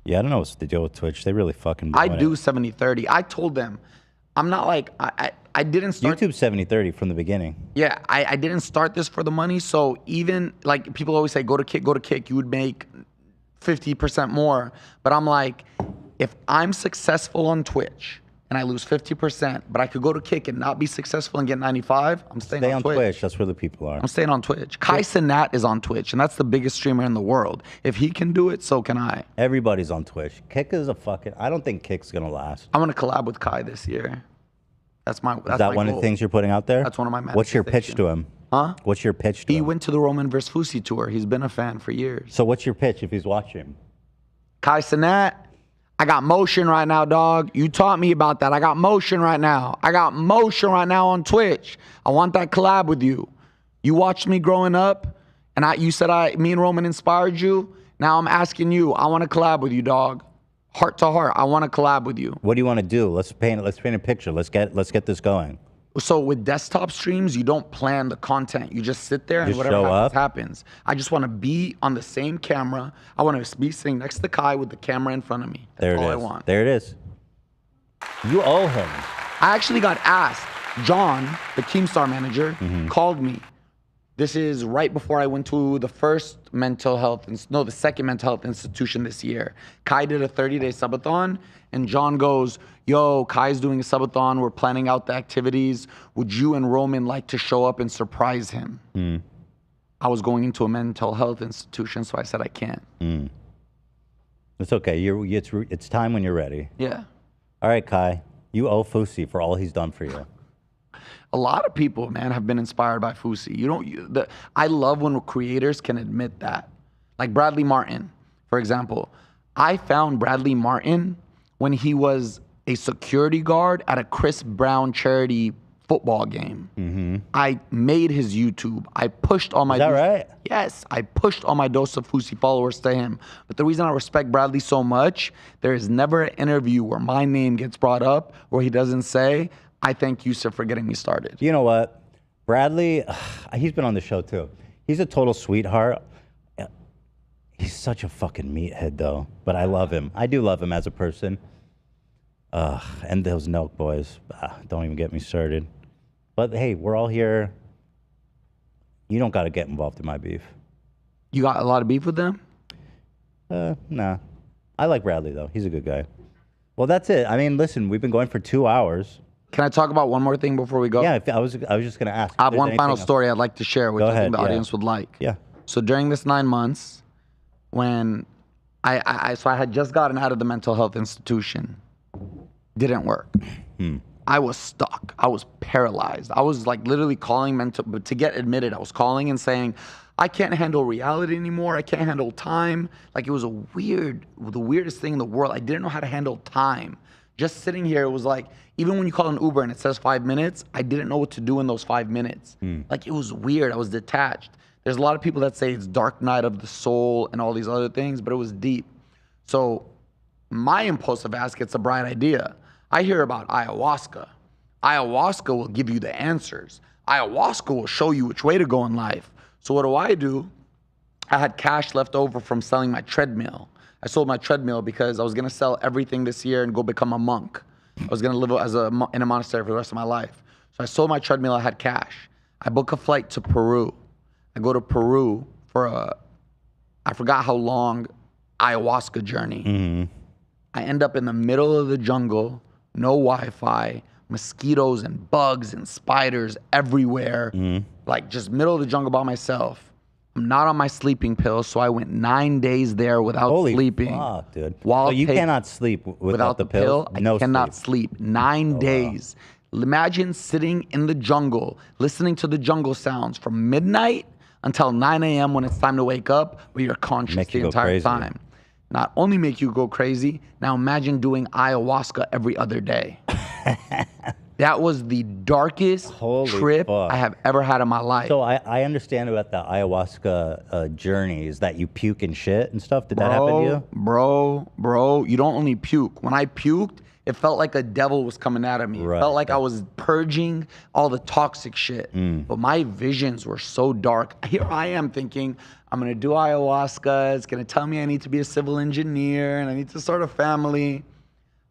Yeah, I don't know what's the deal with Twitch. They really fucking I do 70-30. I told them, I'm not like, I didn't start. YouTube 70-30 from the beginning. Yeah, I didn't start this for the money. So even like people always say, go to kick, you would make 50% more. But I'm like, if I'm successful on Twitch and I lose 50%, but I could go to kick and not be successful and get 95, I'm staying on Twitch. That's where the people are. I'm staying on Twitch. Kai Cenat is on Twitch, and that's the biggest streamer in the world. If he can do it, so can I. Everybody's on Twitch. Kick is a fucking... I don't think Kick's going to last. I'm going to collab with Kai this year. That's my Is that one of the things you're putting out there? That's one of my What's your pitch to him? Huh? What's your pitch to him? He went to the Roman vs. Fousey tour. He's been a fan for years. So what's your pitch if he's watching? Kai Cenat, I got motion right now, dog. You taught me about that. I got motion right now. I got motion right now on Twitch. I want that collab with you. You watched me growing up, and you said me and Roman inspired you. Now I'm asking you. I want to collab with you, dog. Heart to heart, I want to collab with you. What do you want to do? Let's paint a picture. Let's get this going. So with desktop streams, you don't plan the content. You just sit there and whatever happens. I just want to be on the same camera. I want to be sitting next to Kai with the camera in front of me. That's all I want. There it is. You owe him. I actually got asked. John, the Keemstar manager, called me. This is right before I went to the second mental health institution this year. Kai did a 30-day subathon, and John goes, yo, Kai's doing a subathon. We're planning out the activities. Would you and Roman like to show up and surprise him? I was going into a mental health institution, so I said I can't. It's okay. It's time when you're ready. Yeah. All right, Kai. You owe Fousey for all he's done for you. A lot of people, man, have been inspired by Fousey. I love when creators can admit that. Like Bradley Martin, for example. I found Bradley Martin when he was a security guard at a Chris Brown charity football game. I made his YouTube. I pushed all my... Is that right? Yes, I pushed all my Dose of Fousey followers to him. But the reason I respect Bradley so much, there is never an interview where my name gets brought up where he doesn't say, I thank Yusuf for getting me started. You know what? Bradley, he's been on the show too. He's a total sweetheart. He's such a fucking meathead though, but I love him. I do love him as a person. And those Nelk boys, don't even get me started. But hey, we're all here. You don't got to get involved in my beef. You got a lot of beef with them? Nah. I like Bradley though. He's a good guy. Well, that's it. I mean, listen, we've been going for 2 hours. Can I talk about one more thing before we go? Yeah, I was just going to ask. I have one final story I'd like to share, which I think the audience would like. Yeah. So during this 9 months, when I had just gotten out of the mental health institution, didn't work. I was stuck. I was paralyzed. I was like literally calling but to get admitted, I was calling and saying, I can't handle reality anymore. I can't handle time. Like it was the weirdest thing in the world. I didn't know how to handle time. Just sitting here, it was like, even when you call an Uber and it says 5 minutes, I didn't know what to do in those 5 minutes. Like it was weird. I was detached. There's a lot of people that say it's dark night of the soul and all these other things, but it was deep. So my impulsive ass gets a bright idea. I hear about ayahuasca. Ayahuasca will give you the answers. Ayahuasca will show you which way to go in life. So what do? I had cash left over from selling my treadmill. I sold my treadmill because I was gonna sell everything this year and go become a monk. I was gonna live in a monastery for the rest of my life. So I sold my treadmill, I had cash. I book a flight to Peru. I go to Peru for I forgot how long, ayahuasca journey. I end up in the middle of the jungle, no Wi-Fi, mosquitoes and bugs and spiders everywhere. Like just middle of the jungle by myself. I'm not on my sleeping pills, so I went 9 days there without sleeping. Holy fuck, dude. So you cannot sleep without the pill? I cannot sleep. 9 days. Imagine sitting in the jungle, listening to the jungle sounds from midnight until 9 a.m. when it's time to wake up, but you're conscious the entire time. Not only make you go crazy, now imagine doing ayahuasca every other day. That was the darkest trip I have ever had in my life. So I understand about the ayahuasca journey is that you puke and shit and stuff. Did that happen to you? Bro, you don't only puke. When I puked, it felt like a devil was coming out of me. It felt like I was purging all the toxic shit. But my visions were so dark. Here I am thinking, I'm gonna do ayahuasca. It's gonna tell me I need to be a civil engineer and I need to start a family.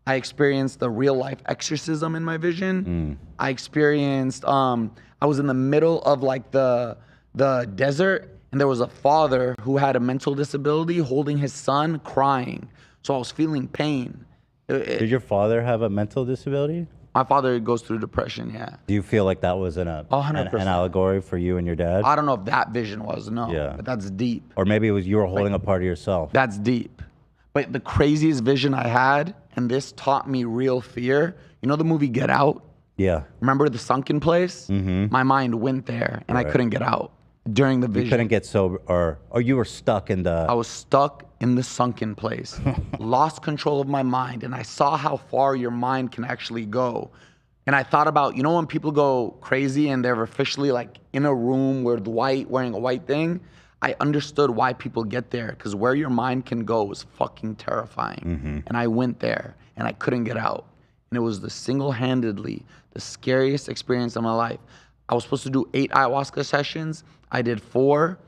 I experienced a real life exorcism in my vision. I experienced, I was in the middle of like the desert, and there was a father who had a mental disability holding his son crying. So I was feeling pain. Did your father have a mental disability? My father goes through depression, yeah. Do you feel like that was an 100%. allegory for you and your dad? I don't know if that vision was, no. Yeah. But that's deep. Or maybe it was you were holding a part of yourself. That's deep. But the craziest vision I had, and this taught me real fear, you know the movie Get Out? Yeah. Remember the sunken place? My mind went there, and I couldn't get out during the vision. You couldn't get sober, or you were stuck in the... I was stuck in the sunken place, lost control of my mind, and I saw how far your mind can actually go. And I thought about, you know when people go crazy and they're officially like in a room with white, wearing a white thing? I understood why people get there, because where your mind can go is fucking terrifying. And I went there, and I couldn't get out. And it was single-handedly the scariest experience of my life. I was supposed to do 8 ayahuasca sessions. I did 4.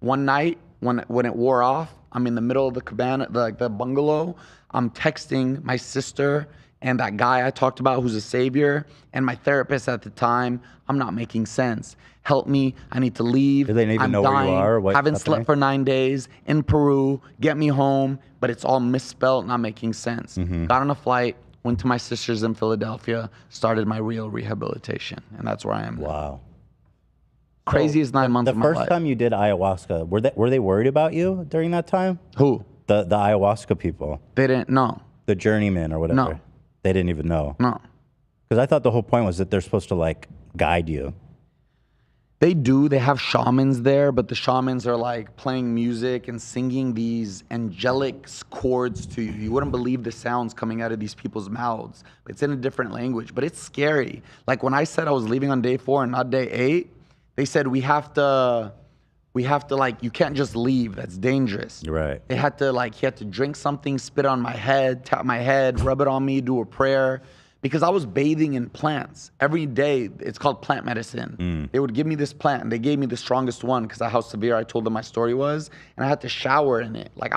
One night, when it wore off, I'm in the middle of the cabana, the bungalow. I'm texting my sister and that guy I talked about who's a savior, and my therapist at the time. I'm not making sense. Help me. I need to leave. Do they even I'm know dying. where you are? What's Haven't happening? slept for 9 days in Peru. Get me home. But it's all misspelled, not making sense. Got on a flight, went to my sister's in Philadelphia, started my real rehabilitation. And that's where I am now. Wow. Craziest 9 months of my life. The first time you did ayahuasca, were they worried about you during that time? Who? The ayahuasca people. They didn't know. The journeyman or whatever. No. They didn't even know. No. Because I thought the whole point was that they're supposed to like guide you. They do. They have shamans there, but the shamans are like playing music and singing these angelic chords to you. You wouldn't believe the sounds coming out of these people's mouths. It's in a different language, but it's scary. Like when I said I was leaving on day 4 and not day 8, they said we have to like, you can't just leave. That's dangerous. Right. They had to like, he had to drink something, spit on my head, tap my head, rub it on me, do a prayer. Because I was bathing in plants every day. It's called plant medicine. They would give me this plant, and they gave me the strongest one because of how severe I told them my story was, and I had to shower in it. Like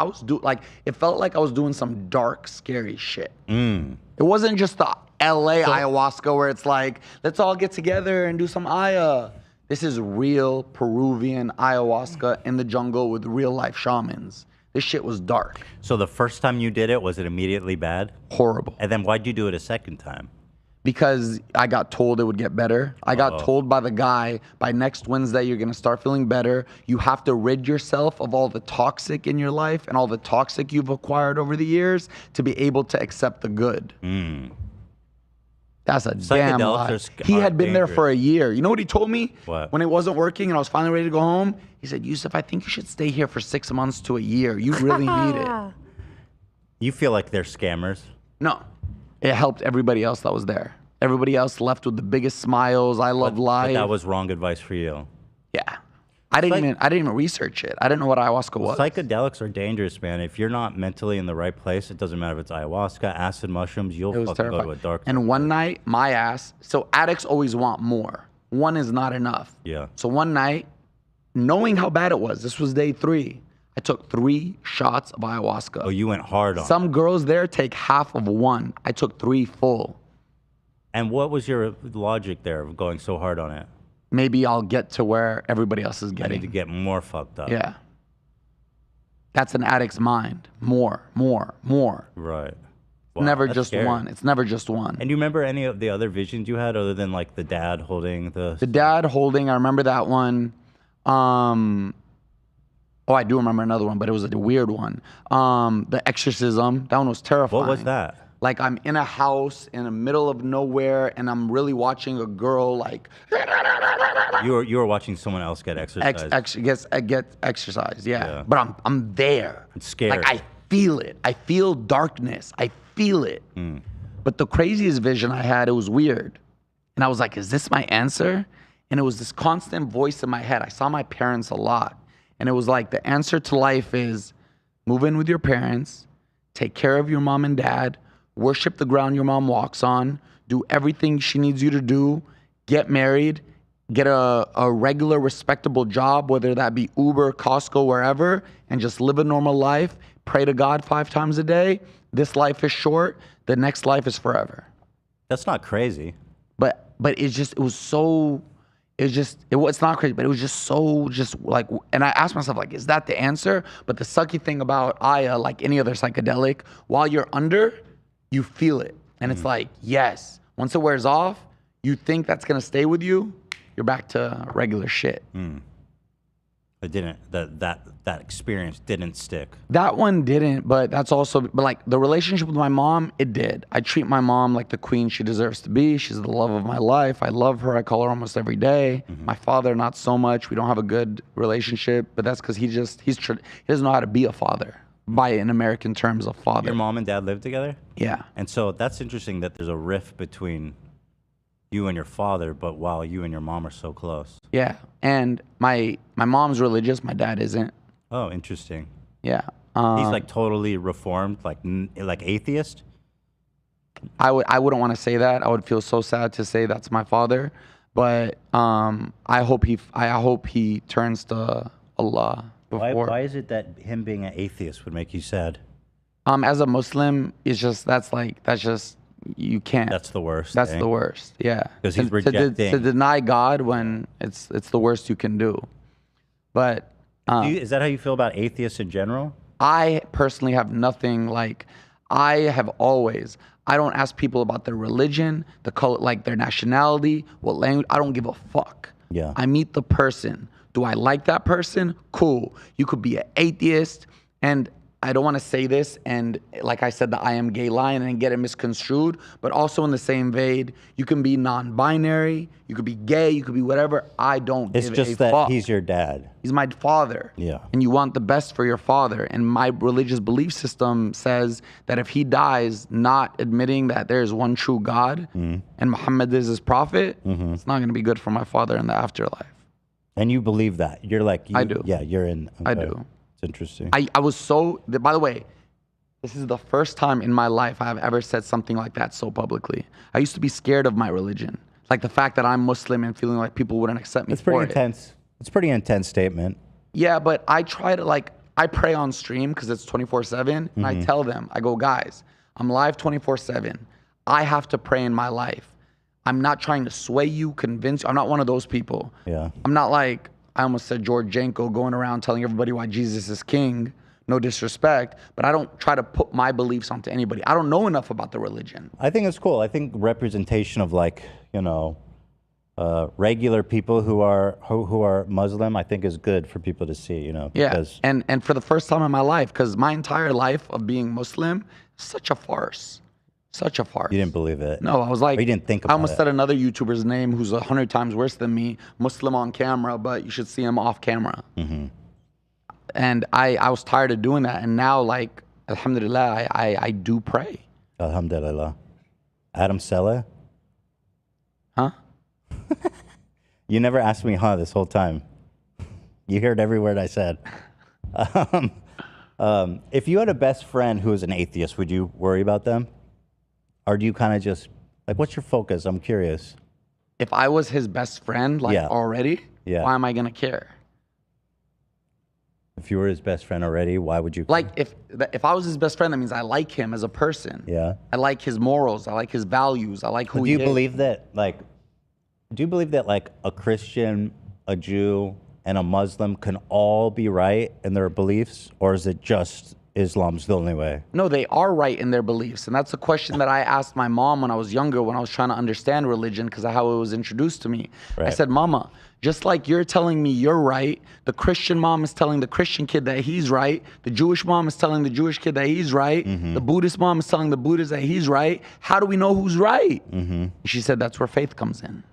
it felt like I was doing some dark, scary shit. It wasn't just the LA ayahuasca where it's like, let's all get together and do some aya. This is real Peruvian ayahuasca in the jungle with real life shamans. This shit was dark. So the first time you did it, was it immediately bad? Horrible. And then why'd you do it a second time? Because I got told it would get better. I got told by the guy, by next Wednesday, you're gonna start feeling better. You have to rid yourself of all the toxic in your life and all the toxic you've acquired over the years to be able to accept the good. That's a damn lie. He had been there for a year. You know what he told me? What? When it wasn't working and I was finally ready to go home, he said, Yusuf, I think you should stay here for 6 months to a year. You really need it. You feel like they're scammers? No. It helped everybody else that was there. Everybody else left with the biggest smiles. I love life. But that was wrong advice for you. Yeah. I didn't even research it. I didn't know what ayahuasca was. Psychedelics are dangerous, man. If you're not mentally in the right place, it doesn't matter if it's ayahuasca, acid mushrooms, you'll fucking go to a dark. And one night, my ass, so addicts always want more. One is not enough. Yeah. So one night, knowing how bad it was, this was day 3, I took 3 shots of ayahuasca. Oh, you went hard on it. Some girls there take half of 1. I took 3 full. And what was your logic there of going so hard on it? Maybe I'll get to where everybody else is getting. I need to get more fucked up. Yeah. That's an addict's mind. More. Right. Wow, never just scary. One. It's never just one. And do you remember any of the other visions you had other than like the dad holding the... The dad holding, I remember that one. Oh, I do remember another one, but it was a weird one. The exorcism, that one was terrifying. What was that? Like I'm in a house in the middle of nowhere and I'm really watching a girl like... You were watching someone else get exercised. Get exercised, yeah. But I'm there. It's scary. Like I feel it. I feel darkness. I feel it. But the craziest vision I had, it was weird. And I was like, is this my answer? And it was this constant voice in my head. I saw my parents a lot. And it was like, the answer to life is move in with your parents, take care of your mom and dad, worship the ground your mom walks on, do everything she needs you to do, get married, get a regular, respectable job, whether that be Uber, Costco, wherever, and just live a normal life, pray to God 5 times a day, this life is short, the next life is forever. That's not crazy. But it's not crazy, but it was just so like, and I asked myself, like, is that the answer? But the sucky thing about Aya, like any other psychedelic, while you're under, you feel it. And it's like, yes, once it wears off, you think that's gonna stay with you, you're back to regular shit. It didn't, that experience didn't stick. That one didn't, but that's also, but like the relationship with my mom, it did. I treat my mom like the queen she deserves to be. She's the love of my life. I love her. I call her almost every day. My father, not so much. We don't have a good relationship, but that's because he doesn't know how to be a father by in American terms of father. Your mom and dad live together? Yeah. And so that's interesting that there's a rift between you and your father, but while you and your mom are so close. Yeah, and my mom's religious, my dad isn't. Oh, interesting. Yeah. He's like totally reformed, like atheist? I wouldn't want to say that. I would feel so sad to say that's my father, but I hope he turns to Allah before. Why is it that him being an atheist would make you sad? As a Muslim, that's just you can't. That's the worst. That's the worst. Yeah. Because he's rejecting. To deny God when it's the worst you can do. But is that how you feel about atheists in general? I personally have nothing like. I don't ask people about their religion, the color, like their nationality, what language. I don't give a fuck. Yeah. I meet the person. Do I like that person? Cool. You could be an atheist, and I don't want to say this, and like I said, the I am gay line and get it misconstrued, but also in the same vein, you can be non-binary, you could be gay, you could be whatever. I don't give a fuck. It's just that he's your dad. He's my father. Yeah. And you want the best for your father. And my religious belief system says that if he dies not admitting that there is one true God and Muhammad is his prophet, it's not going to be good for my father in the afterlife. And you believe that? You're like, I do. Yeah, you're in. Okay. I do. It's interesting. I was so, by the way, this is the first time in my life I've ever said something like that so publicly. I used to be scared of my religion. Like the fact that I'm Muslim and feeling like people wouldn't accept me It's pretty for intense. It's a pretty intense statement. Yeah, but I try to I pray on stream because it's 24/7 and I tell them, I go, guys, I'm live 24/7. I have to pray in my life. I'm not trying to sway you, convince you. I'm not one of those people. Yeah. I'm not like, I almost said George Janko going around telling everybody why Jesus is king. No disrespect, but I don't try to put my beliefs onto anybody. I don't know enough about the religion. I think it's cool. I think representation of regular people who are Muslim, I think is good for people to see, Yeah, and for the first time in my life, because my entire life of being Muslim, such a farce. Such a farce. You didn't believe it? No, I was like, or you didn't think about it. I almost said another YouTuber's name who's 100 times worse than me, Muslim on camera, but you should see him off camera. And I was tired of doing that. And now, like, alhamdulillah, I do pray. Alhamdulillah. Adam Sella? Huh? You never asked me this whole time. You heard every word I said. If you had a best friend who was an atheist, would you worry about them? Or do you kind of just, like, what's your focus? I'm curious. If I was his best friend, already, why am I going to care? If you were his best friend already, why would you care? Like, if I was his best friend, that means I like him as a person. Yeah. I like his morals. I like his values. I like who he is. Do you believe that, like, a Christian, a Jew, and a Muslim can all be right in their beliefs? Or is it just Islam's the only way? No, they are right in their beliefs. And that's a question that I asked my mom when I was younger, when I was trying to understand religion, because of how it was introduced to me. Right. I said, Mama, just like you're telling me you're right, the Christian mom is telling the Christian kid that he's right, the Jewish mom is telling the Jewish kid that he's right, the Buddhist mom is telling the Buddhist that he's right. How do we know who's right? She said, that's where faith comes in.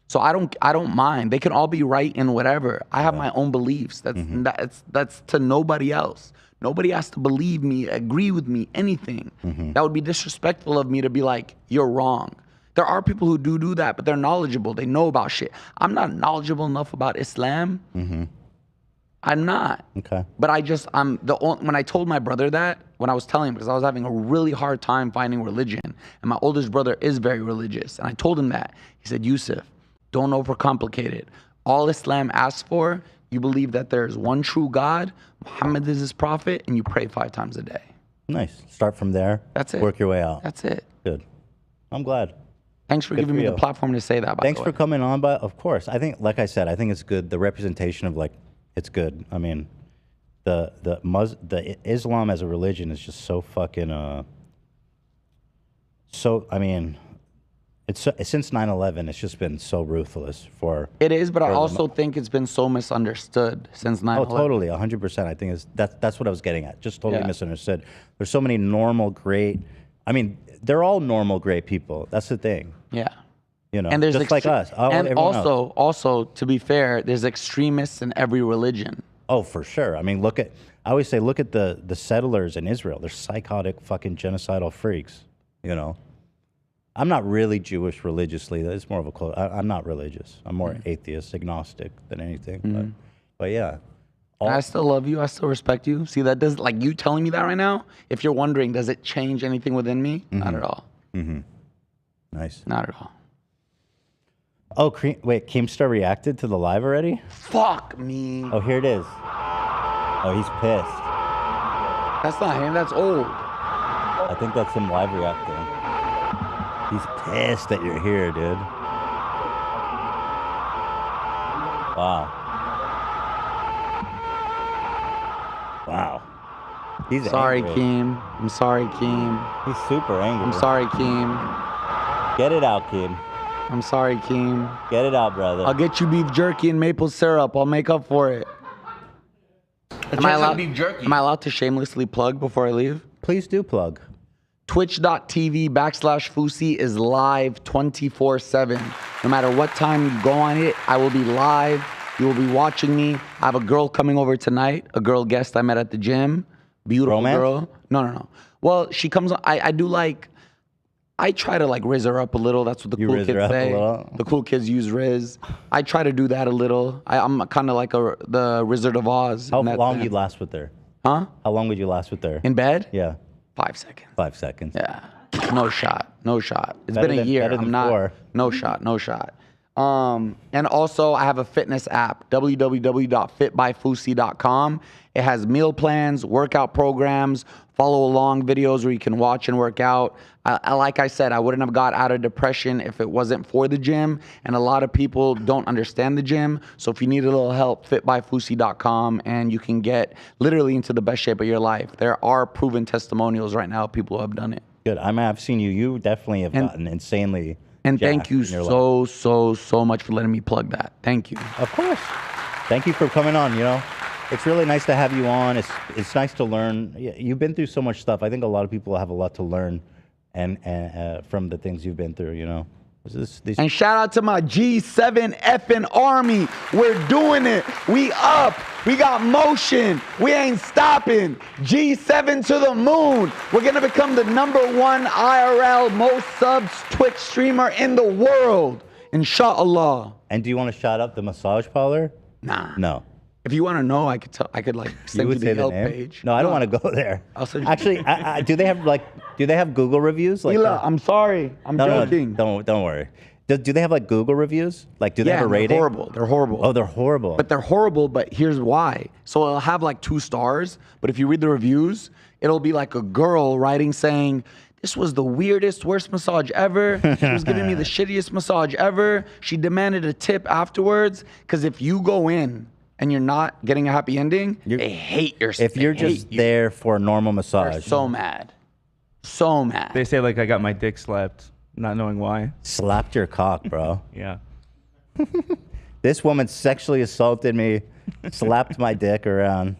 So I don't mind. They can all be right in whatever. I have my own beliefs. That's to nobody else. Nobody has to believe me, agree with me, anything. That would be disrespectful of me to be like, you're wrong. There are people who do that, but they're knowledgeable. They know about shit. I'm not knowledgeable enough about Islam. I'm not. Okay. But when I told my brother that, when I was telling him, because I was having a really hard time finding religion, and my oldest brother is very religious, and I told him that, he said, Yusuf, don't overcomplicate it. All Islam asks for, you believe that there's one true God, Muhammad is his prophet, and you pray 5 times a day. Nice. Start from there. That's it. Work your way out. That's it. Good. I'm glad. Thanks for giving me the platform to say that. Thanks for coming on, but of course, I think, like I said, I think it's good. The representation of it's good. I mean, the Islam as a religion is just so fucking I mean, it's since 9/11, it's just been so ruthless for. It is, but I also think it's been so misunderstood since 9/11. Oh, totally, 100%. I think that's what I was getting at. Just totally misunderstood. There's so many normal, great. I mean, they're all normal, great people. That's the thing. Yeah. You know, and there's just like us. And also, to be fair, there's extremists in every religion. Oh, for sure. I mean, I always say, look at the settlers in Israel. They're psychotic, fucking genocidal freaks. You know, I'm not really Jewish religiously. It's more of a close. I'm not religious. I'm more atheist, agnostic than anything. But yeah. I still love you. I still respect you. See, that does, like, you telling me that right now, if you're wondering, does it change anything within me? Not at all. Nice. Not at all. Oh, wait, Keemstar reacted to the live already? Fuck me. Oh, here it is. Oh, he's pissed. That's not him. That's old. I think that's him live reacting. He's pissed that you're here, dude. Wow. Wow. He's sorry, angry. Keem. I'm sorry, Keem. He's super angry. I'm sorry, Keem. Get it out, Keem. I'm sorry, Keem. Get it out, brother. I'll get you beef jerky and maple syrup. I'll make up for it. Am I allowed to shamelessly plug before I leave? Please do plug. Twitch.tv/Fousey is live 24/7. No matter what time you go on it, I will be live. You will be watching me. I have a girl coming over tonight, a girl guest I met at the gym. Beautiful girl. No. Well, she comes on. I try to like riz her up a little. That's what the cool kids say. The cool kids use riz. I try to do that a little. I'm kind of like the Wizard of Oz. How long would you last with her? Huh? How long would you last with her? In bed? Yeah. 5 seconds. 5 seconds. Yeah. No shot. No shot. It's Better been a year. I'm not. 4. No shot. No shot. And also I have a fitness app, www.fitbyfousey.com. It has meal plans, workout programs, follow along videos where you can watch and work out. Like I said, I wouldn't have got out of depression if it wasn't for the gym. And a lot of people don't understand the gym. So if you need a little help, fitbyfousey.com, and you can get literally into the best shape of your life. There are proven testimonials right now of people who have done it. Good. I've seen you. You definitely have gotten insanely. And thank you so much for letting me plug that. Thank you. Of course. Thank you for coming on. You know, it's really nice to have you on. It's nice to learn. You've been through so much stuff. I think a lot of people have a lot to learn, and from the things you've been through. You know. And shout out to my G7 effing army. We're doing it. We up. We got motion. We ain't stopping. G7 to the moon. We're going to become the #1 IRL most subs Twitch streamer in the world. Inshallah. And do you want to shout out the massage parlor? Nah. No. If you want to know, I could like send you the Yelp page. No, I don't want to go there. I'll send you. Actually, do they have Google reviews? Like Hila, I'm sorry. I'm joking. No, don't worry. Do they have like Google reviews? Like, do they have a rating? They're horrible. They're horrible. Oh, they're horrible. But they're horrible. But here's why. So it'll have like 2 stars. But if you read the reviews, it'll be like a girl writing saying, "This was the weirdest, worst massage ever. She was giving me the shittiest massage ever. She demanded a tip afterwards." Because if you go in and you're not getting a happy ending, they hate your stuff. If you're just there for a normal massage. They're so mad. So mad. They say like I got my dick slapped, not knowing why. Slapped your cock, bro. Yeah. This woman sexually assaulted me, slapped my dick around.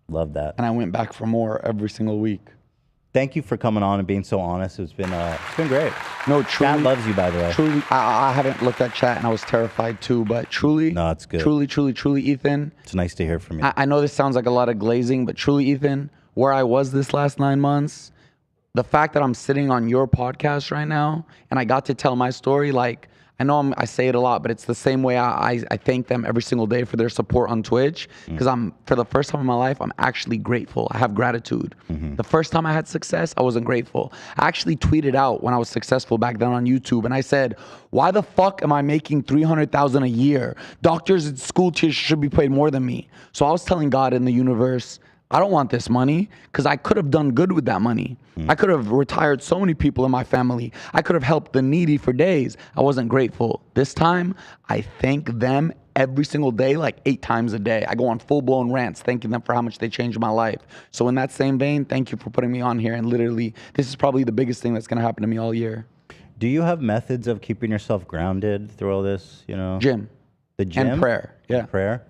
Love that. And I went back for more every single week. Thank you for coming on and being so honest. It's been great. No, truly. Chat loves you, by the way. Truly, I haven't looked at chat and I was terrified too, but truly. No, it's good. Truly, Ethan. It's nice to hear from you. I know this sounds like a lot of glazing, but truly, Ethan, where I was this last 9 months, the fact that I'm sitting on your podcast right now and I got to tell my story, like, I know I say it a lot, but it's the same way I thank them every single day for their support on Twitch, because for the first time in my life, I'm actually grateful. I have gratitude. The first time I had success, I wasn't grateful. I actually tweeted out when I was successful back then on YouTube, and I said, why the fuck am I making $300,000 a year? Doctors and school teachers should be paid more than me. So I was telling God in the universe, I don't want this money because I could have done good with that money. I could have retired so many people in my family. I could have helped the needy for days. I wasn't grateful. This time, I thank them every single day, like 8 times a day. I go on full-blown rants thanking them for how much they changed my life. So in that same vein, thank you for putting me on here. And literally, this is probably the biggest thing that's going to happen to me all year. Do you have methods of keeping yourself grounded through all this, you know? Gym. The gym? And prayer, yeah. Prayer?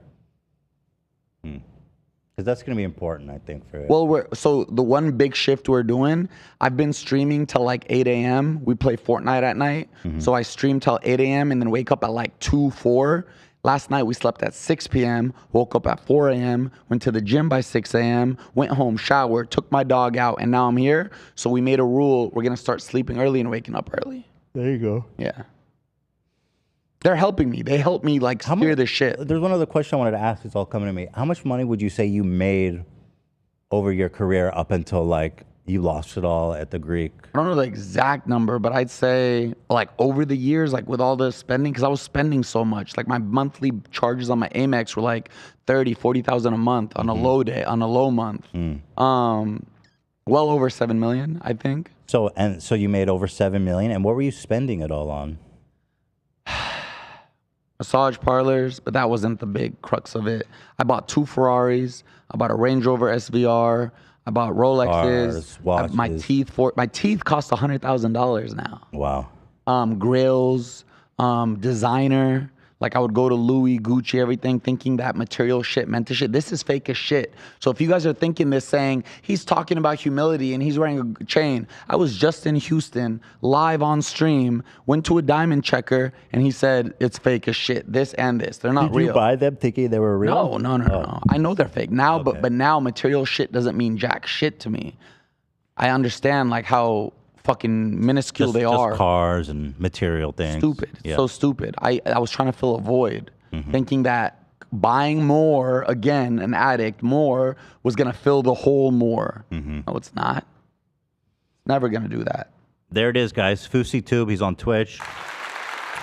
Because that's going to be important, I think, for it. Well, so the one big shift we're doing, I've been streaming till like 8 a.m. We play Fortnite at night. So I stream till 8 a.m. and then wake up at like 2, 4. Last night we slept at 6 p.m., woke up at 4 a.m., went to the gym by 6 a.m., went home, showered, took my dog out, and now I'm here. So we made a rule. We're going to start sleeping early and waking up early. There you go. Yeah. They're helping me. They help me like steer the shit. There's one other question I wanted to ask. It's all coming to me. How much money would you say you made over your career up until like you lost it all at the Greek? I don't know the exact number, but I'd say like over the years, like with all the spending, because I was spending so much. Like my monthly charges on my Amex were like 30, 40,000 a month on a low day, on a low month. Well over 7 million, I think. So you made over 7 million, and what were you spending it all on? Massage parlors, but that wasn't the big crux of it. I bought 2 Ferraris. I bought a Range Rover SVR. I bought Rolexes. Cars, my teeth cost $100,000 now. Wow. Grills, designer. Like I would go to Louis, Gucci, everything, thinking that material shit meant to shit. This is fake as shit. So if you guys are thinking this, saying he's talking about humility and he's wearing a chain, I was just in Houston, live on stream, went to a diamond checker, and he said it's fake as shit. This and this, they're not real. Did you buy them thinking they were real? No. I know they're fake now, but now material shit doesn't mean jack shit to me. I understand like how fucking minuscule they are. Just cars and material things. Stupid. Yeah. So stupid. I was trying to fill a void, thinking that buying more, again, an addict, more, was going to fill the hole more. No, it's not. Never going to do that. There it is, guys. Fouseytube. He's on Twitch.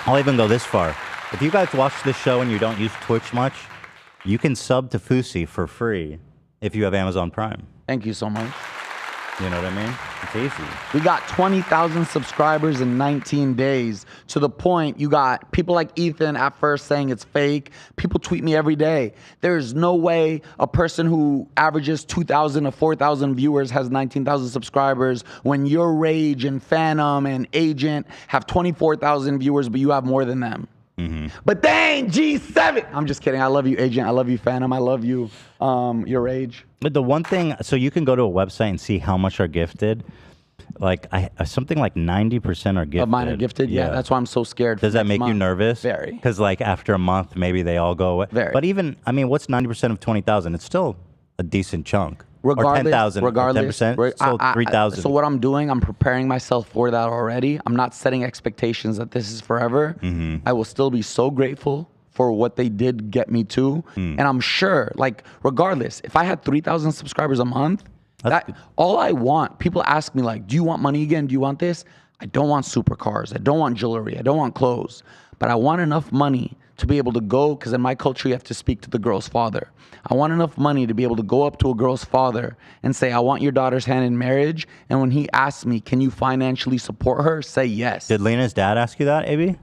I'll even go this far. If you guys watch this show and you don't use Twitch much, you can sub to Fousey for free if you have Amazon Prime. Thank you so much. You know what I mean? It's easy. We got 20,000 subscribers in 19 days. To the point, you got people like Ethan at first saying it's fake. People tweet me every day. There's no way a person who averages 2,000 to 4,000 viewers has 19,000 subscribers when your Rage and Phantom and Agent have 24,000 viewers, but you have more than them. But they ain't G7. I'm just kidding. I love you, Agent. I love you, Phantom. I love you, your Rage. But the one thing, so you can go to a website and see how much are gifted. Like something like 90% are gifted. Of mine are gifted. Yeah, that's why I'm so scared. Does that make you nervous? Very. Because like after a month, maybe they all go away. Very. But even, I mean, what's 90% of 20,000? It's still a decent chunk. Regardless, or 10,000. Regardless, 10%. Still 3,000. So what I'm doing, I'm preparing myself for that already. I'm not setting expectations that this is forever. I will still be so grateful for what they did get me to. And I'm sure, like, regardless, if I had 3,000 subscribers a month, all I want, people ask me like, do you want money again? Do you want this? I don't want supercars. I don't want jewelry. I don't want clothes. But I want enough money to be able to go, because in my culture, you have to speak to the girl's father. I want enough money to be able to go up to a girl's father and say, I want your daughter's hand in marriage. And when he asks me, can you financially support her? Say yes. Did Lena's dad ask you that, AB?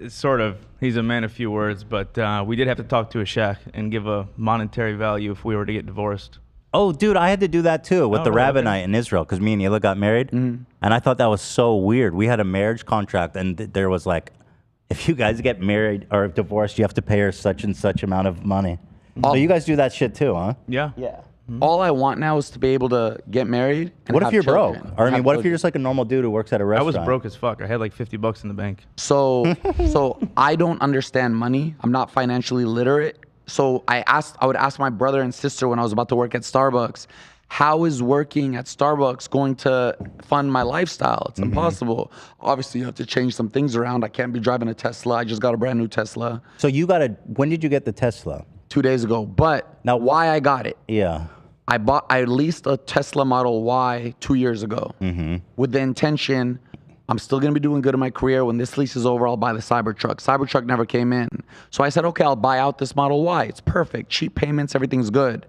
Sort of. He's a man of few words, but we did have to talk to a sheikh and give a monetary value if we were to get divorced. Oh, dude, I had to do that too with the rabbinite in Israel, because me and Hila got married. And I thought that was so weird. We had a marriage contract, and there was like, if you guys get married or divorced, you have to pay her such and such amount of money. So you guys do that shit too, huh? Yeah. Yeah. All I want now is to be able to get married. And what if you're children, broke? Or I mean, what if you're just like a normal dude who works at a restaurant? I was broke as fuck. I had like $50 in the bank. So I don't understand money. I'm not financially literate. So I would ask my brother and sister when I was about to work at Starbucks, how is working at Starbucks going to fund my lifestyle? It's impossible. Obviously, you have to change some things around. I can't be driving a Tesla. I just got a brand new Tesla. So when did you get the Tesla? 2 days ago. But now, why I got it? Yeah. I leased a Tesla Model Y 2 years ago with the intention, I'm still going to be doing good in my career. When this lease is over, I'll buy the Cybertruck. Cybertruck never came in. So I said, okay, I'll buy out this Model Y. It's perfect. Cheap payments. Everything's good.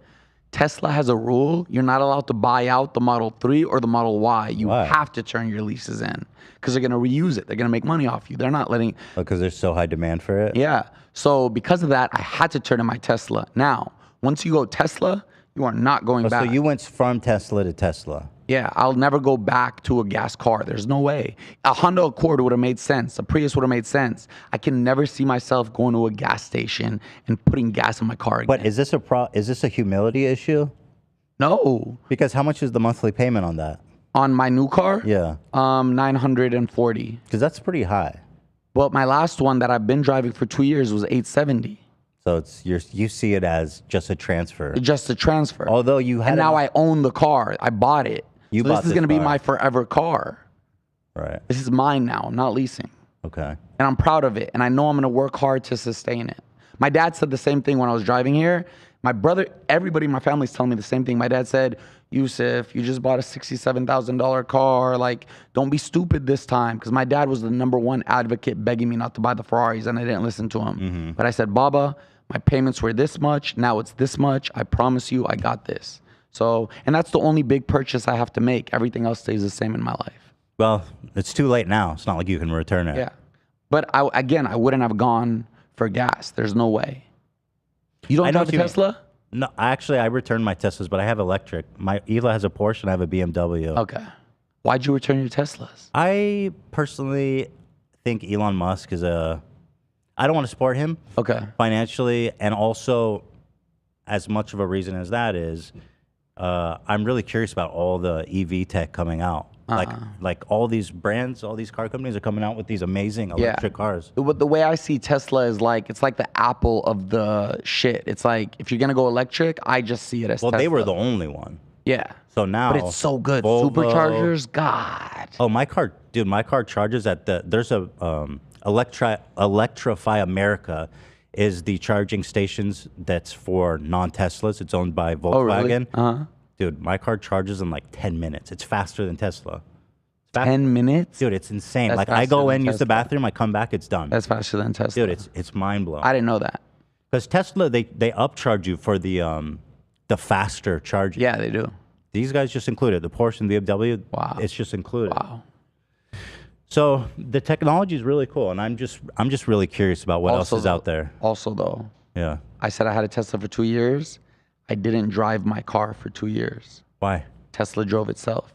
Tesla has a rule. You're not allowed to buy out the Model 3 or the Model Y. You have to turn your leases in because they're going to reuse it. They're going to make money off you. They're not letting... Because there's so high demand for it? Yeah. So because of that, I had to turn in my Tesla. Now, once you go Tesla, you are not going back. So you went from Tesla to Tesla? Yeah, I'll never go back to a gas car. There's no way. A Honda Accord would have made sense. A Prius would have made sense. I can never see myself going to a gas station and putting gas in my car again. But is this a humility issue? No. Because how much is the monthly payment on that? On my new car? Yeah. 940. Because that's pretty high. Well, my last one that I've been driving for 2 years was 870. So you see it as just a transfer. Just a transfer. Although you had and now I own the car. I bought it. You so bought this is going to be car. my forever car. Right. This is mine now. I'm not leasing. Okay. And I'm proud of it. And I know I'm going to work hard to sustain it. My dad said the same thing when I was driving here. My brother, everybody in my family is telling me the same thing. My dad said, Yusuf, you just bought a $67,000 car. Like, don't be stupid this time. Because my dad was the #1 advocate begging me not to buy the Ferraris, and I didn't listen to him. But I said, Baba, my payments were this much. Now it's this much. I promise you, I got this. So, and that's the only big purchase I have to make. Everything else stays the same in my life. Well, it's too late now. It's not like you can return it. Yeah. But I wouldn't have gone for gas. There's no way. You don't drive a Tesla? No, actually, I returned my Teslas, but I have electric. My Ela has a Porsche, and I have a BMW. Okay. Why'd you return your Teslas? I personally think Elon Musk is I don't want to support him. Okay. Financially, and also, as much of a reason as that is, I'm really curious about all the EV tech coming out. Like all these brands, all these car companies are coming out with these amazing electric cars. The way I see Tesla is like, it's like the Apple of the shit. It's like, if you're going to go electric, I just see it as Tesla. They were the only one. Yeah. So now. But it's so good. Volvo, Superchargers, God. Oh, my car charges at there's a Electrify America is the charging stations that's for non-Teslas. It's owned by Volkswagen. Oh, really? Uh-huh. Dude, my car charges in like 10 minutes. It's faster than Tesla. 10 minutes? Dude, it's insane. That's like I go in, use the Tesla. bathroom, I come back, it's done. That's faster than Tesla. Dude, it's mind blowing. I didn't know that. Because Tesla, they upcharge you for the faster charging. Yeah, they do. These guys just included the Porsche and BMW. Wow. It's just included. Wow. So the technology is really cool, and I'm just really curious about what else is out there. Also, though, yeah, I said I had a Tesla for 2 years. I didn't drive my car for 2 years. Why? Tesla drove itself.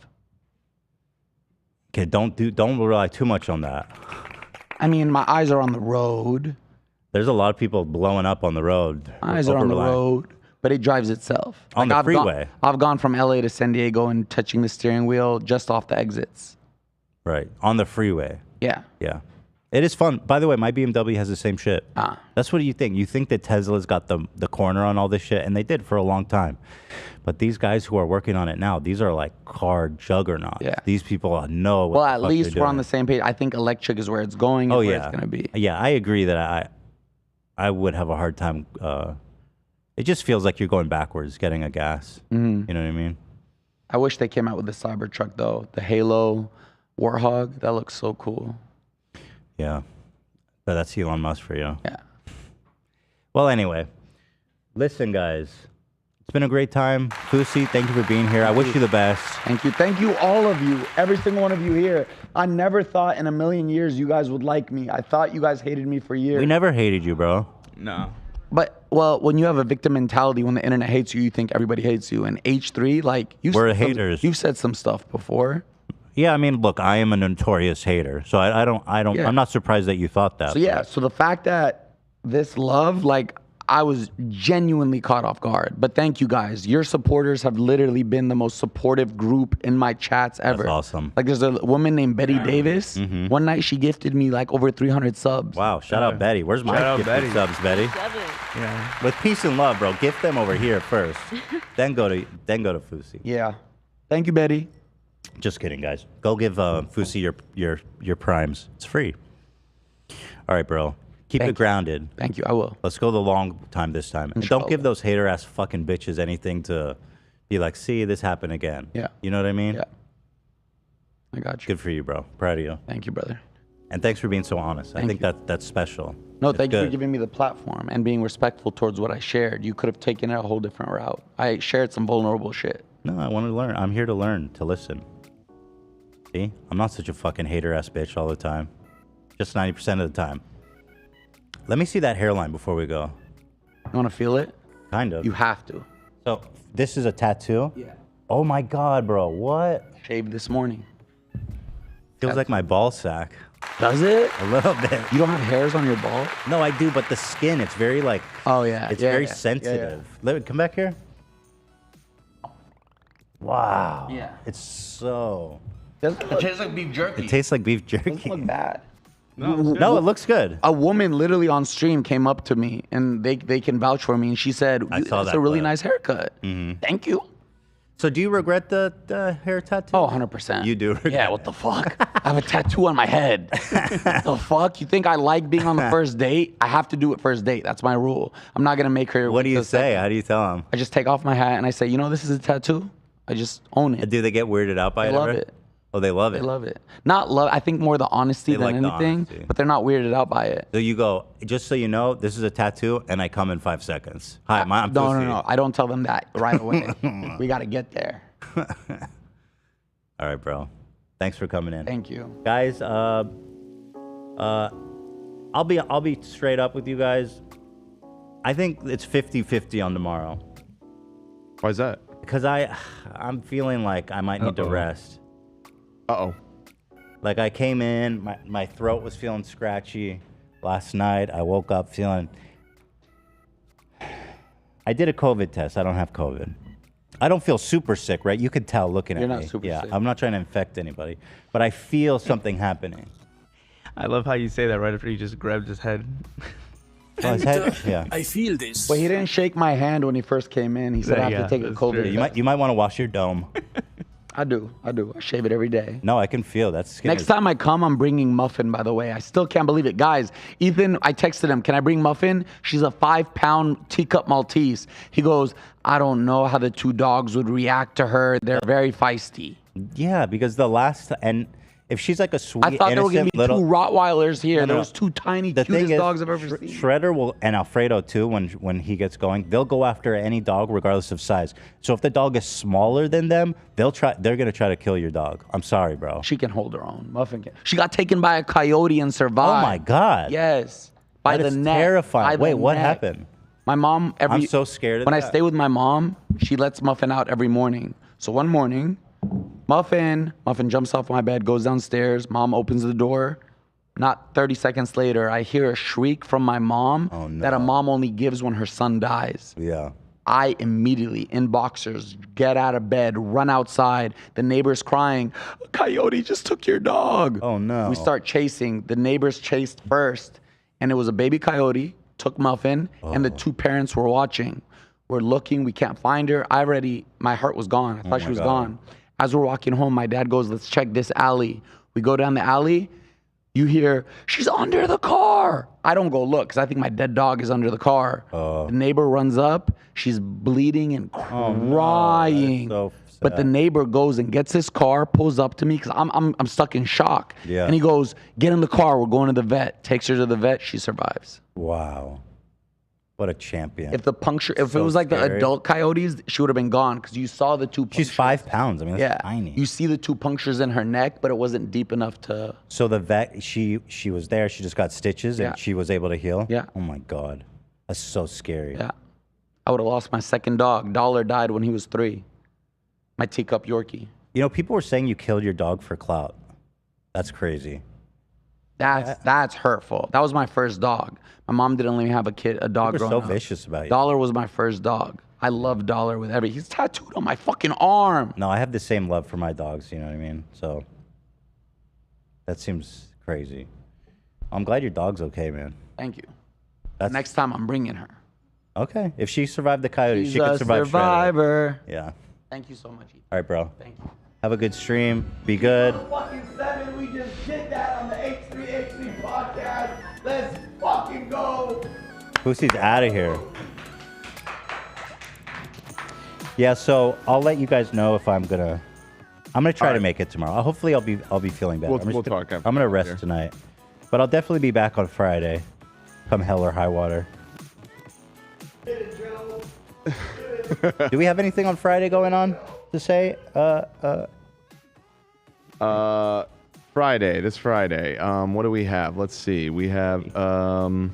Okay, don't rely too much on that. I mean, my eyes are on the road. There's a lot of people blowing up on the road. Eyes are on the road, but it drives itself. On the freeway. I've gone from LA to San Diego and touching the steering wheel just off the exits. Right, on the freeway. Yeah. Yeah. It is fun. By the way, my BMW has the same shit. That's what you think. You think that Tesla's got the corner on all this shit, and they did for a long time. But these guys who are working on it now, these are like car juggernauts. Yeah. These people know what Well, the at fuck least they're we're on doing. the same page. I think electric is where it's going and where it's going to be. Yeah, I agree that I would have a hard time. It just feels like you're going backwards getting a gas. Mhm. You know what I mean? I wish they came out with the Cybertruck, though. The Halo Warthog. That looks so cool. Yeah. But that's Elon Musk for you. Yeah. Well, anyway, listen, guys. It's been a great time. Fousey, thank you for being here. I wish you the best. Thank you. Thank you, all of you. Every single one of you here. I never thought in a million years you guys would like me. I thought you guys hated me for years. We never hated you, bro. No. But, well, when you have a victim mentality, when the internet hates you, you think everybody hates you. And H3, like, We're haters. You've said some stuff before. Yeah, I mean, look, I am a notorious hater, so I don't. Yeah. I'm not surprised that you thought that. So yeah, so the fact that this love, like, I was genuinely caught off guard. But thank you guys. Your supporters have literally been the most supportive group in my chats ever. That's awesome. Like, there's a woman named Betty Davis. Mm-hmm. One night she gifted me like over 300 subs. Wow, shout out Betty. Where's my gifted subs, Betty? Yeah. With peace and love, bro. Gift them over here first. then go to Fousey. Yeah. Thank you, Betty. Just kidding, guys. Go give Fousey your primes. It's free. All right, bro. Keep it grounded. Thank you. I will. Let's go the long time this time. And don't give those hater ass fucking bitches anything to be like, see, this happened again. Yeah. You know what I mean? Yeah. I got you. Good for you, bro. Proud of you. Thank you, brother. And thanks for being so honest. I think that's special. No, It's thank you for good. giving me the platform and being respectful towards what I shared. You could have taken it a whole different route. I shared some vulnerable shit. No, I want to learn. I'm here to learn, to listen. See? I'm not such a fucking hater-ass bitch all the time. Just 90% of the time. Let me see that hairline before we go. You want to feel it? Kind of. You have to. So, this is a tattoo? Yeah. Oh my God, bro. What? Shaved this morning. Feels like my ball sack. Does it? A little bit. You don't have hairs on your ball? No, I do, but the skin, it's very like... Oh, yeah. It's Yeah, very yeah. sensitive. Let me come back here. Wow. Yeah. It's so... It tastes like beef jerky. It tastes like beef jerky. Doesn't look bad. No, it looks good. A woman literally on stream came up to me, and they can vouch for me, and she said, I saw that's that a really clip. nice haircut. Thank you. So do you regret the hair tattoo? Oh, 100%. You do regret Yeah, what the fuck? I have a tattoo on my head. The fuck? You think I like being on the first date? I have to do it first date. That's my rule. I'm not going to make her... What do you say? How do you tell them? I just take off my hat, and I say, you know, this is a tattoo. I just own it. Do they get weirded out by They it? love ever? it. Oh, they love it. They love it. Not love. I think more the honesty They than like the anything. honesty. But they're not weirded out by it. So you go, just so you know, this is a tattoo, and I come in 5 seconds. Hi, I'm No, Fousey. no. I don't tell them that right away. We got to get there. All right, bro. Thanks for coming in. Thank you. Guys, I'll be straight up with you guys. I think it's 50-50 on tomorrow. Why is that? Because I'm feeling like I might need to rest. Uh-oh. Like I came in, my throat was feeling scratchy last night. I woke up feeling... I did a COVID test. I don't have COVID. I don't feel super sick, right? You could tell looking at me. You're not super sick. I'm not trying to infect anybody. But I feel something happening. I love how you say that right after you just grabbed his head. Oh, his head? Yeah. I feel this. But he didn't shake my hand when he first came in. He said I have to take a COVID test. You might want to wash your dome. I do. I shave it every day. No, I can feel that skin. Next time I come, I'm bringing Muffin, by the way. I still can't believe it. Guys, Ethan, I texted him, can I bring Muffin? She's a 5-pound teacup Maltese. He goes, I don't know how the 2 dogs would react to her. They're very feisty. Yeah, because the last... And if she's like a sweet, I thought there were going to be little, 2 Rottweilers here. No, no, Those 2 tiny, the cutest thing is, dogs I've ever seen. Shredder will, and Alfredo too, when he gets going, they'll go after any dog regardless of size. So if the dog is smaller than them, they're gonna try to kill your dog. I'm sorry, bro. She can hold her own. Muffin can. She got taken by a coyote and survived. Oh my God. Yes. By That the is neck. terrifying. By the Wait, what neck. happened? My mom, I'm so scared of when that. I stay with my mom, she lets Muffin out every morning. So one morning, Muffin jumps off my bed, goes downstairs. Mom opens the door. Not 30 seconds later, I hear a shriek from my mom that a mom only gives when her son dies. Yeah. I immediately, in boxers, get out of bed, run outside. The neighbor's crying, a coyote just took your dog. Oh, no. We start chasing. The neighbors chased first, and it was a baby coyote, took Muffin, and the 2 parents were watching. We're looking, we can't find her. My heart was gone. I thought she was gone. As we're walking home, my dad goes, let's check this alley. We go down the alley. You hear, she's under the car. I don't go look because I think my dead dog is under the car. The neighbor runs up. She's bleeding and crying. But the neighbor goes and gets his car, pulls up to me because I'm stuck in shock. Yeah. And he goes, get in the car. We're going to the vet. Takes her to the vet. She survives. Wow. What a champion. If it was like the adult coyotes, she would have been gone because you saw the 2 punctures. She's 5 pounds. I mean, that's tiny. You see the 2 punctures in her neck, but it wasn't deep enough to... So the vet, she was there. She just got stitches and she was able to heal? Yeah. Oh, my God. That's so scary. Yeah. I would have lost my second dog. Dollar died when he was 3. My teacup Yorkie. You know, people were saying you killed your dog for clout. That's crazy. That's hurtful. That was my first dog. My mom didn't let me have a dog People are growing so up. vicious about you. Dollar was my first dog. I love Dollar with everything. He's tattooed on my fucking arm. No, I have the same love for my dogs, you know what I mean? So that seems crazy. I'm glad your dog's okay, man. Thank you. Next time I'm bringing her. Okay. If she survived the coyote, She's she could a survive survivor. Shredder. Yeah. Thank you so much, Ethan. All right, bro. Thank you. Have a good stream. Be good. Fucking 7, we just did that on the H3H3 podcast. Let's fucking go. Fousey's out of here. Yeah, so I'll let you guys know if I'm gonna try to make it tomorrow. Hopefully I'll be feeling better. We'll talk after I'm gonna here. rest tonight. But I'll definitely be back on Friday, come hell or high water. Do we have anything on Friday going on to say? This Friday. What do we have? Let's see. We have an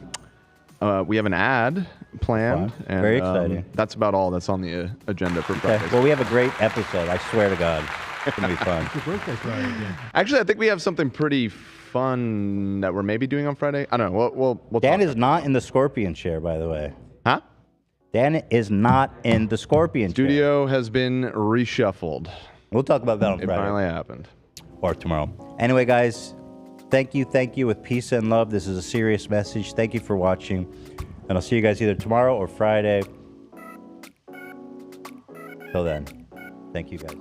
ad planned. And, Very exciting. That's about all that's on the agenda for Friday. Okay. Well, we have a great episode. I swear to God, it's gonna be fun. It's your birthday Friday again. Actually, I think we have something pretty fun that we're maybe doing on Friday. I don't know. We'll Dan talk is not in the scorpion chair, by the way. Huh? Dan is not in the scorpion chair. Studio has been reshuffled. We'll talk about that on It Friday. finally happened. Or tomorrow. Anyway, guys, thank you with peace and love. This is a serious message. Thank you for watching. And I'll see you guys either tomorrow or Friday. Till then, thank you guys.